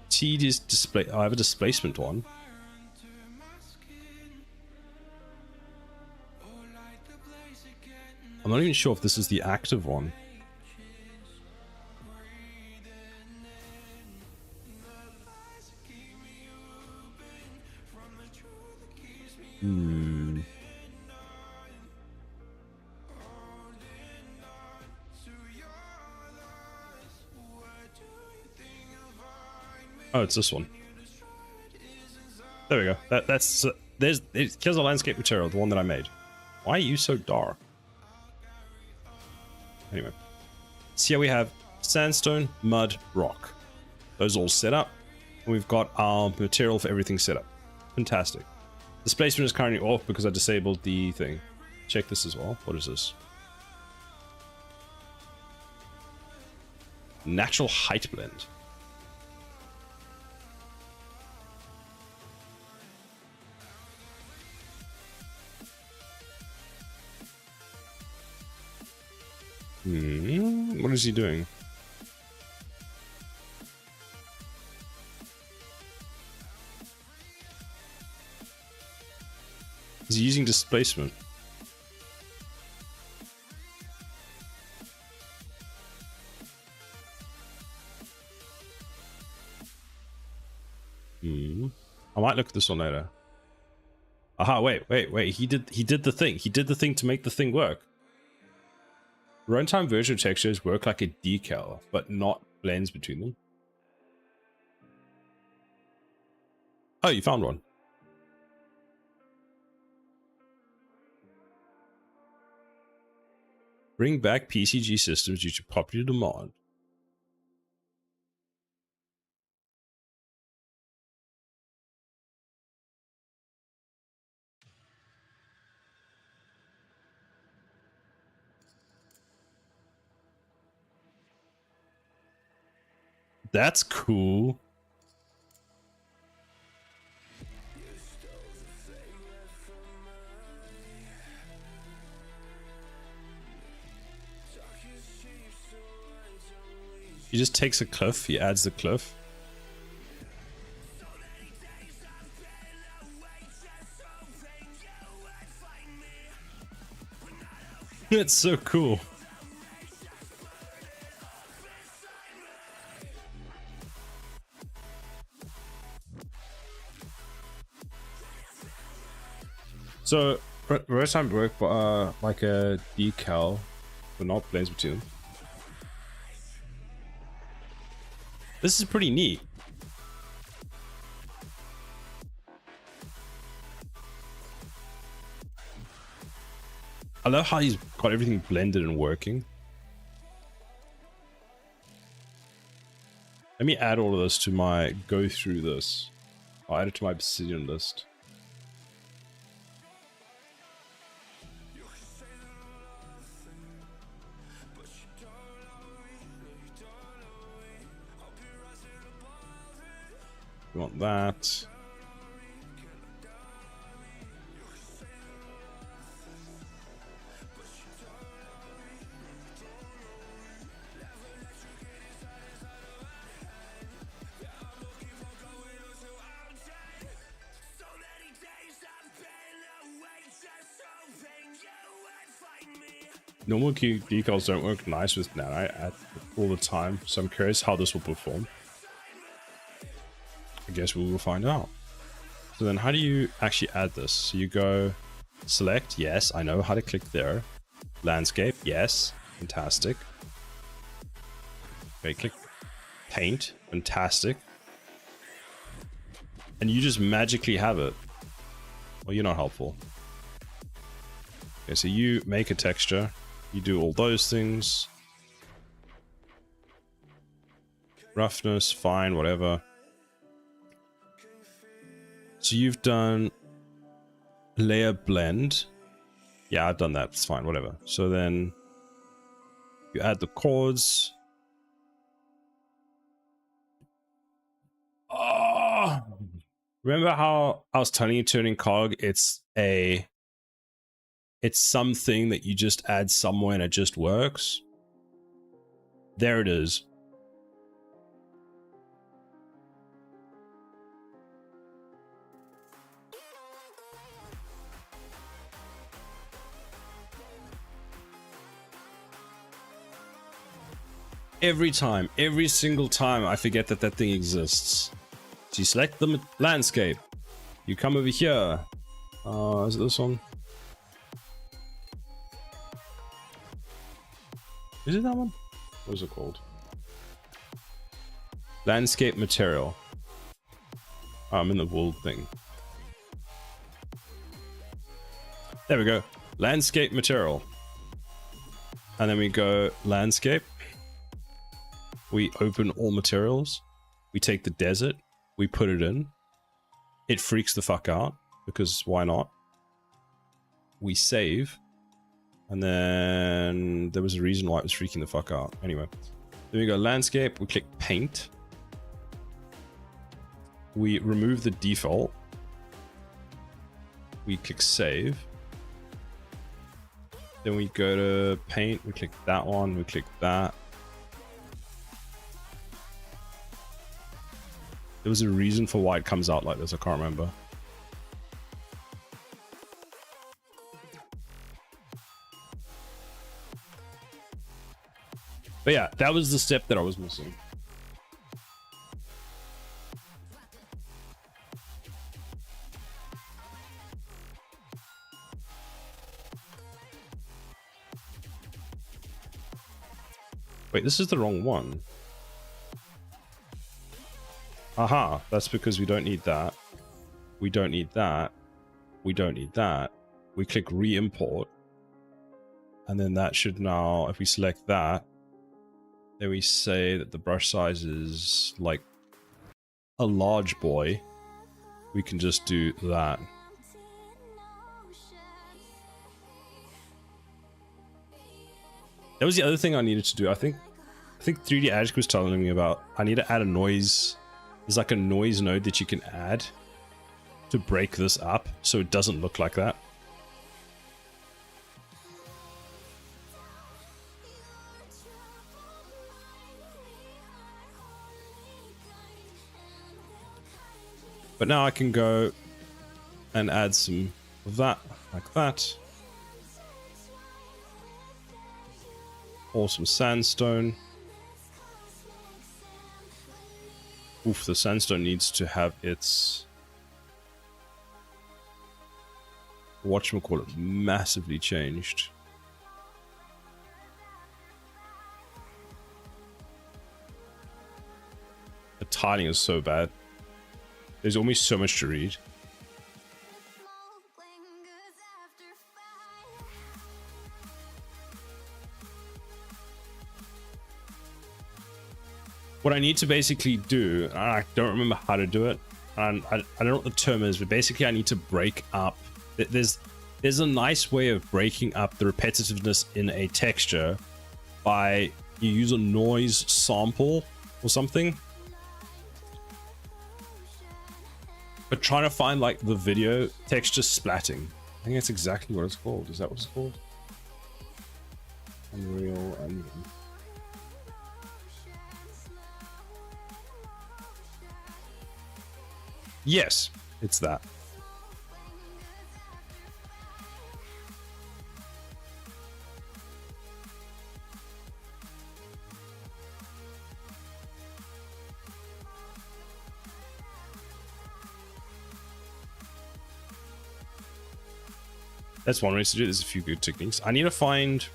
Tedious display. I have a displacement one. I'm not even sure if this is the active one. Oh, it's this one. There we go. Here's the landscape material, the one that I made. Why are you so dark? Anyway, see how we have sandstone, mud, rock. Those all set up. And we've got our material for everything set up. Fantastic. Displacement is currently off because I disabled the thing. Check this as well. What is this? Natural height blend. What is he doing? Is he using displacement? I might look at this one later. Aha, wait. He did the thing. He did the thing to make the thing work. Runtime virtual textures work like a decal, but not blends between them. Oh, you found one. Bring back PCG systems due to popular demand. That's cool. He just takes a cliff, he adds the cliff. It's so cool. So, runtime work like a decal, but not blends between them. This is pretty neat. I love how he's got everything blended and working. Let me add all of this to my go through this. I'll add it to my Obsidian list. We want that. Normal decals don't work nice with nanite all the time, so I'm curious how this will perform. I guess we will find out. So then how do you actually add this? So you go select, yes, I know how to click there. Landscape, yes, fantastic. Okay, click paint, fantastic. and you just magically have it. Well, you're not helpful. Okay, so you make a texture, you do all those things. Roughness, fine, whatever. So you've done layer blend. Yeah, I've done that. It's fine, whatever. So then you add the chords. Oh, remember how I was telling you turning cog? It's something that you just add somewhere and it just works. There it is. Every time, every single time, I forget that that thing exists. So you select the landscape. You come over here. Is it this one? Is it that one? What is it called? Landscape material. Oh, I'm in the world thing. There we go. Landscape material. And then we go landscape. We open all materials. We take the desert. We put it in. It freaks the fuck out because why not? We save. And then there was a reason why it was freaking the fuck out. Anyway, then we go landscape. We click paint. We remove the default. We click save. Then we go to paint. We click that one. We click that. There was a reason for why it comes out like this. I can't remember. But yeah, that was the step that I was missing. Wait, this is the wrong one. Aha, that's because we don't need that. We don't need that. We don't need that. We click re-import. And then that should now, if we select that, then we say that the brush size is like a large boy. We can just do that. That was the other thing I needed to do. I think 3D Addict was telling me about. I need to add a noise. There's like a noise node that you can add to break this up so it doesn't look like that. But now I can go and add some of that, like that. Or some sandstone. Oof, the sandstone needs to have its whatchamacallit massively changed. The tiling is so bad. There's almost so much to read. What I need to basically do, I don't remember how to do it, and I don't know what the term is, but basically I need to break up. There's a nice way of breaking up the repetitiveness in a texture by you use a noise sample or something. But trying to find like the video texture splatting. I think that's exactly what it's called. Is that what it's called? Unreal Onion. Yes, it's that. That's one way to do it. There's a few good techniques. I need to find...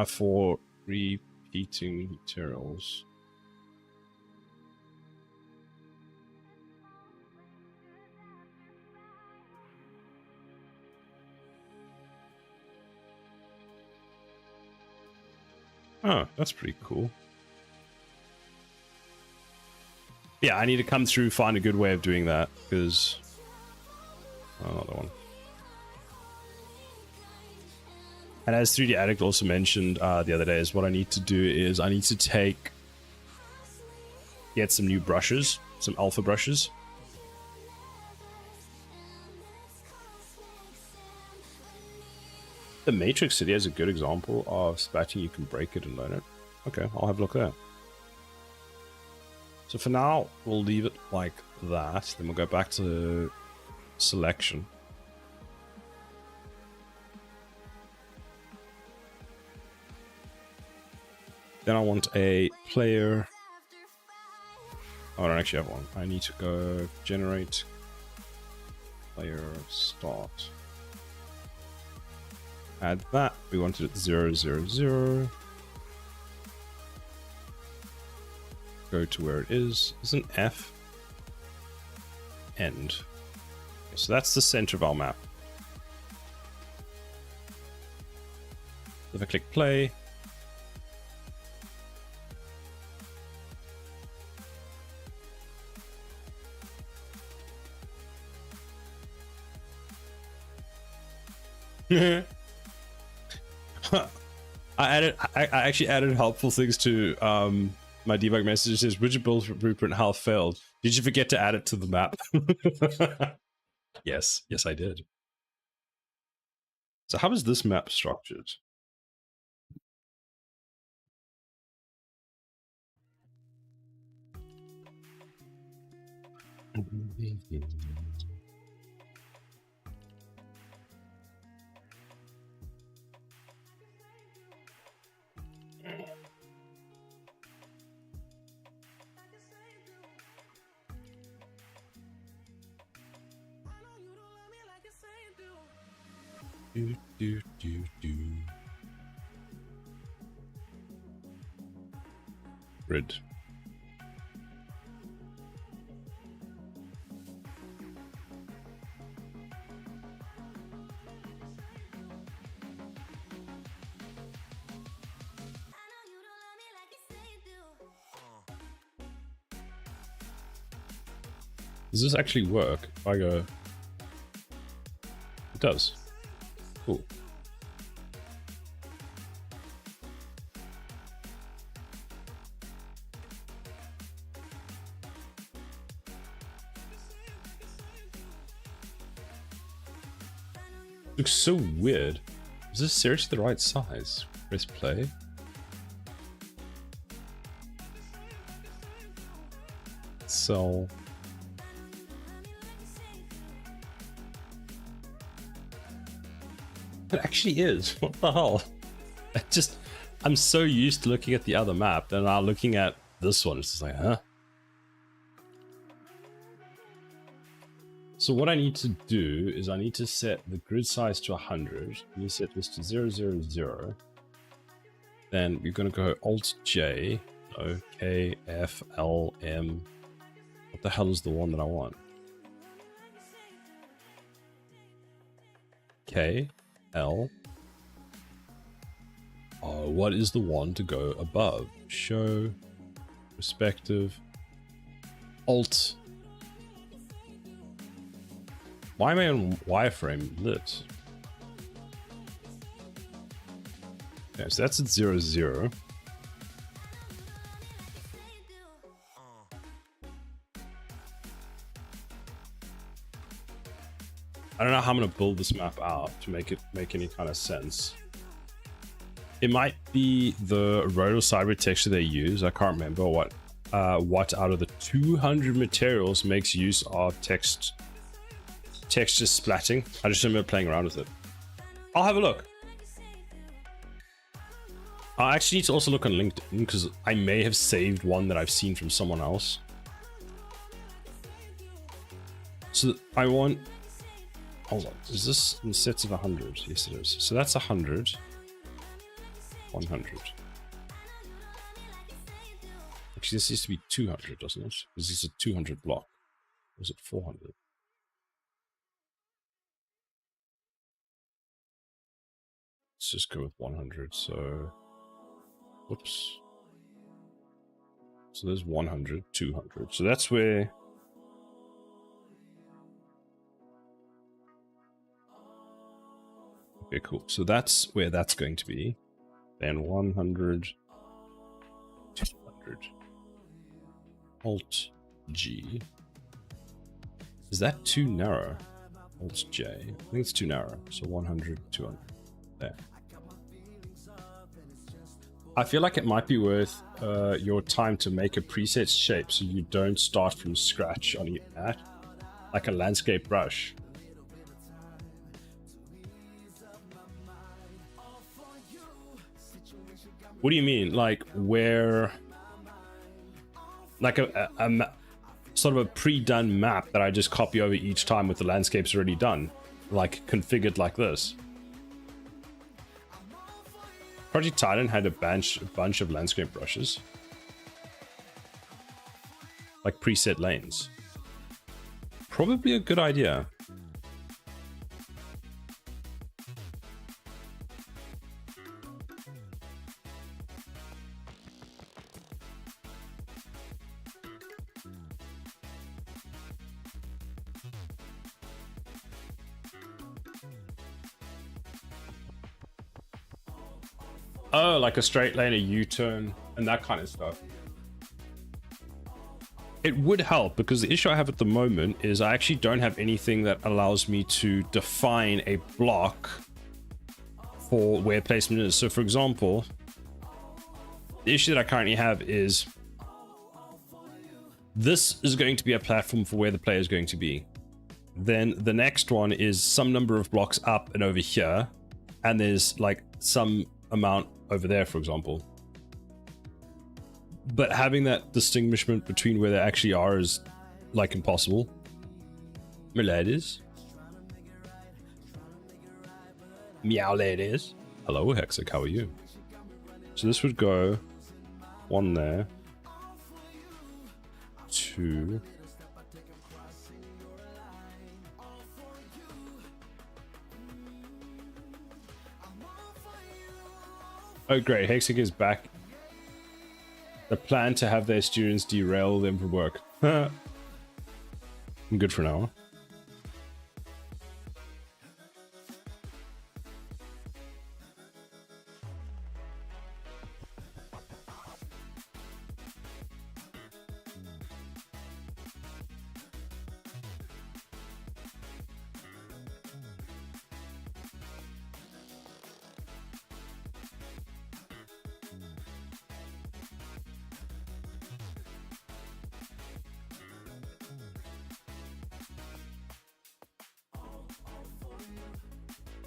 for repeat heating materials. Oh, that's pretty cool. Yeah, I need to come through, find a good way of doing that, because... Another one. And as 3D Addict also mentioned the other day, is what I need to do is I need to get some new brushes, some alpha brushes. The Matrix City is a good example of splatting. You can break it and learn it. Okay, I'll have a look there. So for now, we'll leave it like that. Then we'll go back to selection. Then I want a player. Oh, I don't actually have one. I need to go generate player start. Add that. We wanted it 0, 0, 0. Go to where it is. It's an F. End. Okay, so that's the center of our map. If I click play, I actually added helpful things to my debug message. It says, "Rigid build blueprint half failed. Did you forget to add it to the map?" Yes, I did. So how is this map structured? Grid. Does this actually work? If I go... It does. Cool. Looks so weird. Is this seriously the right size? Press play. So... It actually is. What the hell? I'm so used to looking at the other map, and now looking at this one, it's just like, huh? So what I need to do is I need to set the grid size to 100. You set this to 0, 0, 0. Then we're going to go Alt J, O, K, F, L, M. What the hell is the one that I want? K, L. Oh, what is the one to go above? Show, perspective, Alt. Why am I on wireframe lit? Okay, so that's at 0, 0. I don't know how I'm going to build this map out to make it make any kind of sense. It might be the rotor cyber texture they use. I can't remember what out of the 200 materials makes use of texture splatting. I just remember playing around with it. I'll have a look. I actually need to also look on LinkedIn because I may have saved one that I've seen from someone else. So I want... Hold on, is this in sets of 100? Yes, it is. So that's 100. 100. Actually, this used to be 200, doesn't it? Because this is a 200 block. Or is it 400? Let's just go with 100. So, whoops. So there's 100, 200. So that's where. Okay, cool. So that's where that's going to be. Then 100, 200. Alt G. Is that too narrow? Alt J. I think it's too narrow. So 100, 200. There. I feel like it might be worth your time to make a preset shape so you don't start from scratch on that, like a landscape brush. What do you mean? Like where, like a sort of a pre-done map that I just copy over each time with the landscapes already done, like configured like this. Project Titan had a bunch of landscape brushes, like preset lanes. Probably a good idea. Oh, like a straight lane, a U-turn, and that kind of stuff. It would help, because the issue I have at the moment is I actually don't have anything that allows me to define a block for where placement is. So for example, the issue that I currently have is this is going to be a platform for where the player is going to be. Then the next one is some number of blocks up and over here, and there's like some amount over there, for example. But having that distinguishment between where they actually are is like impossible. My ladies. Meow ladies. Hello Hexic, how are you? So this would go one there, two, oh great, Hexic is back. The plan to have their students derail them from work. I'm good for now.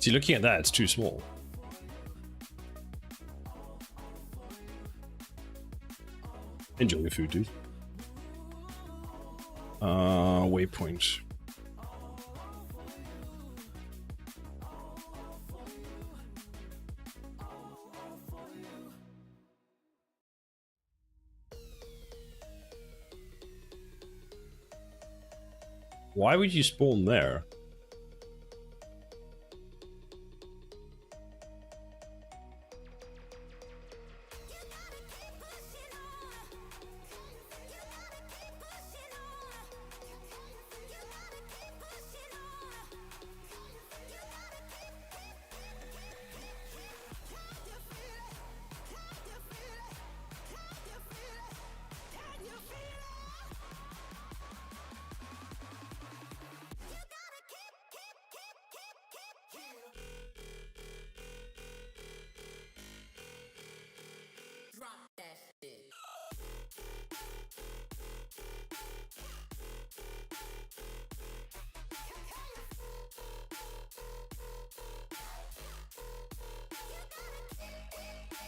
See, looking at that, it's too small. Enjoy your food, dude. Waypoint. Why would you spawn there?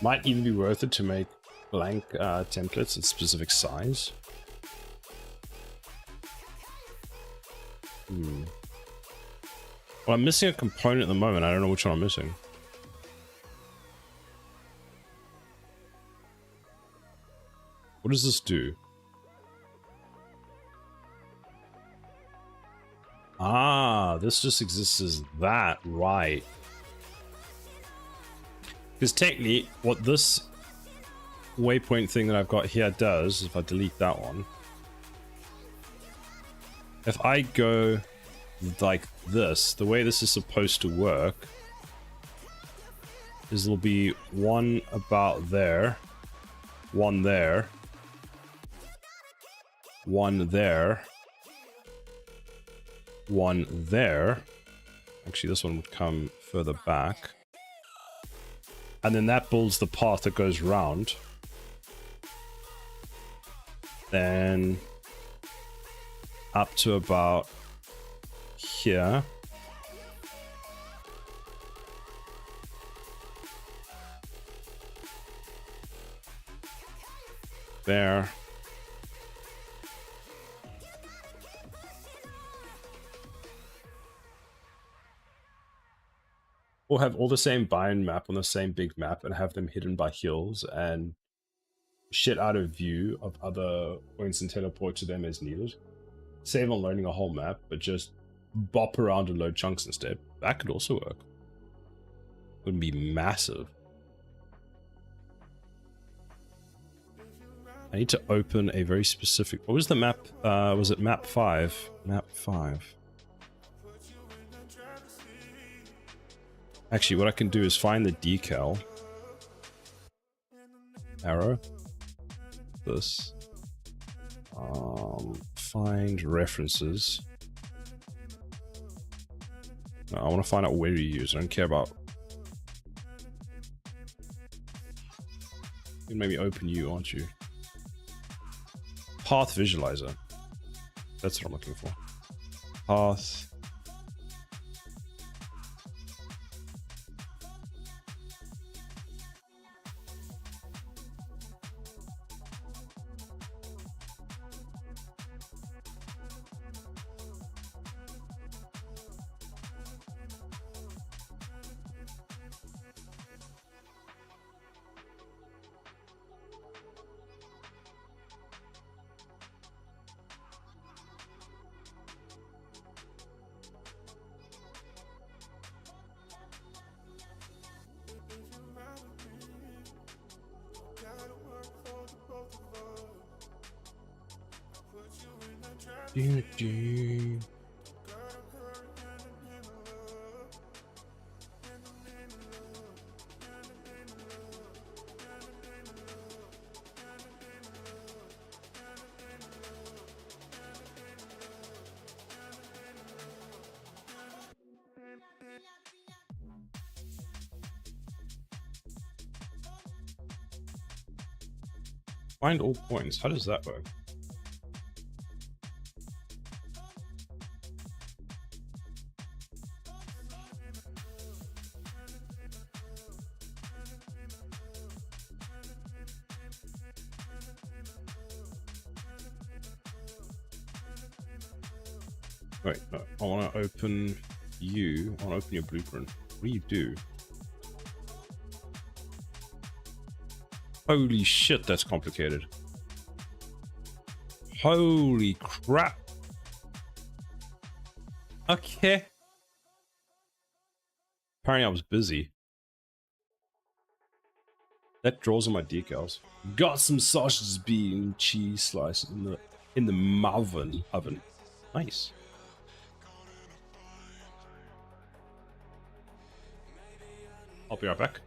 Might even be worth it to make blank templates at specific size. Well, I'm missing a component at the moment. I don't know which one I'm missing. What What does this do? Ah, this just exists as that, right? Because technically, what this waypoint thing that I've got here does, if I delete that one, if I go like this, the way this is supposed to work is there'll be one about there, one there, one there, one there. Actually, this one would come further back. And then that builds the path that goes round. Then up to about here. There. Or have all the same bind map on the same big map and have them hidden by hills and shit out of view of other points and teleport to them as needed. Save on learning a whole map, but just bop around and load chunks instead. That could also work. Wouldn't be massive. I need to open a very specific... What was the map? Was it map 5? Map 5. Actually, what I can do is find the decal. Arrow. This. Find references. No, I want to find out where you use. I don't care about... You can maybe open you, aren't you? Path visualizer. That's what I'm looking for. Path. Find all points. How does that work? Wait, no, I want to open you. I want to open your blueprint. What do you do? Holy shit, that's complicated. Holy crap. Okay. Apparently I was busy. That draws on my decals. Got some sausage, bean, cheese slice in the oven. Nice. I'll be right back.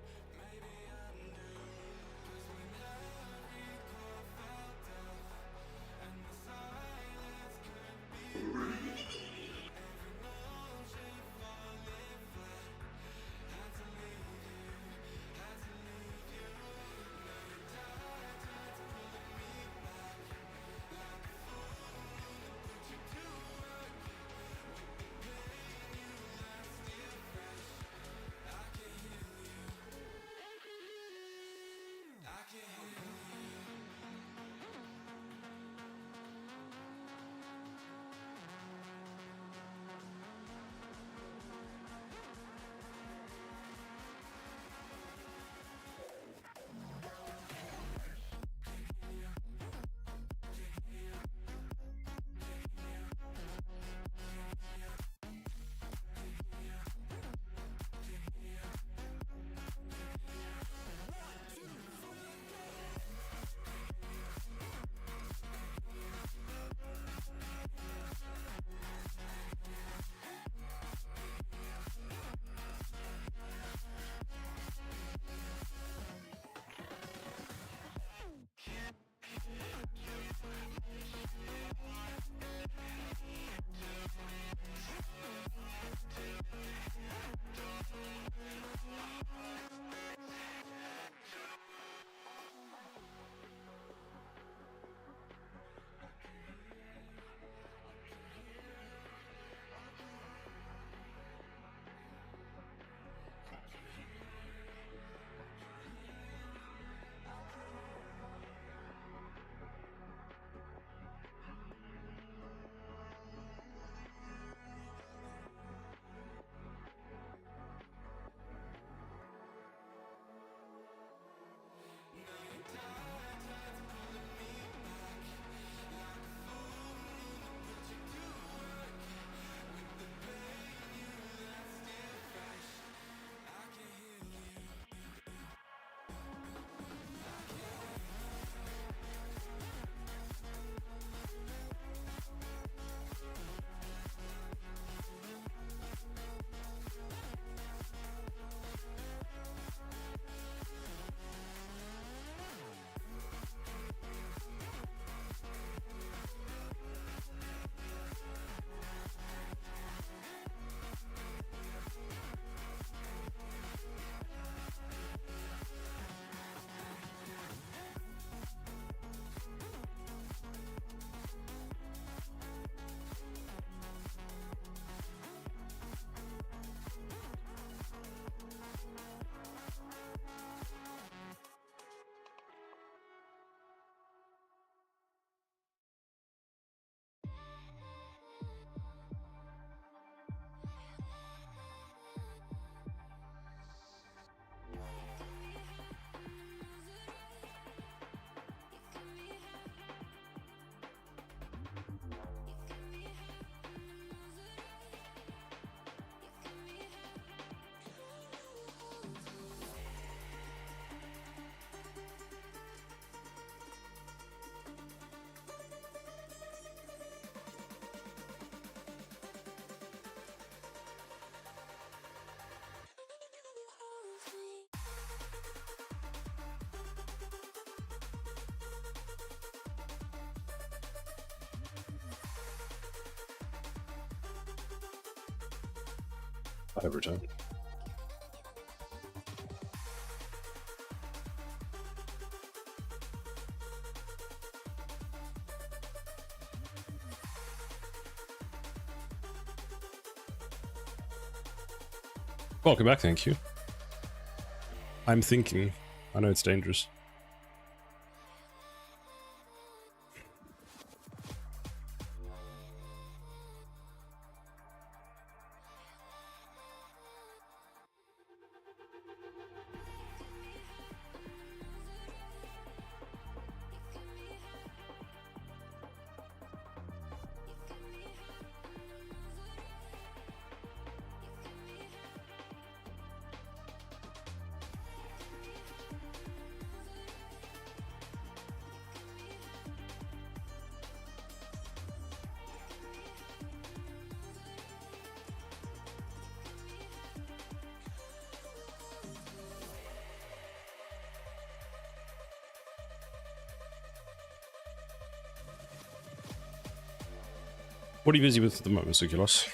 I have returned. Welcome back, thank you. I'm thinking. I know it's dangerous. What are you busy with at the moment, Sukulos?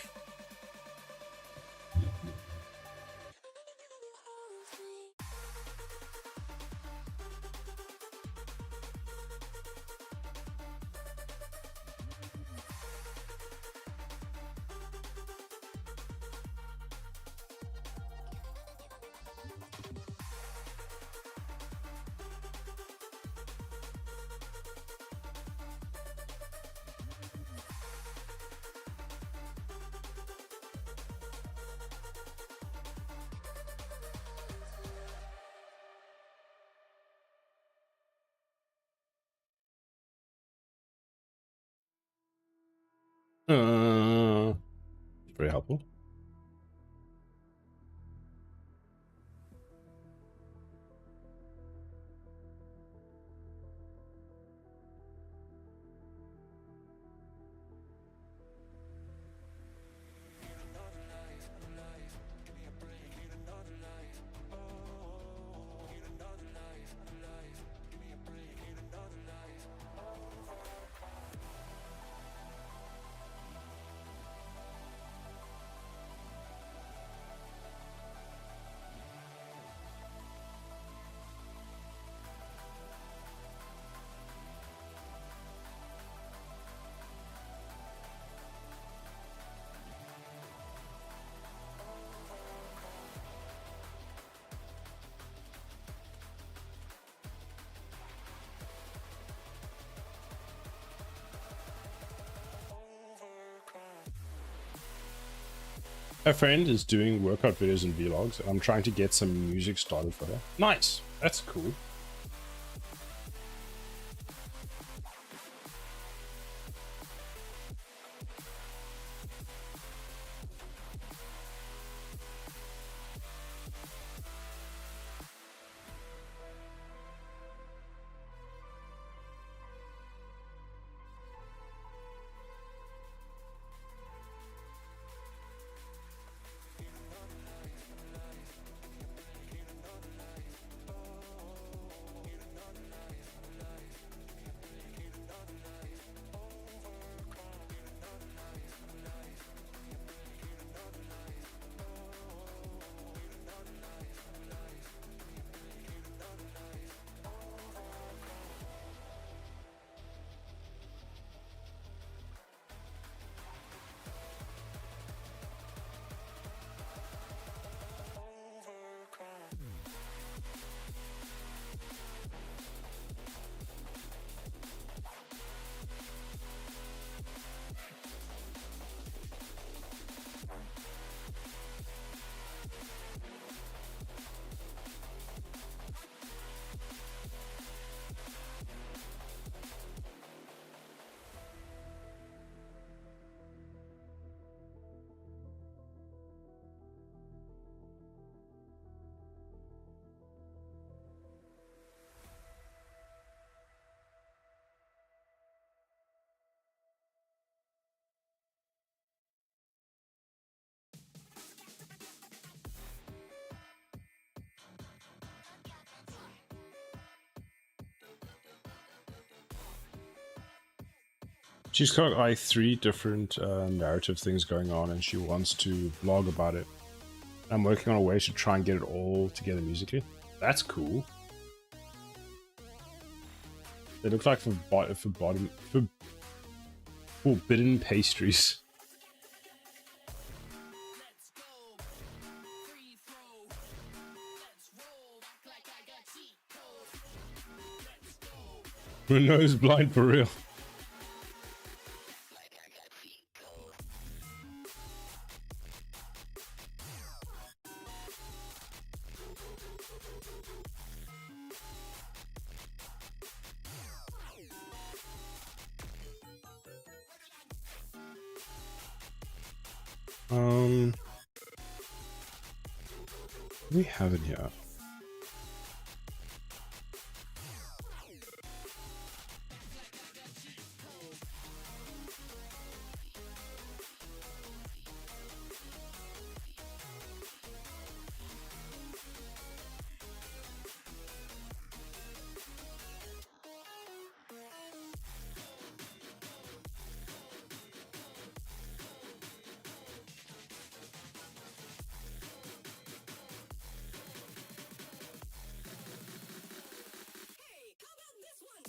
Very helpful. A friend is doing workout videos and vlogs, and I'm trying to get some music started for her. Nice, that's cool. She's got like 3 different narrative things going on, and she wants to blog about it. I'm working on a way to try and get it all together musically. That's cool. They look like for forbidden pastries. Let's go. Free throw. Let's roll. Act like I got cheat codes. Let's go. My nose blind for real. Like I got cheat codes. What do we have in here? Hey, how about this one?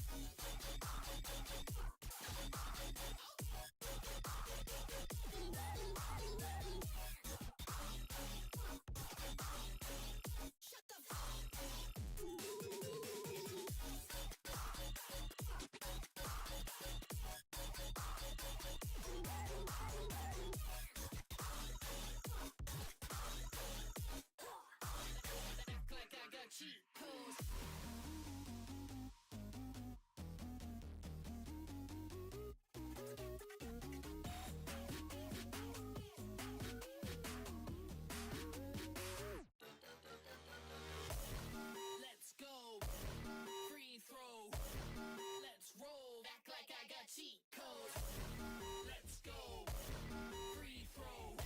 Act like I got cheat codes. Let's go. Free throw. Let's roll. Act like I got cheat codes. Let's go. Free throw.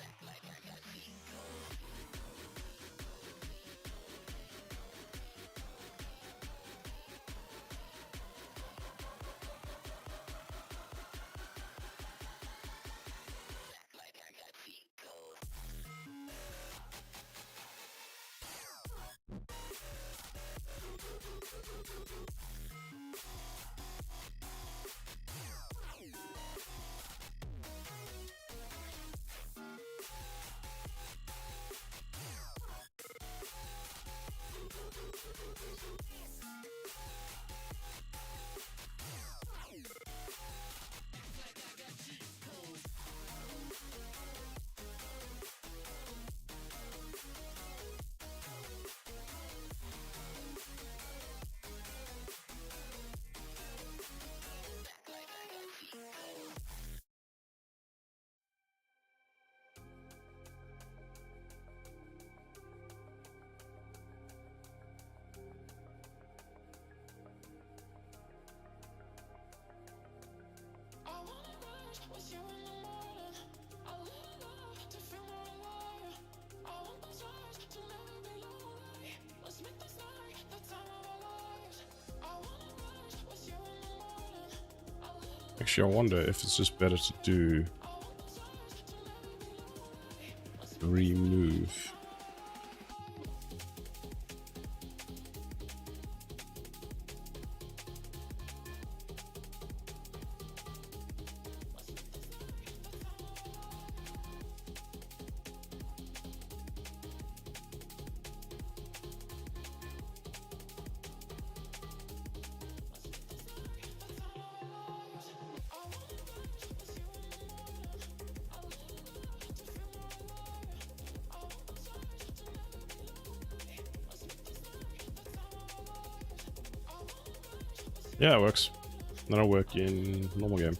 Act like I got cheat codes. Act like I got cheat codes. Actually, I wonder if it's just better to do remove. Yeah, it works. That'll work in normal game.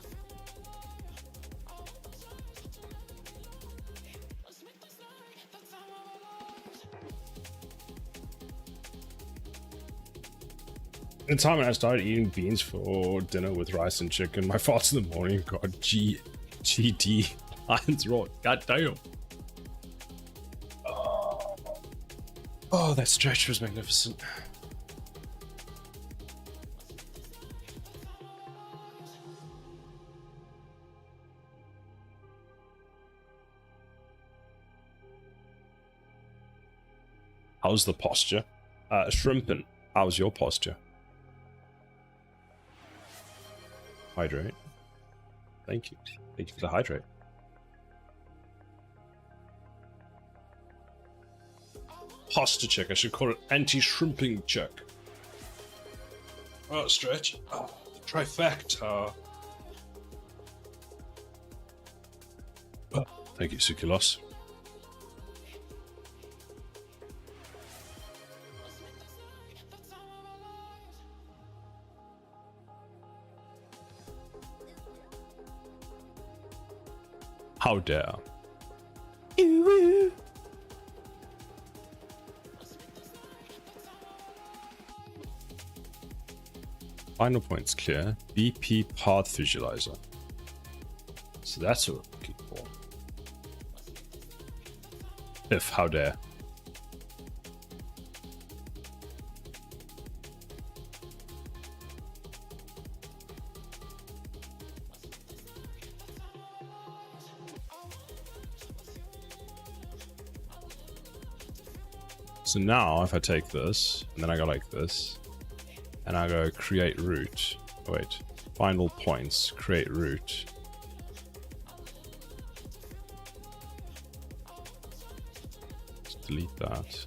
The time when I started eating beans for dinner with rice and chicken, my thoughts in the morning, God, GD, Lions Roar, god damn. Oh, that stretch was magnificent. How's the posture? Shrimpin, how's your posture? Hydrate. Thank you. Thank you for the hydrate. Posture check. I should call it anti-shrimping check. Oh, stretch. Oh, the trifecta. Oh, thank you, Sukulos. How dare. Final points clear. BP path visualizer. So that's what we're looking for. If, how dare. So now if I take this, and then I go like this, and I go create route. Oh, wait, final points, create route. Just delete that.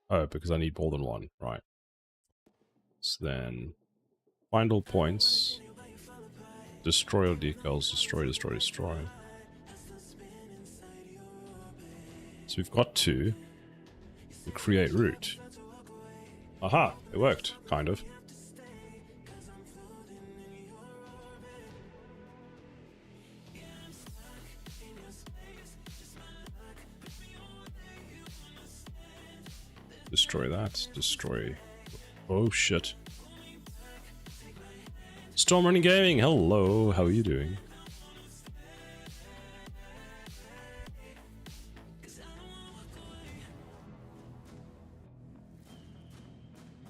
Oh, because I need more than one, right. So then, final points, destroy all decals, destroy, destroy, destroy. So we've got two. Create route. Aha, it worked, kind of. Destroy that, destroy... Oh shit. Storm Running Gaming, hello, how are you doing?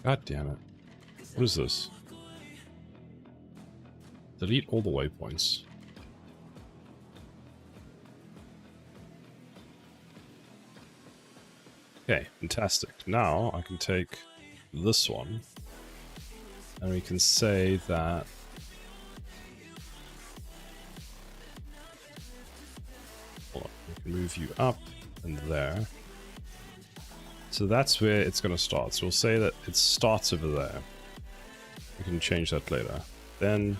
God damn it. What is this? Delete all the waypoints. Okay, fantastic. Now I can take this one and we can say that hold on, we can move you up and there. So that's where it's going to start. So we'll say that it starts over there. We can change that later. Then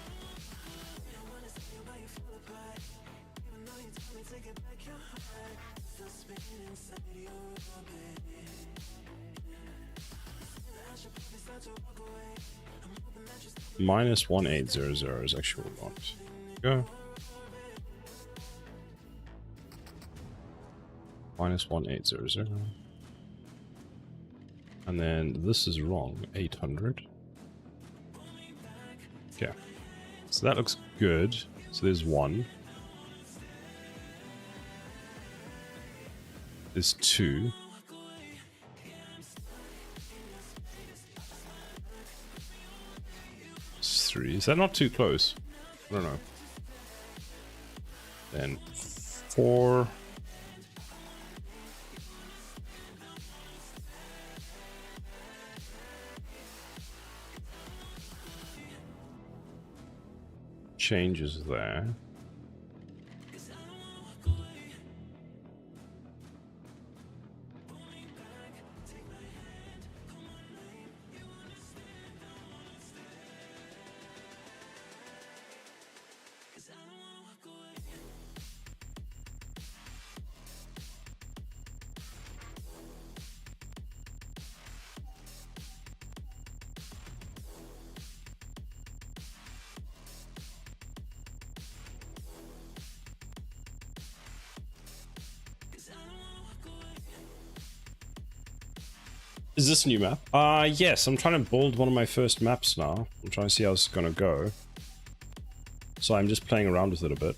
minus 1800 is actually what we want. Go. Minus 1800. And then this is wrong, 800. Okay, so that looks good. So there's one. There's two. There's three. Is that not too close? I don't know. Then four. Changes there. Is this a new map? Yes, I'm trying to build one of my first maps now. I'm trying to see how it's gonna go. So I'm just playing around with it a bit.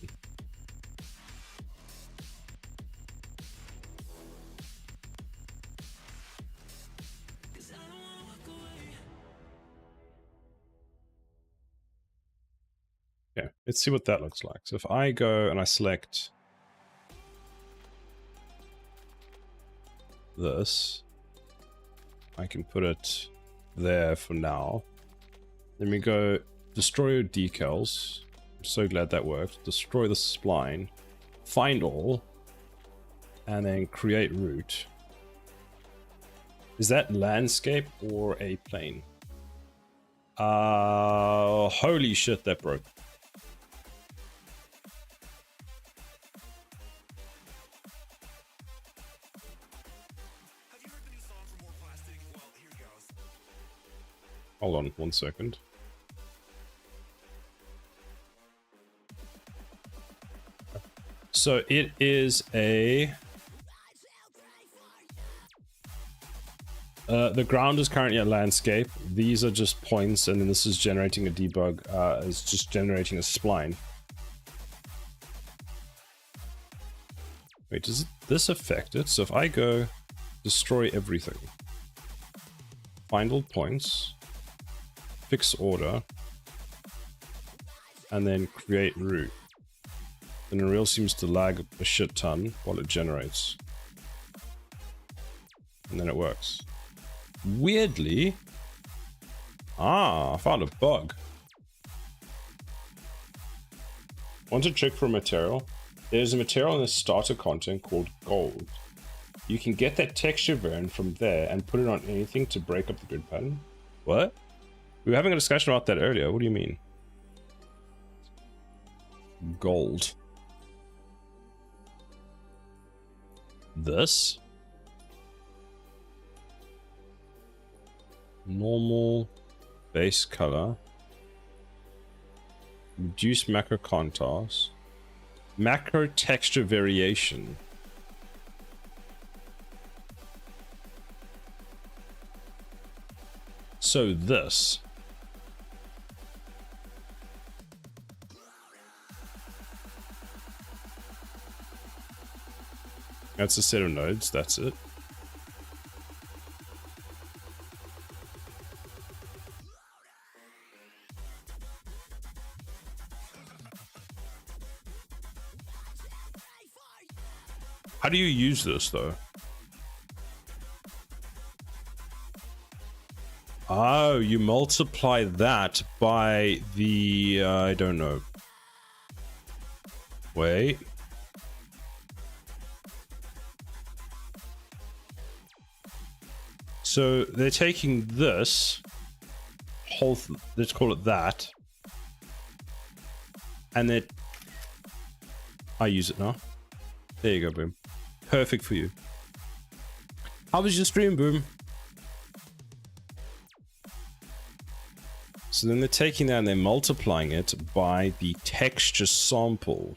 Okay, let's see what that looks like. So if I go and I select this. I can put it there for now. Then we go destroy your decals. I'm so glad that worked. Destroy the spline. Find all. And then create route. Is that landscape or a plane? Holy shit, that broke. Hold on 1 second. So it is a... the ground is currently a landscape. These are just points, and then this is generating a debug. It's just generating a spline. Wait, does this affect it? So if I go destroy everything, find all points, fix order, and then create route, then Unreal seems to lag a shit ton while it generates. And then it works. Weirdly, I found a bug. Want to check for a material? There's a material in the starter content called gold. You can get that texture variant from there and put it on anything to break up the grid pattern. What? We were having a discussion about that earlier. What do you mean? Gold. This? Normal base color. Reduce macro contrast. Macro texture variation. So this. That's a set of nodes, that's it. How do you use this though? Oh, you multiply that by the, I don't know. Wait. So they're taking this whole, let's call it that. And then I use it now. There you go, Boom. Perfect for you. How was your stream, Boom? So then they're taking that and they're multiplying it by the texture sample.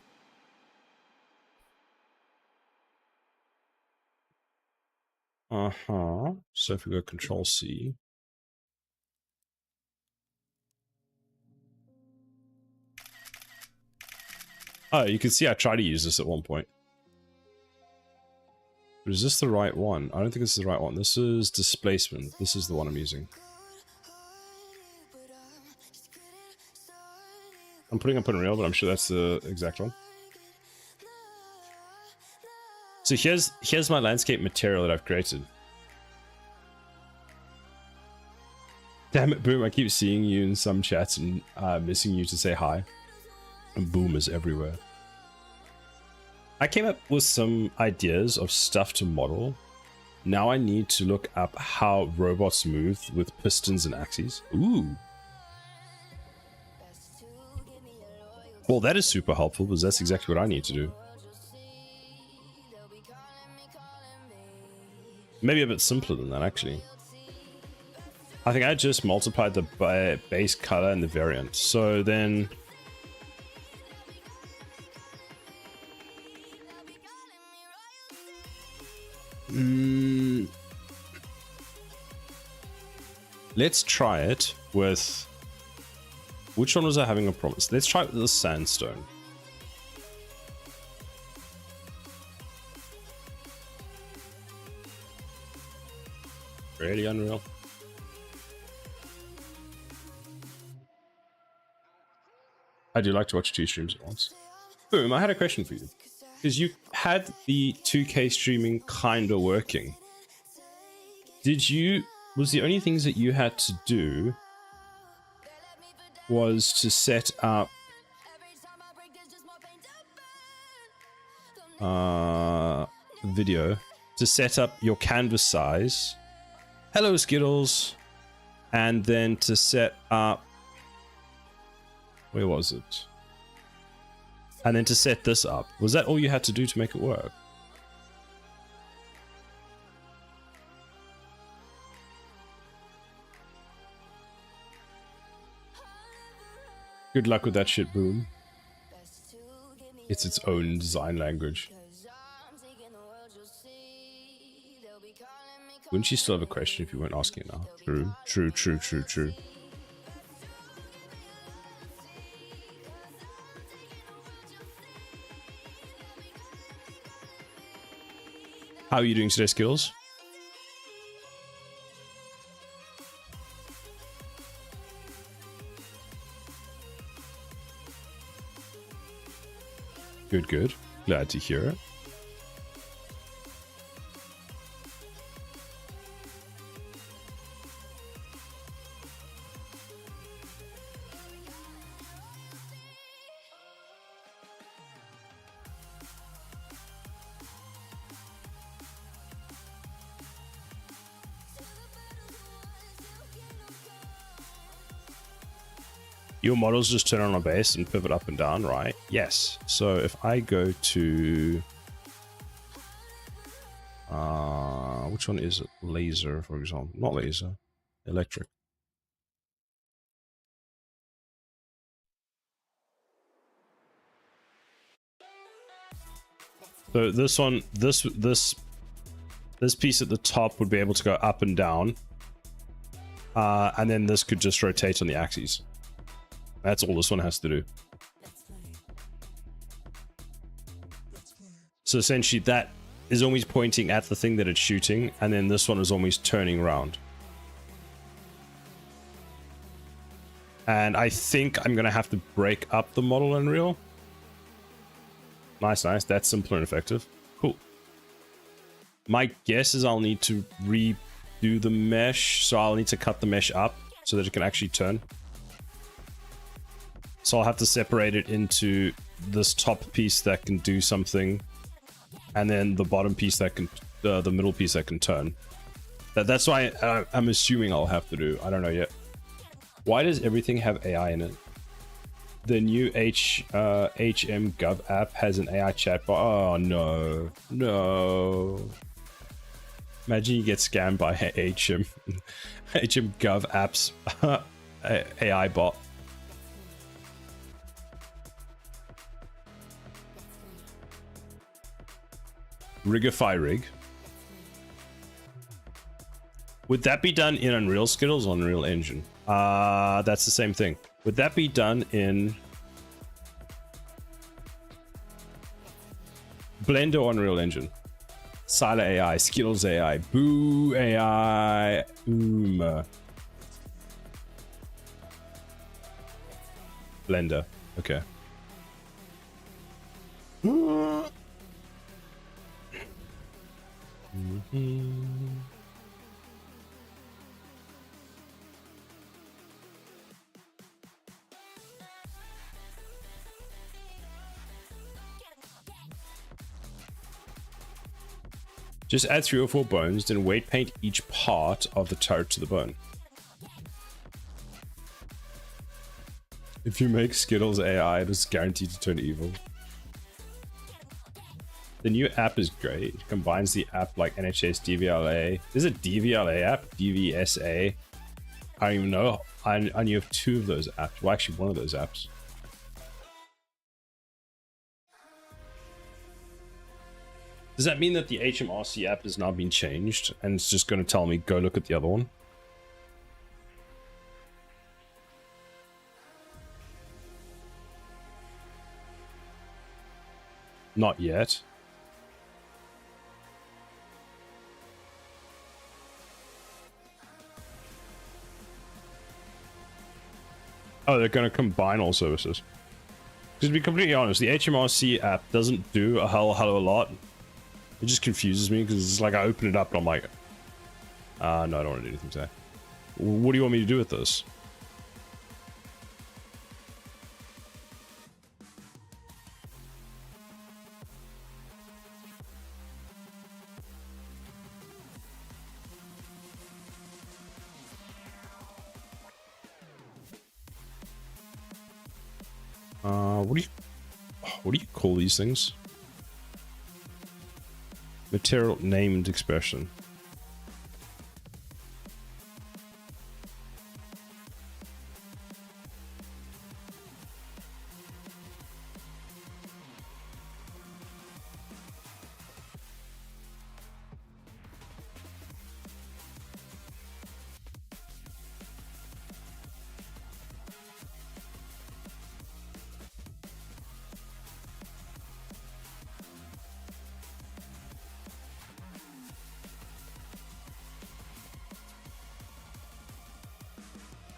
So if we go Control C. Oh, you can see I tried to use this at one point. But is this the right one? I don't think this is the right one. This is displacement. This is the one I'm using. I'm putting up Unreal, but I'm sure that's the exact one. So here's my landscape material that I've created. Damn it, Boom, I keep seeing you in some chats and missing you to say hi. And Boom is everywhere. I came up with some ideas of stuff to model. Now I need to look up how robots move with pistons and axes. Ooh. Well, that is super helpful because that's exactly what I need to do. Maybe a bit simpler than that, actually. I think I just multiplied the base color and the variant. So then... let's try it with... Which one was I having a problem? Let's try it with the sandstone. Really unreal. I do like to watch 2 streams at once. Boom, I had a question for you. Because you had the 2K streaming kinda working. Was the only things that you had to do was to set up video, to set up your canvas size, hello Skittles, and then to set up, where was it? And then to set this up. Was that all you had to do to make it work? Good luck with that shit, Boom. It's its own design language. Wouldn't she still have a question if you weren't asking it now? True, true, true, true, true. How are you doing today, Skills? Good, good. Glad to hear it. Your models just turn on a base and pivot up and down, right? Yes. So if I go to... which one is it? Laser, for example. Not laser. Electric. So this one, this piece at the top would be able to go up and down. And then this could just rotate on the axes. That's all this one has to do. So essentially that is always pointing at the thing that it's shooting, and then this one is always turning around. And I think I'm going to have to break up the model Unreal. Nice, nice. That's simple and effective. Cool. My guess is I'll need to redo the mesh, so I'll need to cut the mesh up so that it can actually turn. So I'll have to separate it into this top piece that can do something, and then the bottom piece that can, the middle piece that can turn. That's why I'm assuming I'll have to do. I don't know yet. Why does everything have AI in it? The new HM Gov app has an AI chatbot. Oh no, no! Imagine you get scammed by HM Gov app's AI bot. Rigify rig. Would that be done in Unreal Skittles or Unreal Engine? That's the same thing. Would that be done in Blender or Unreal Engine? Sila AI, Skittles AI, Boo AI, Blender. Okay. Just add 3 or 4 bones, then weight paint each part of the turret to the bone. If you make Skittles AI, it is guaranteed to turn evil. The new app is great. It combines the app like NHS DVLA. There's a DVLA app, DVSA. I don't even know. I knew of 2 of those apps. Well, actually, one of those apps. Does that mean that the HMRC app has now been changed and it's just going to tell me go look at the other one? Not yet. Oh, they're going to combine all services. Because to be completely honest, the HMRC app doesn't do a hell of a lot. It just confuses me because it's like I open it up and I'm like, No, I don't want to do anything today. What do you want me to do with this? What do you call these things? Material named expression.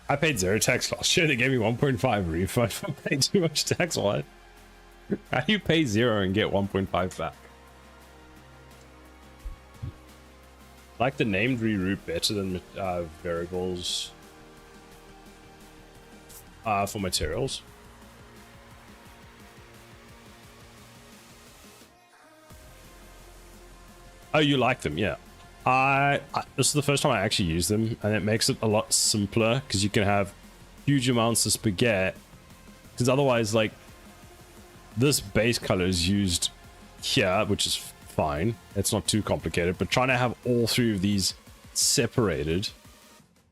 I paid 0 tax last year. They gave me 1.5 refund for paying too much tax. What? How do you pay 0 and get 1.5 back? I like the named reroute better than variables for materials. Oh, you like them? Yeah. This is the first time I actually use them, and it makes it a lot simpler because you can have huge amounts of spaghetti. Because otherwise, like, this base color is used here, which is fine. It's not too complicated, but trying to have all 3 of these separated,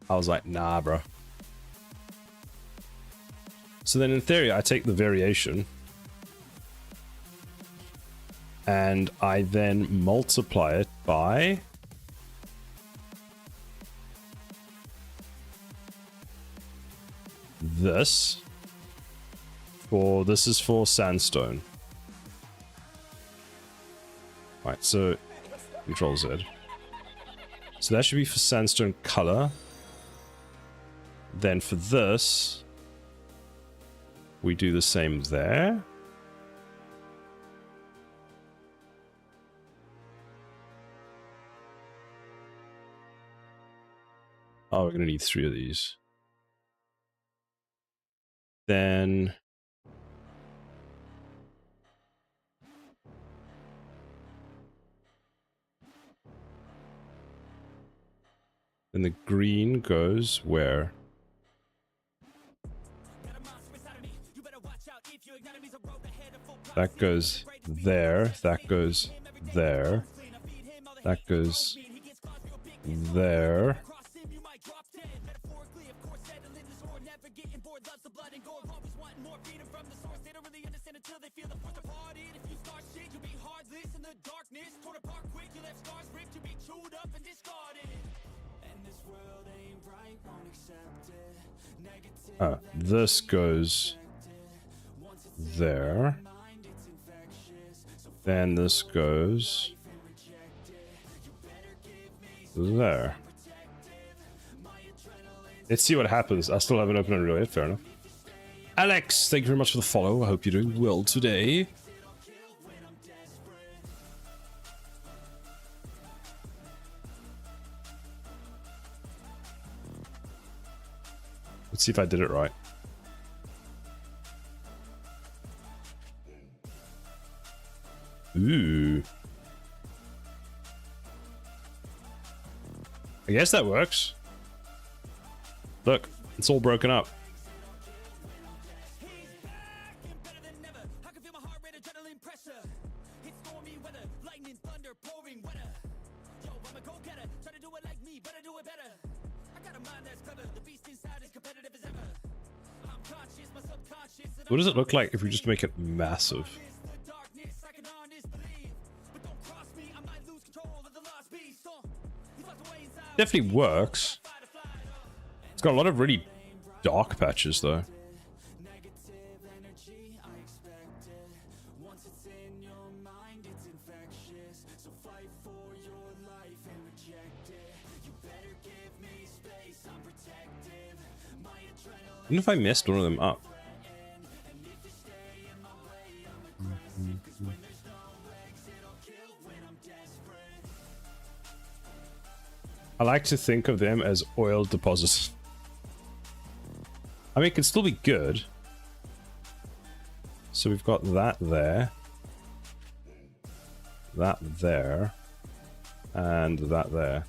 I was like, nah, bro. So then in theory, I take the variation and I then multiply it by this. This is for sandstone. Right, so Control Z. So that should be for sandstone color. Then for this, we do the same there. Oh, we're gonna need 3 of these. Then the green goes where? That goes there. That goes there. That goes there. This goes there. Then this goes there. Let's see what happens. I still haven't opened Unreal yet, fair enough. Alex, thank you very much for the follow. I hope you're doing well today. Let's see if I did it right. Ooh. I guess that works. Look, it's all broken up. What does it look like if we just make it massive? Definitely works. It's got a lot of really dark patches though. I wonder if I messed one of them up. I like to think of them as oil deposits. I mean, it can still be good. So we've got that there. That there. And that there.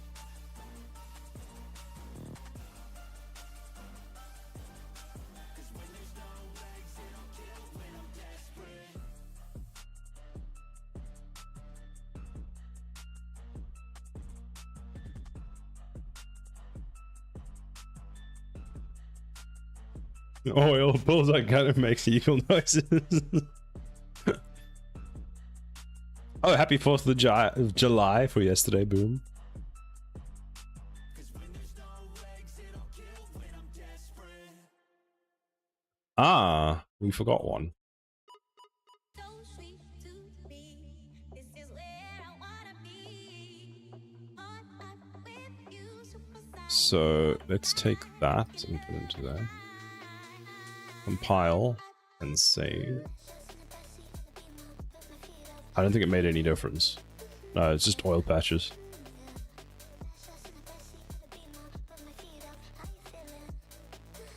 Oil pulls that kind of makes evil noises. Oh, happy 4th of July for yesterday, boom. Ah, we forgot one. So sweet to be. This is where I wanna be. On up with you, superstar. So let's take that and put it into there. Compile and save. I don't think it made any difference. No, it's just oil patches.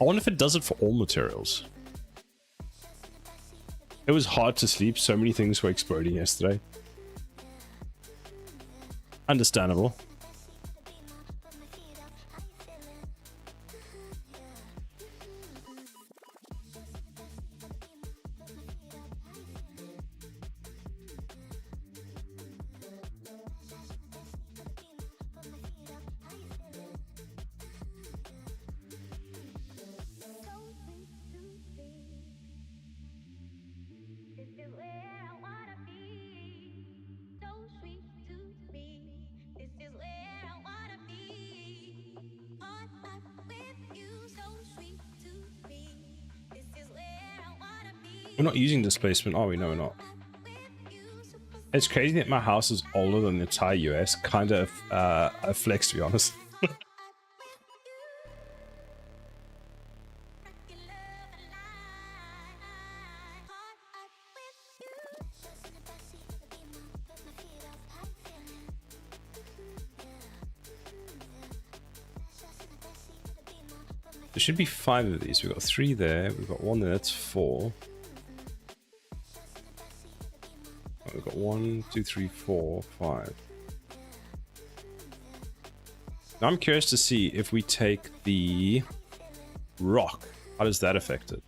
I wonder if it does it for all materials. It was hard to sleep. So many things were exploding yesterday. Understandable. This is where I wanna be. So sweet to be. This is where I wanna be. On up with you, so sweet to be. This is where I wanna be. We're not using displacement, are we? No, we're not. With you, superstar. It's crazy that my house is older than the entire US. Kind of a flex, to be honest. There should be 5 of these. We've got 3 there. We've got 1 there. That's 4. Oh, we've got 1, 2, 3, 4, 5. Now I'm curious to see if we take the rock. How does that affect it?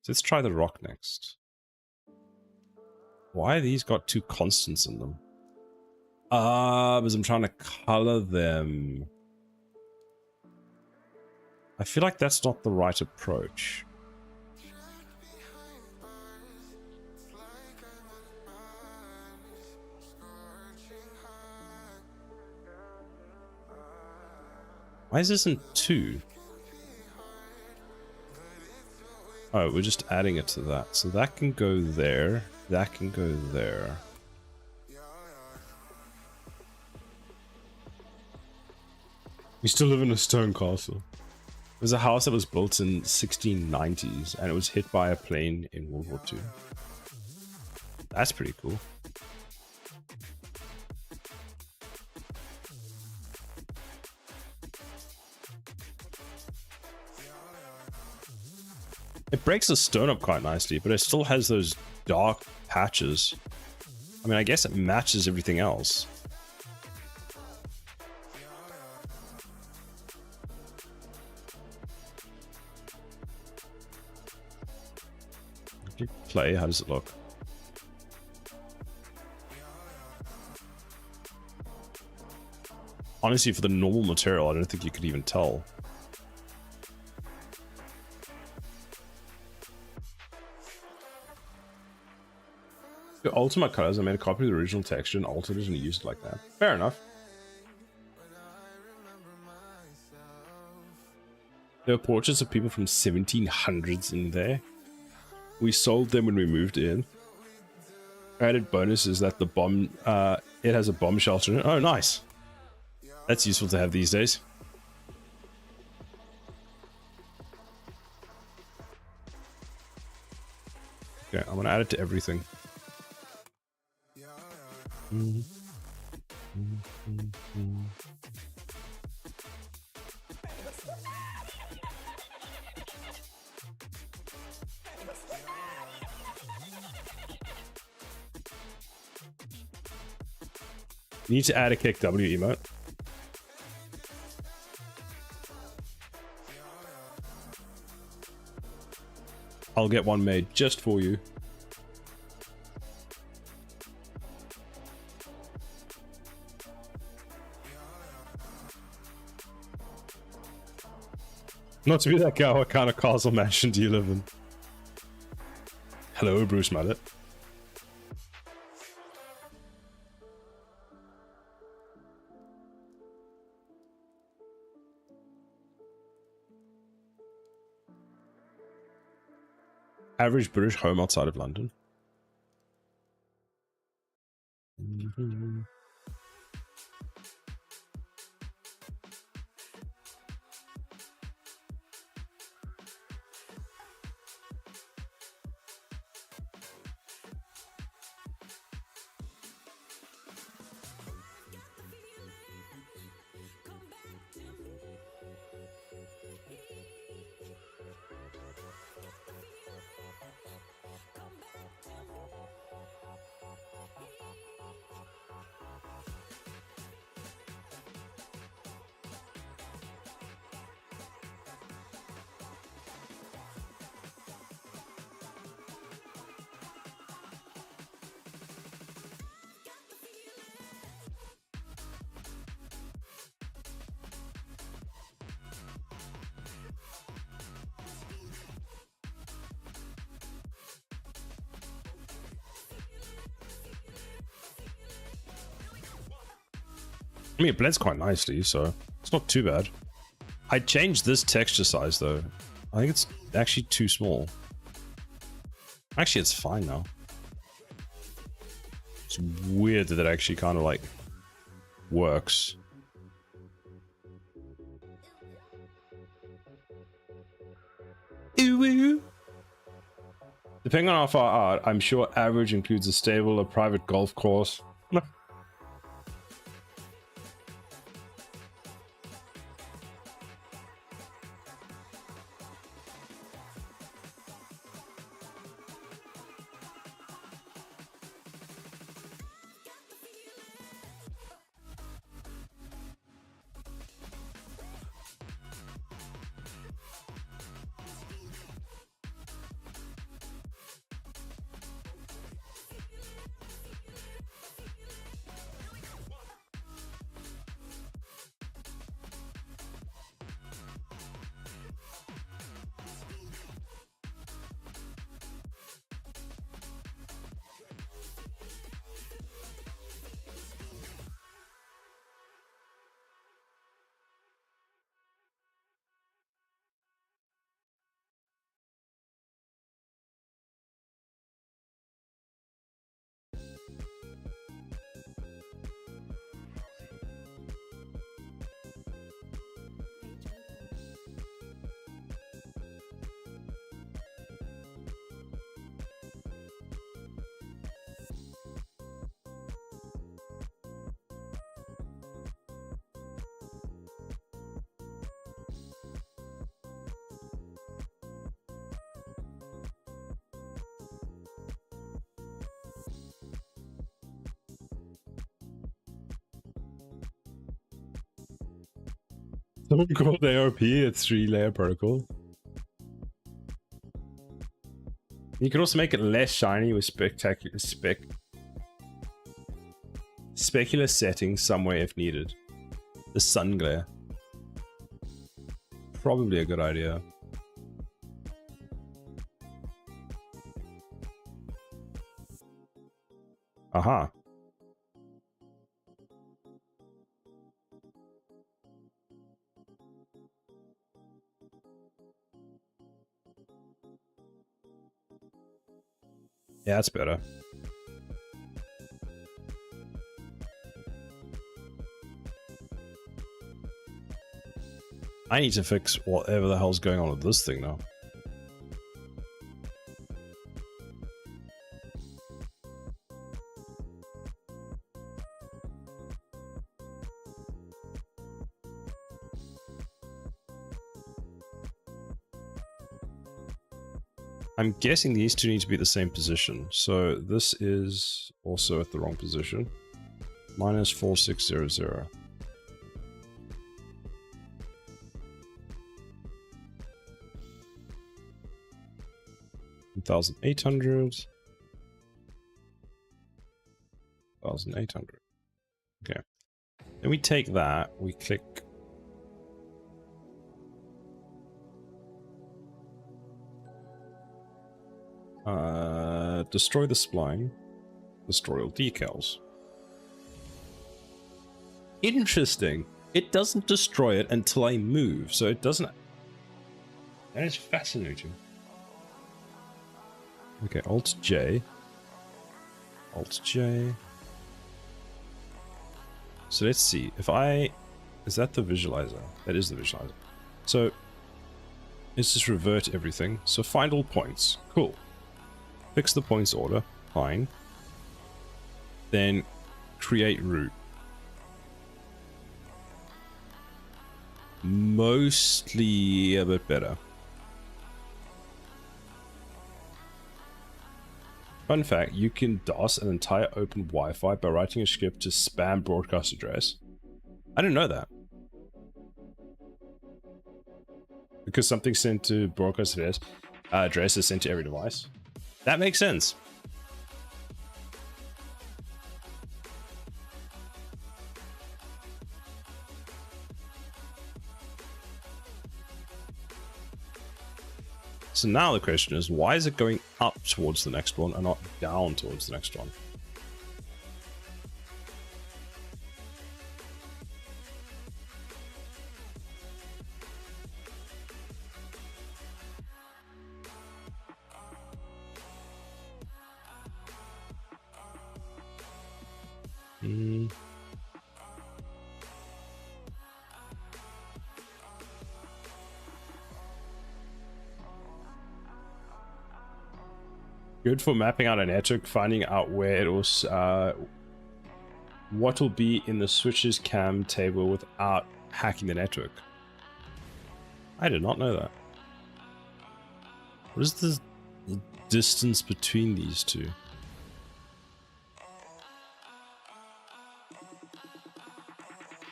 So let's try the rock next. Why are these got 2 constants in them? Because I'm trying to color them. I feel like that's not the right approach. Why is this in 2? Oh, we're just adding it to that. So that can go there. That can go there. We still live in a stone castle. It was a house that was built in 1690s and it was hit by a plane in World War II. That's pretty cool. It breaks the stone up quite nicely, but it still has those dark patches. I mean, I guess it matches everything else. Play, how does it look? Honestly, for the normal material, I don't think you could even tell. The ultimate colors, I made a copy of the original texture and altered it and used it like that. Fair enough. There were portraits of people from 1700s in there. We sold them when we moved in. Added bonus is that the bomb, it has a bomb shelter in it. Oh, nice. That's useful to have these days. Okay, I'm gonna add it to everything. You need to add a kick W emote. I'll get one made just for you. Not to be that guy, what kind of castle mansion do you live in? Hello, Bruce Mallet. Average British home outside of London. I mean, it blends quite nicely, so it's not too bad. I changed this texture size, though. I think it's actually too small. Actually, it's fine now. It's weird that it actually kind of, like, works. Ooh. Depending on how far out, I'm sure average includes a stable or private golf course. Don't call the ARP a 3-layer protocol. You could also make it less shiny with specular settings somewhere if needed. The sun glare. Probably a good idea. Aha. Yeah, that's better. I need to fix whatever the hell's going on with this thing now. I'm guessing these two need to be at the same position. So this is also at the wrong position. Minus 4600. $1,800. 1,800. Okay. Then we take that, we click destroy the spline, destroy all decals. Interesting. It doesn't destroy it until I move, so it doesn't. That is fascinating. Okay, Alt J. Alt J. So let's see. If I... Is that the visualizer? That is the visualizer. So let's just revert everything. So find all points. Cool. Fix the points order. Fine. Then create route. Mostly a bit better. Fun fact, you can DOS an entire open Wi-Fi by writing a script to spam broadcast address. I didn't know that. Because something sent to broadcast address is sent to every device. That makes sense. So now the question is, why is it going up towards the next one and not down towards the next one? Good for mapping out a network, finding out where it was, what will be in the switches cam table without hacking the network. I did not know that. What is the distance between these two?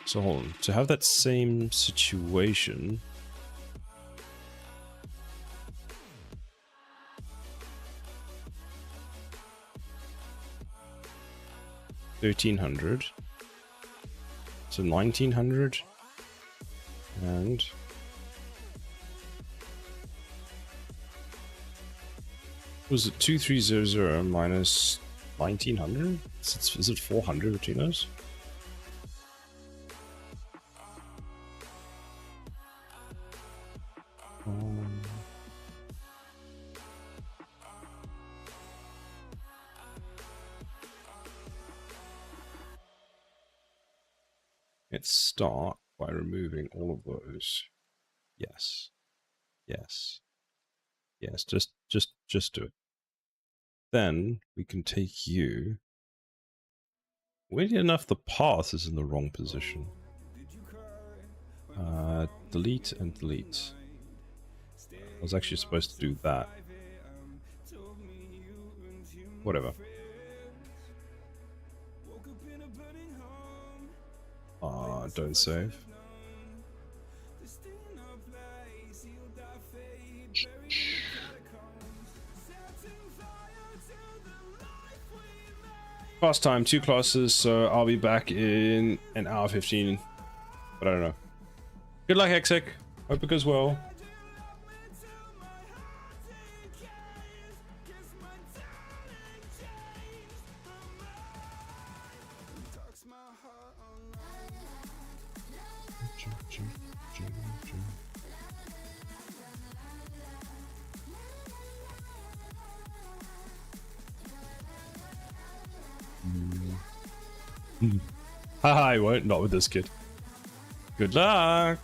So hold on, to have that same situation, $1,300, so $1,900, and was it 2300 minus 1,900? Is it 400 between those? Let's start by removing all of those. Yes. Yes. Yes, just do it. Then we can take you. Weirdly enough, the path is in the wrong position. Delete and delete. I was actually supposed to do that. Whatever. Don't save. Class time, 2 classes, so I'll be back in an hour 15. But I don't know. Good luck, Hexic. Hope it goes well. Haha, I won't. Not with this kid. Good luck.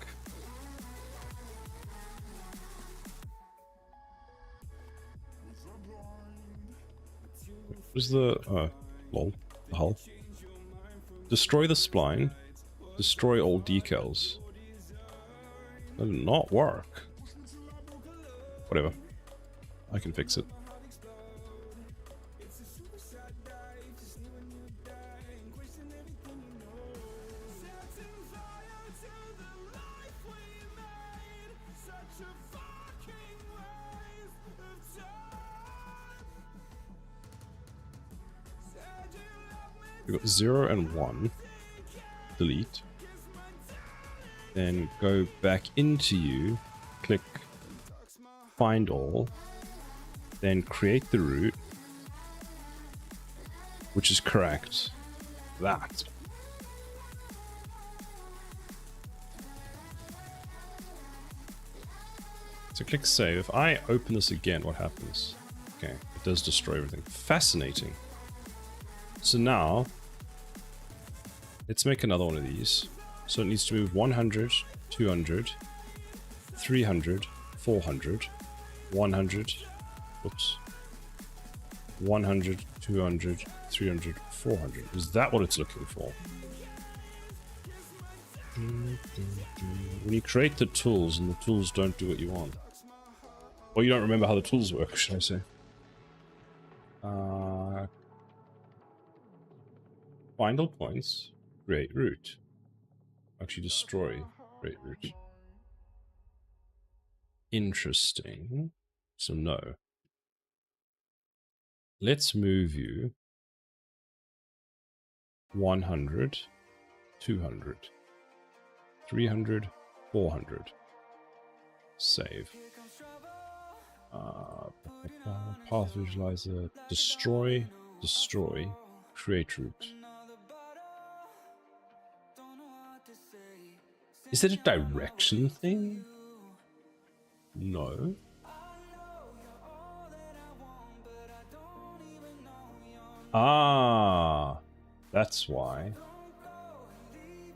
Where's the lol, the hull? Destroy the spline. Destroy all decals. That did not work. Whatever. I can fix it. We've got 0 and 1. Delete. Then go back into you, click find all, then create the root, which is correct. That. So click save. If I open this again, what happens? Okay, it does destroy everything. Fascinating. So now, let's make another one of these. So it needs to move 100, 200, 300, 400, 100, whoops, 100, 200, 300, 400. Is that what it's looking for? When you create the tools and the tools don't do what you want, or you don't remember how the tools work, should I say? Find all points, create root. Actually destroy, create root. Interesting. So no. Let's move you 100, 200, 300, 400. Save. Path visualizer. Destroy, destroy, create root. Is it a direction thing? No. Ah, that's why.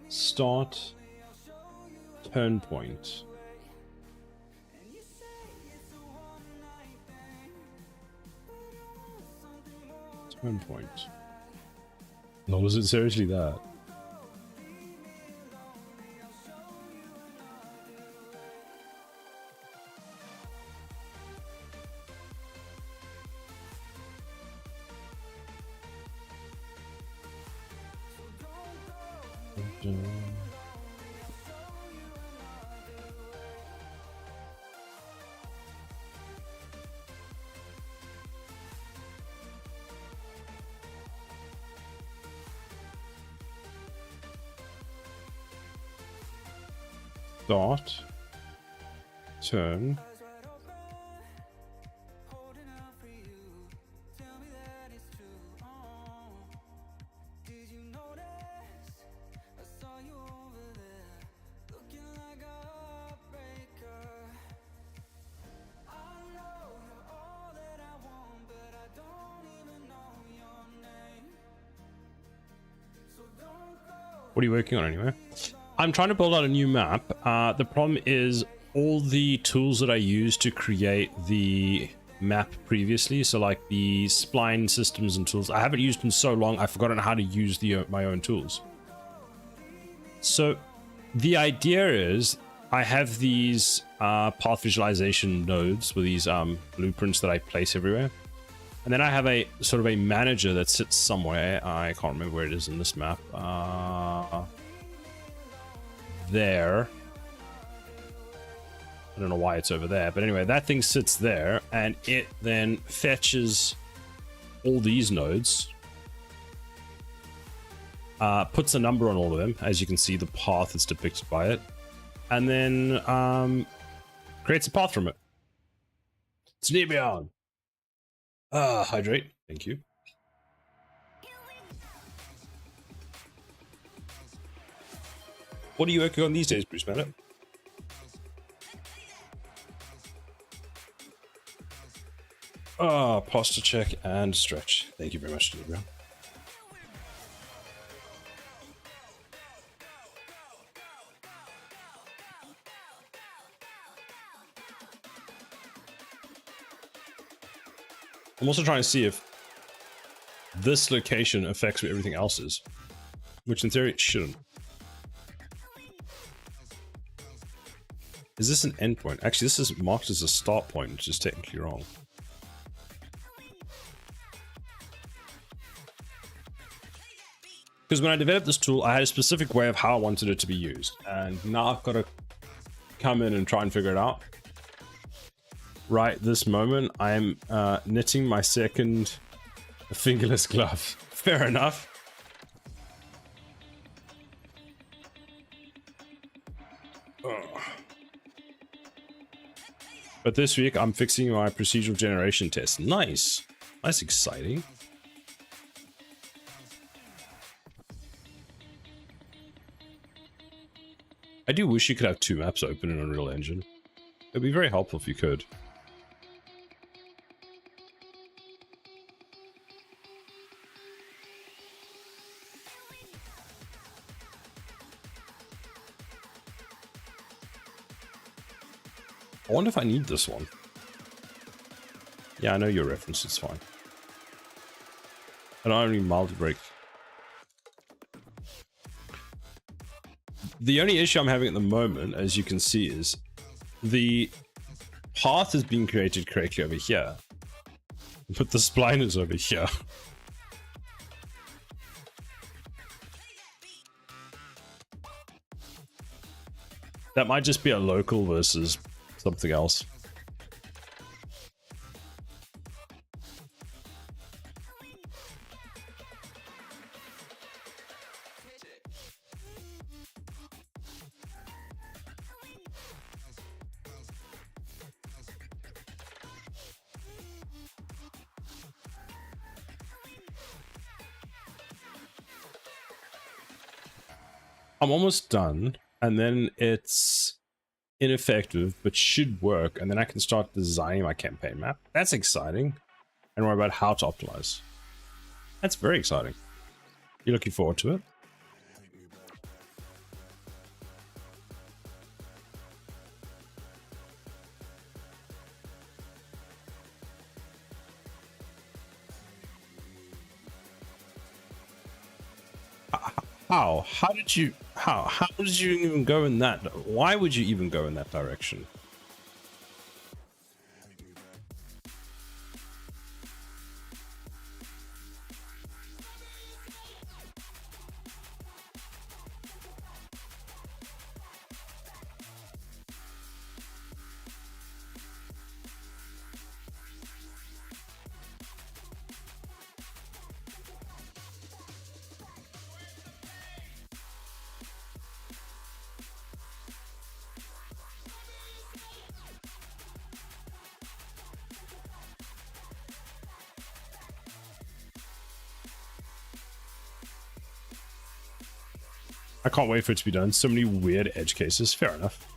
Start, turn point. Turn point. No, was it seriously that? Start, turn, what are you working on anyway? I'm trying to build out a new map. The problem is all the tools that I used to create the map previously, so like the spline systems and tools, I haven't used in so long, I've forgotten how to use my own tools. So the idea is I have these path visualization nodes with these blueprints that I place everywhere. And then I have a sort of a manager that sits somewhere. I can't remember where it is in this map. There. I don't know why it's over there, but anyway, that thing sits there and it then fetches all these nodes, puts a number on all of them. As you can see, the path is depicted by it, and then creates a path from it. It's near beyond. Hydrate. Thank you. What are you working on these days, Bruce Bennett? Posture check and stretch. Thank you very much, Jimmy Brown. I'm also trying to see if this location affects what everything else is, which in theory it shouldn't. Is this an endpoint? Actually, this is marked as a start point, which is technically wrong. Because when I developed this tool, I had a specific way of how I wanted it to be used. And now I've got to come in and try and figure it out. Right this moment, I am knitting my second fingerless glove. Fair enough. But this week, I'm fixing my procedural generation test. Nice. That's exciting. I do wish you could have two maps open in Unreal Engine. It'd be very helpful if you could. I wonder if I need this one. Yeah, I know your reference, it's fine. And I only mildly break. The only issue I'm having at the moment, as you can see, is the path is being created correctly over here, but the spline is over here. That might just be a local versus something else. I'm almost done, and then it's ineffective, but should work, and then I can start designing my campaign map. That's exciting. And worry about how to optimize. That's very exciting. You looking forward to it? How did you even go in that? Why would you even go in that direction? I can't wait for it to be done. So many weird edge cases. Fair enough.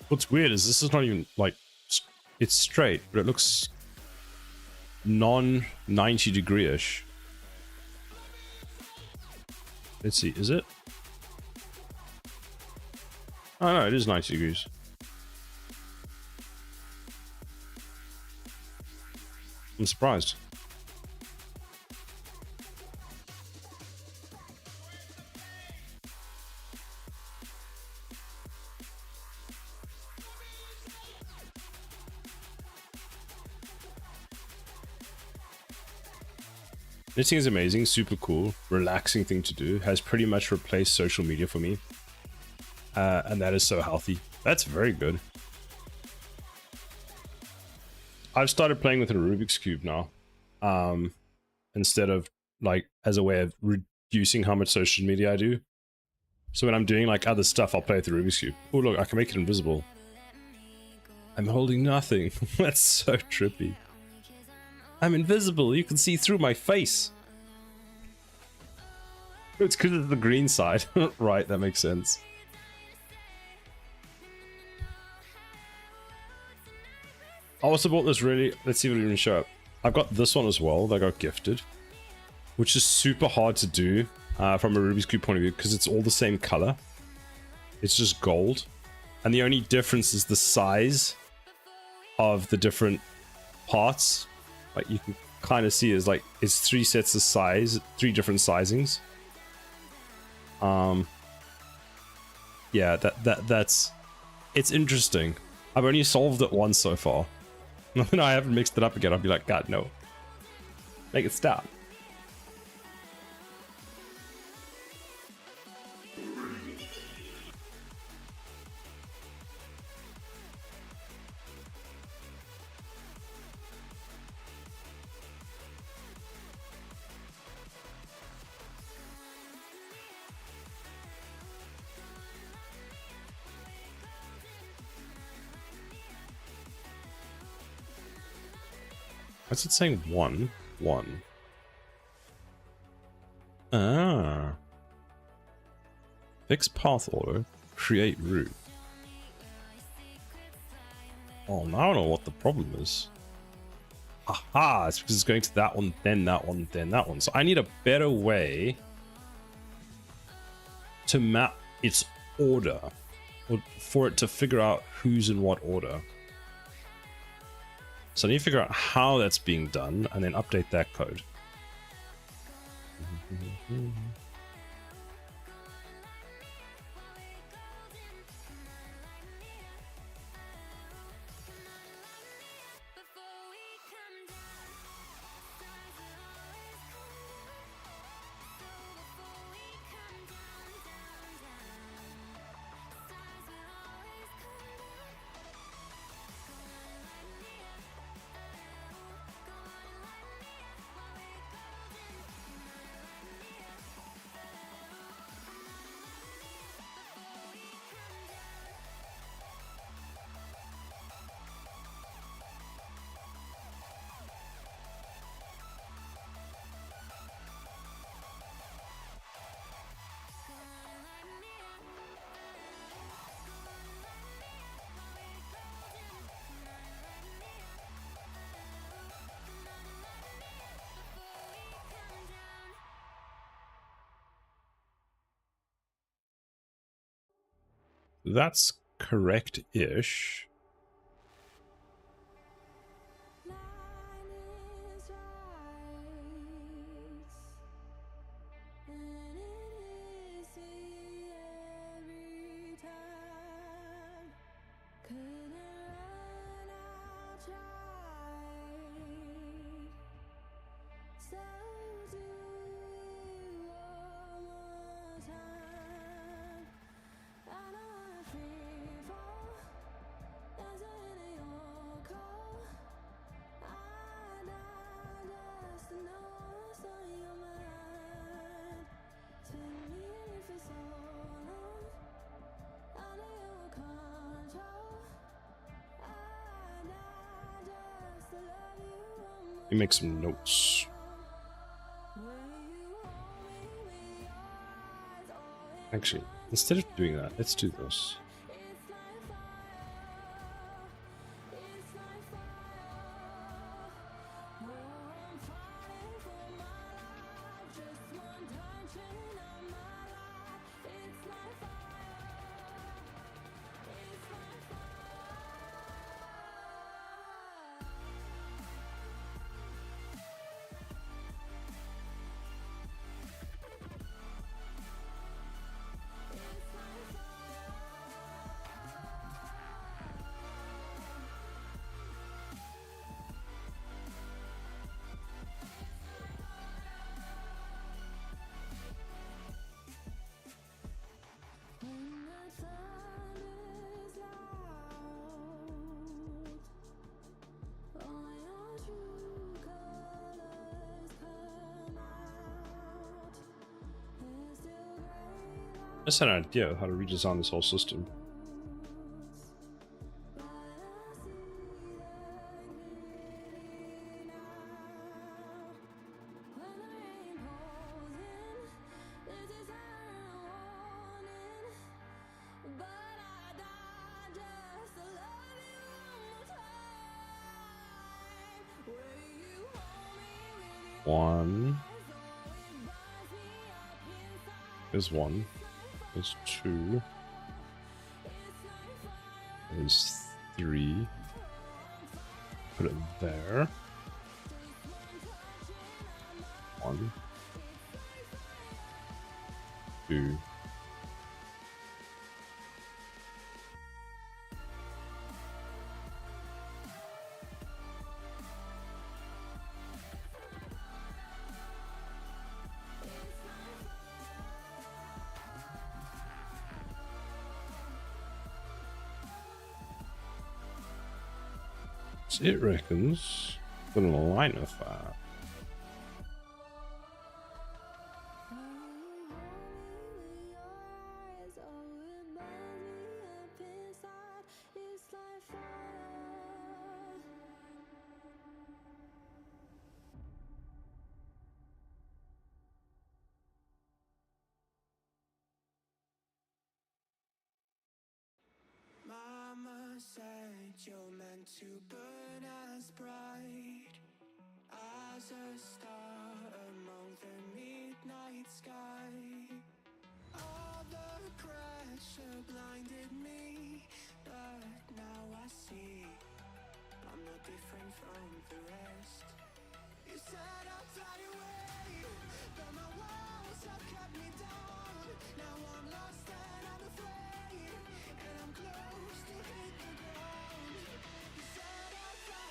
What's weird is this is not even like, it's straight, but it looks non-90 degree-ish. Let's see, is it? Oh no, it is 90 degrees. I'm surprised. Knitting is amazing, super cool, relaxing thing to do, has pretty much replaced social media for me. And that is so healthy. That's very good. I've started playing with a Rubik's Cube now. Instead of like as a way of reducing how much social media I do. So when I'm doing like other stuff, I'll play with the Rubik's Cube. Oh look, I can make it invisible. I'm holding nothing. That's so trippy. I'm invisible. You can see through my face. It's because it's the green side. Right, that makes sense. I also bought this really... Let's see if it'll even show up. I've got this one as well that I got gifted, which is super hard to do from a Rubik's Cube point of view because it's all the same color. It's just gold. And the only difference is the size of the different parts. Like you can kind of see is like it's 3 sets of size, 3 different sizings. Yeah, that's it's interesting. I've only solved it once so far. When I haven't mixed it up again, I'll be like, God, no. Make it stop. What's it saying? 1, 1. Ah. Fix path order. Create route. Oh, now I know what the problem is. Aha! It's because it's going to that one, then that one, then that one. So I need a better way to map its order. Or for it to figure out who's in what order. So I need to figure out how that's being done and then update that code. That's correct-ish. Let me make some notes. Actually, instead of doing that, let's do this. Just an idea of how to redesign this whole system. One. There's one. There's two. There's three. Put it there. One. Two. It reckons put a line of fire. Mama said you're meant to burn as bright as a star among the midnight sky. All the pressure blinded me, but now I see I'm no different from the rest. You said I'd fly away, but my walls have kept me down. Now I'm lost and I'm afraid, and I'm close to hit the ground. You said I'd fly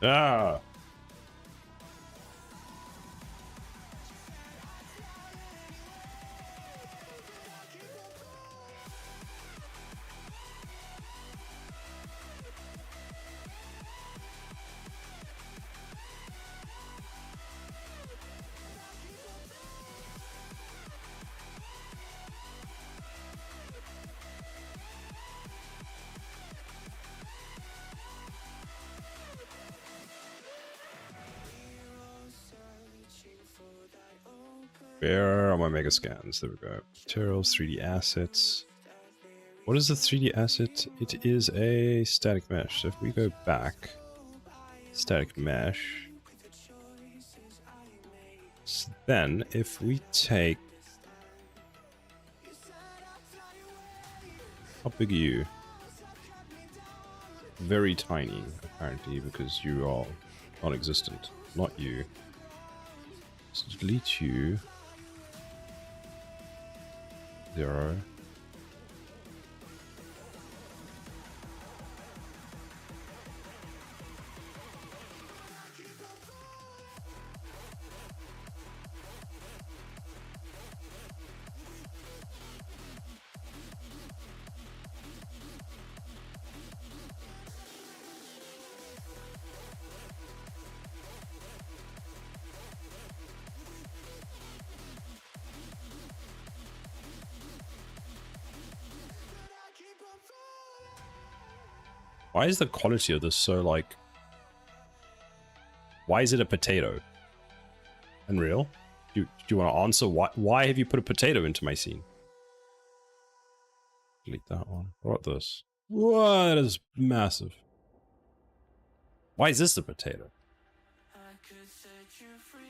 Ah! Where are my mega scans? There we go. Materials, 3D assets. What is the 3D asset? It is a static mesh. So if we go back, static mesh. So then if we take, how big are you? Very tiny, apparently, because you are non-existent. Not you. So delete you. 0. Why is the quality of this so like... Why is it a potato? Unreal? Do you want to answer why have you put a potato into my scene? Delete that one. What about this? Whoa, that is massive. Why is this a potato? I could set you free,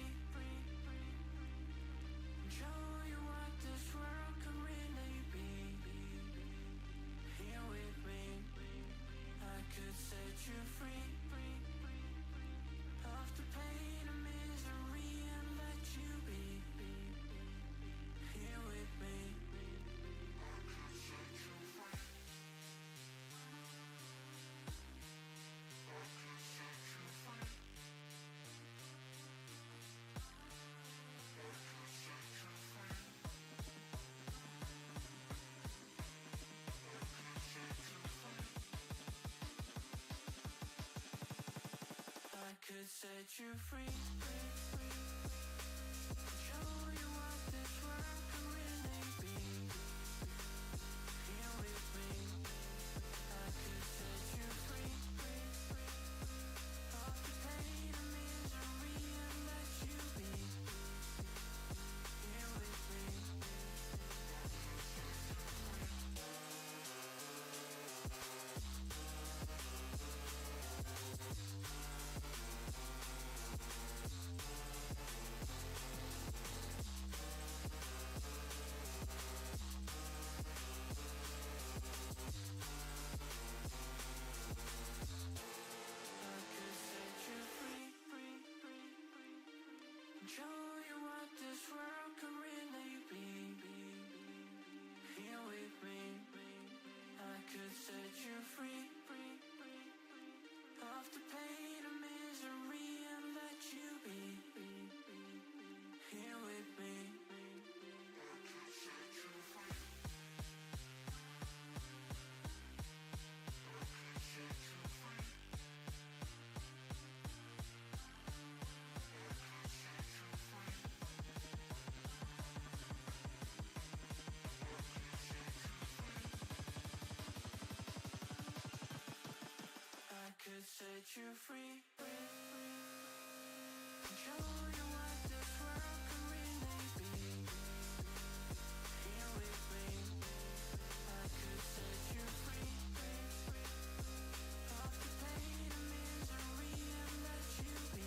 show you what this world can really be. Here with me, I could set you free of the pain and misery and let you be. Here with me. I could set you free, show you what this world can really be. Here with me, I could set you free of the pain and misery and let you be. this world could really be here with me. I could set you free of the pain and misery and let you be here with me. I could set you free. Show you what this world can really be. Here with me. I could set you free of the pain and misery and let you be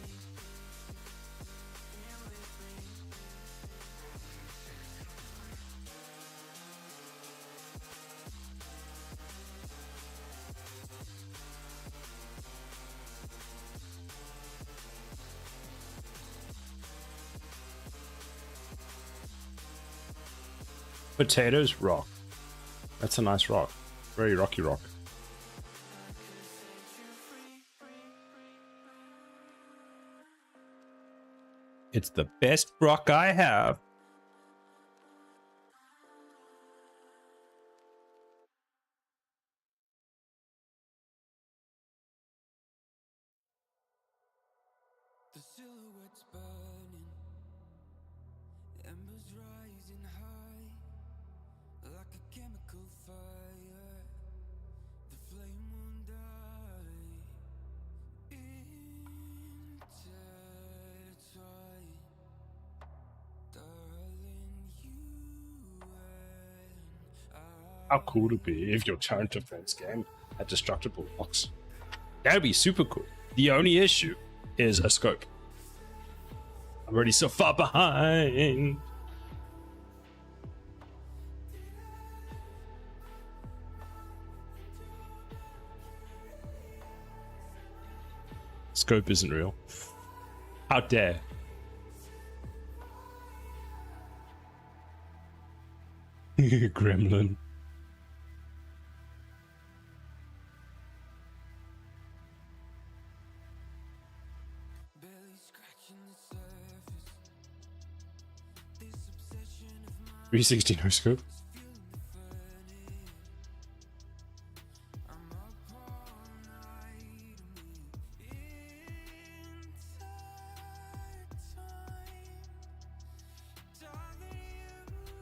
here with me. Potatoes rock. That's a nice rock. Very rocky rock. It's the best rock I have. The silhouette's burning, embers rising high, like a chemical fire. The flame won't die. Intertwined, darling, you and How cool would it be if your current defense game had destructible rocks? That'd be super cool. The only issue is a scope. I'm already so far behind. Scope isn't real. How dare. Gremlin. barely scratching the surface. This obsession of mine 360 no scope. is feeling the furnace. I'm up all night intertwined, darling, you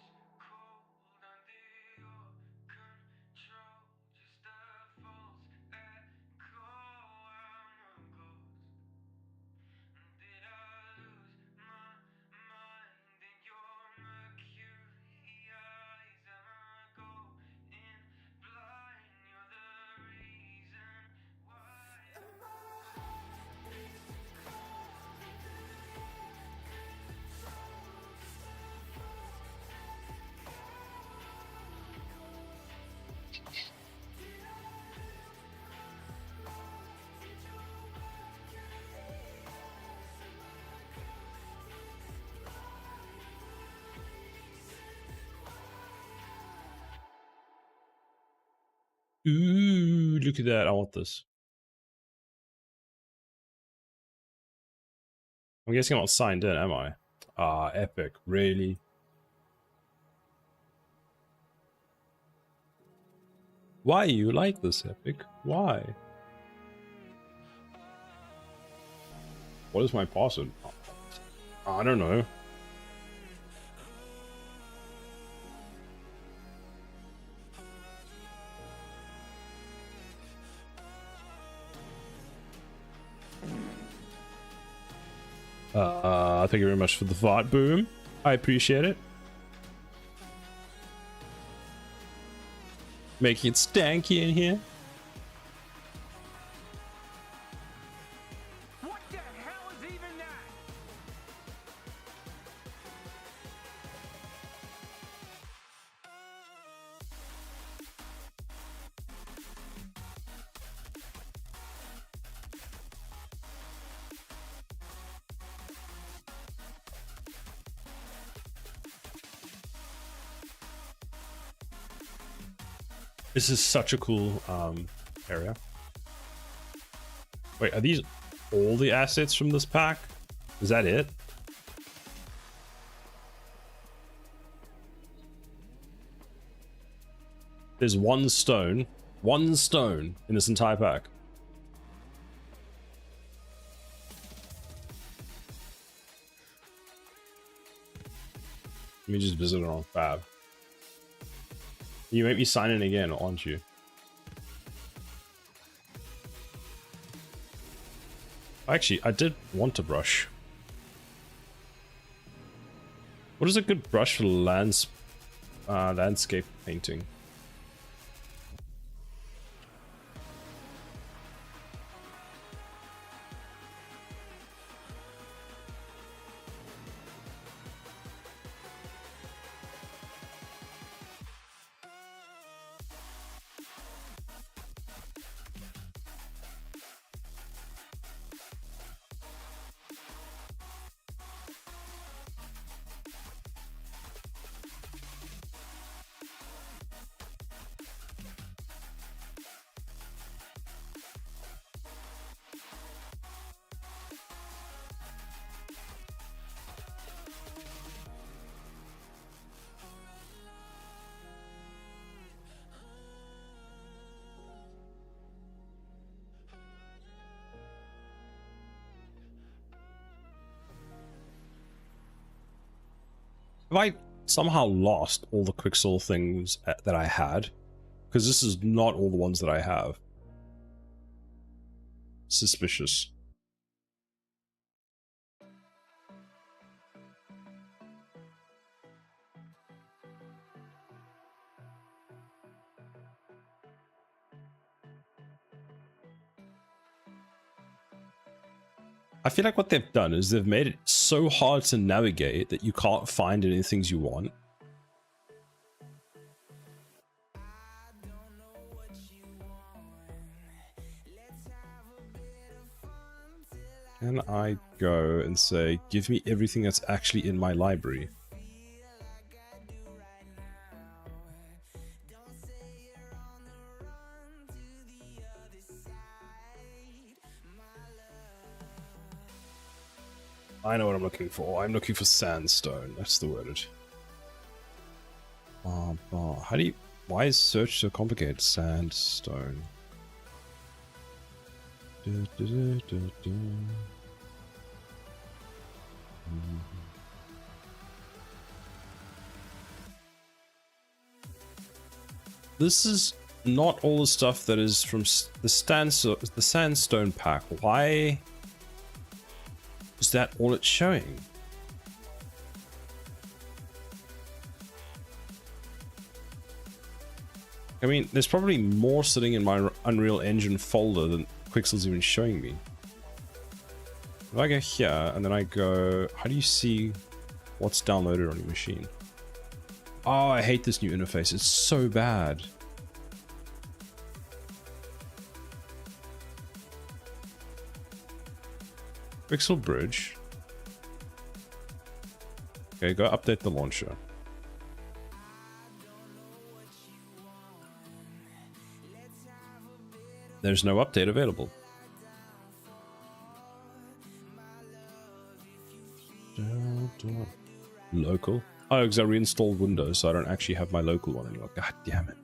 and cold under your control, just a false echo. I'm a ghost. Did I lose my mind in your mercury eyes? Am I going blind? You're the reason why. Ooh, look at that. I want this. I'm guessing I'm not signed in, am I? Ah, epic. Really? Why you like this, Epic? Why? What is my password? I don't know. Thank you very much for the fart boom. I appreciate it. Making it stanky in here. What the hell is even that? This is such a cool area. Wait, are these all the assets from this pack? Is that it? There's one stone in this entire pack. Let me just visit it on Fab. You make me sign in again, aren't you? Actually, I did want a brush. What is a good brush for landscape painting? Have I somehow lost all the Quixel things that I had? Because this is not all the ones that I have. Suspicious. I feel like what they've done is they've made it so hard to navigate that you can't find any things you want. Can I go and say, give me everything that's actually in my library? I know what I'm looking for. I'm looking for sandstone. That's the word. How do you... Why is search so complicated? Sandstone. This is not all the stuff that is from the sandstone pack. Why is that all it's showing? I mean, there's probably more sitting in my Unreal Engine folder than Quixel's even showing me. If I go here and then I go, how do you see what's downloaded on your machine? Oh, I hate this new interface. It's so bad. Quixel Bridge. Okay, go update the launcher. There's no update available. Local. Oh, because I reinstalled Windows, so I don't actually have my local one anymore. God damn it.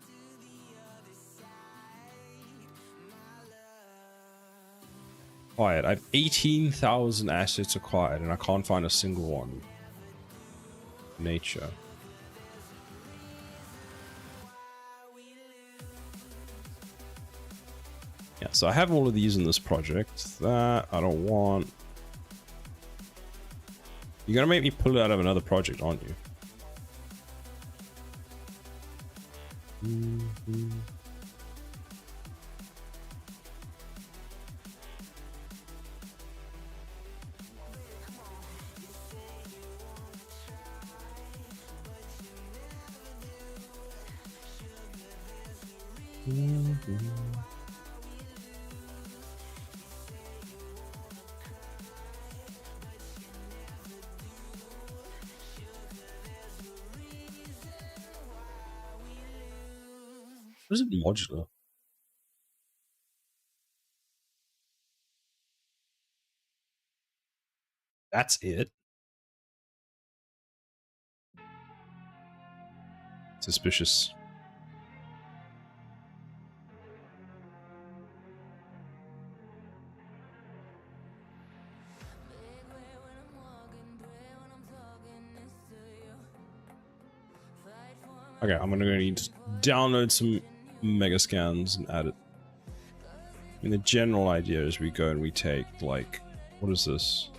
Quiet. I have 18,000 assets acquired, and I can't find a single one. Nature. Yeah, so I have all of these in this project. That I don't want. You're gonna make me pull it out of another project, aren't you? What is it modular? That's it. Suspicious. Okay, I'm gonna need to download some mega scans and add it. I mean, the general idea is we go and we take, like, what is this?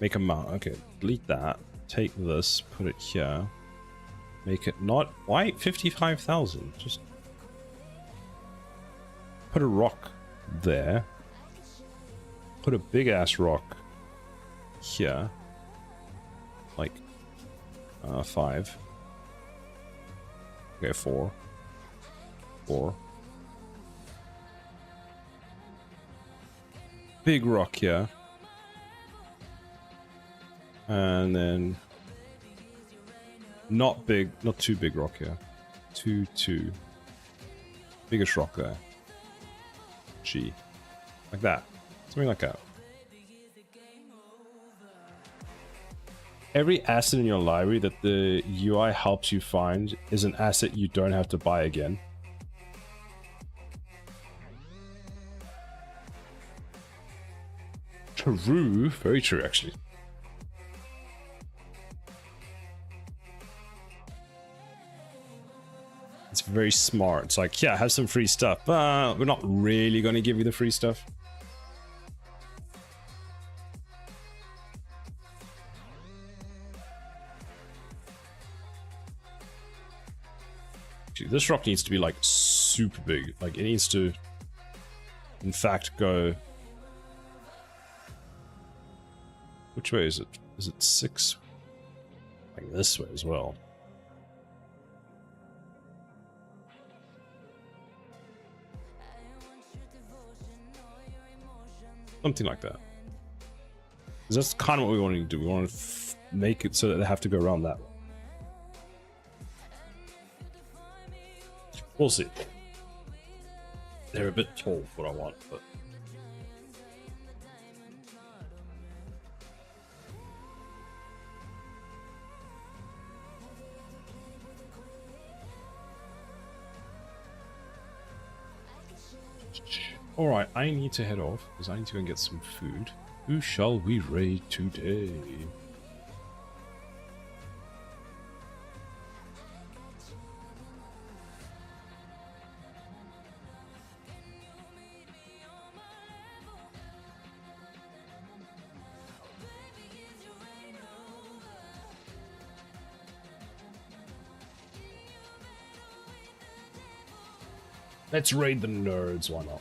Make a mount. Okay, delete that. Take this, put it here. Make it not. Why 55,000? Just put a rock there. Put a big ass rock here. Like 5. Okay, 4. 4. Big rock here. And then not big, not too big rock here. 2. Biggest rock there. G. Like that. Something like that. Every asset in your library that the UI helps you find is an asset you don't have to buy again. True. Very true, actually. It's very smart. It's like, yeah, have some free stuff, but we're not really going to give you the free stuff. Dude, this rock needs to be like super big. Like it needs to, in fact, go. Which way is it? Is it 6? Like this way as well. Something like that. Because that's kind of what we want to do. We want to make it so that they have to go around that way. We'll see. They're a bit tall for what I want, but... Alright, I need to head off, because I need to go and get some food. Who shall we raid today? Let's raid the nerds, why not?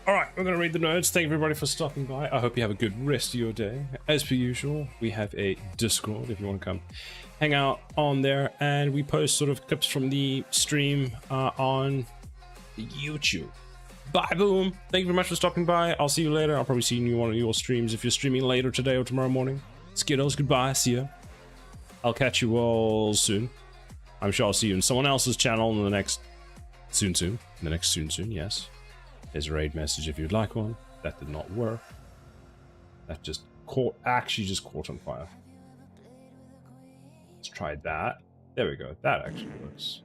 Alright, we're going to read the notes. Thank you everybody for stopping by. I hope you have a good rest of your day. As per usual, we have a Discord if you want to come hang out on there. And we post sort of clips from the stream on YouTube. Bye, boom. Thank you very much for stopping by. I'll see you later. I'll probably see you in one of your streams if you're streaming later today or tomorrow morning. Skittles, goodbye. See ya. I'll catch you all soon. I'm sure I'll see you in someone else's channel in the next soon. In the next soon, yes. There's a raid message if you'd like one. That did not work. That just actually just caught on fire. Let's try that. There we go. That actually works.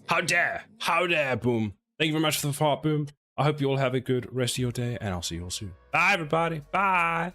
How dare! How dare, boom. Thank you very much for the fart, boom. I hope you all have a good rest of your day, and I'll see you all soon. Bye, everybody. Bye.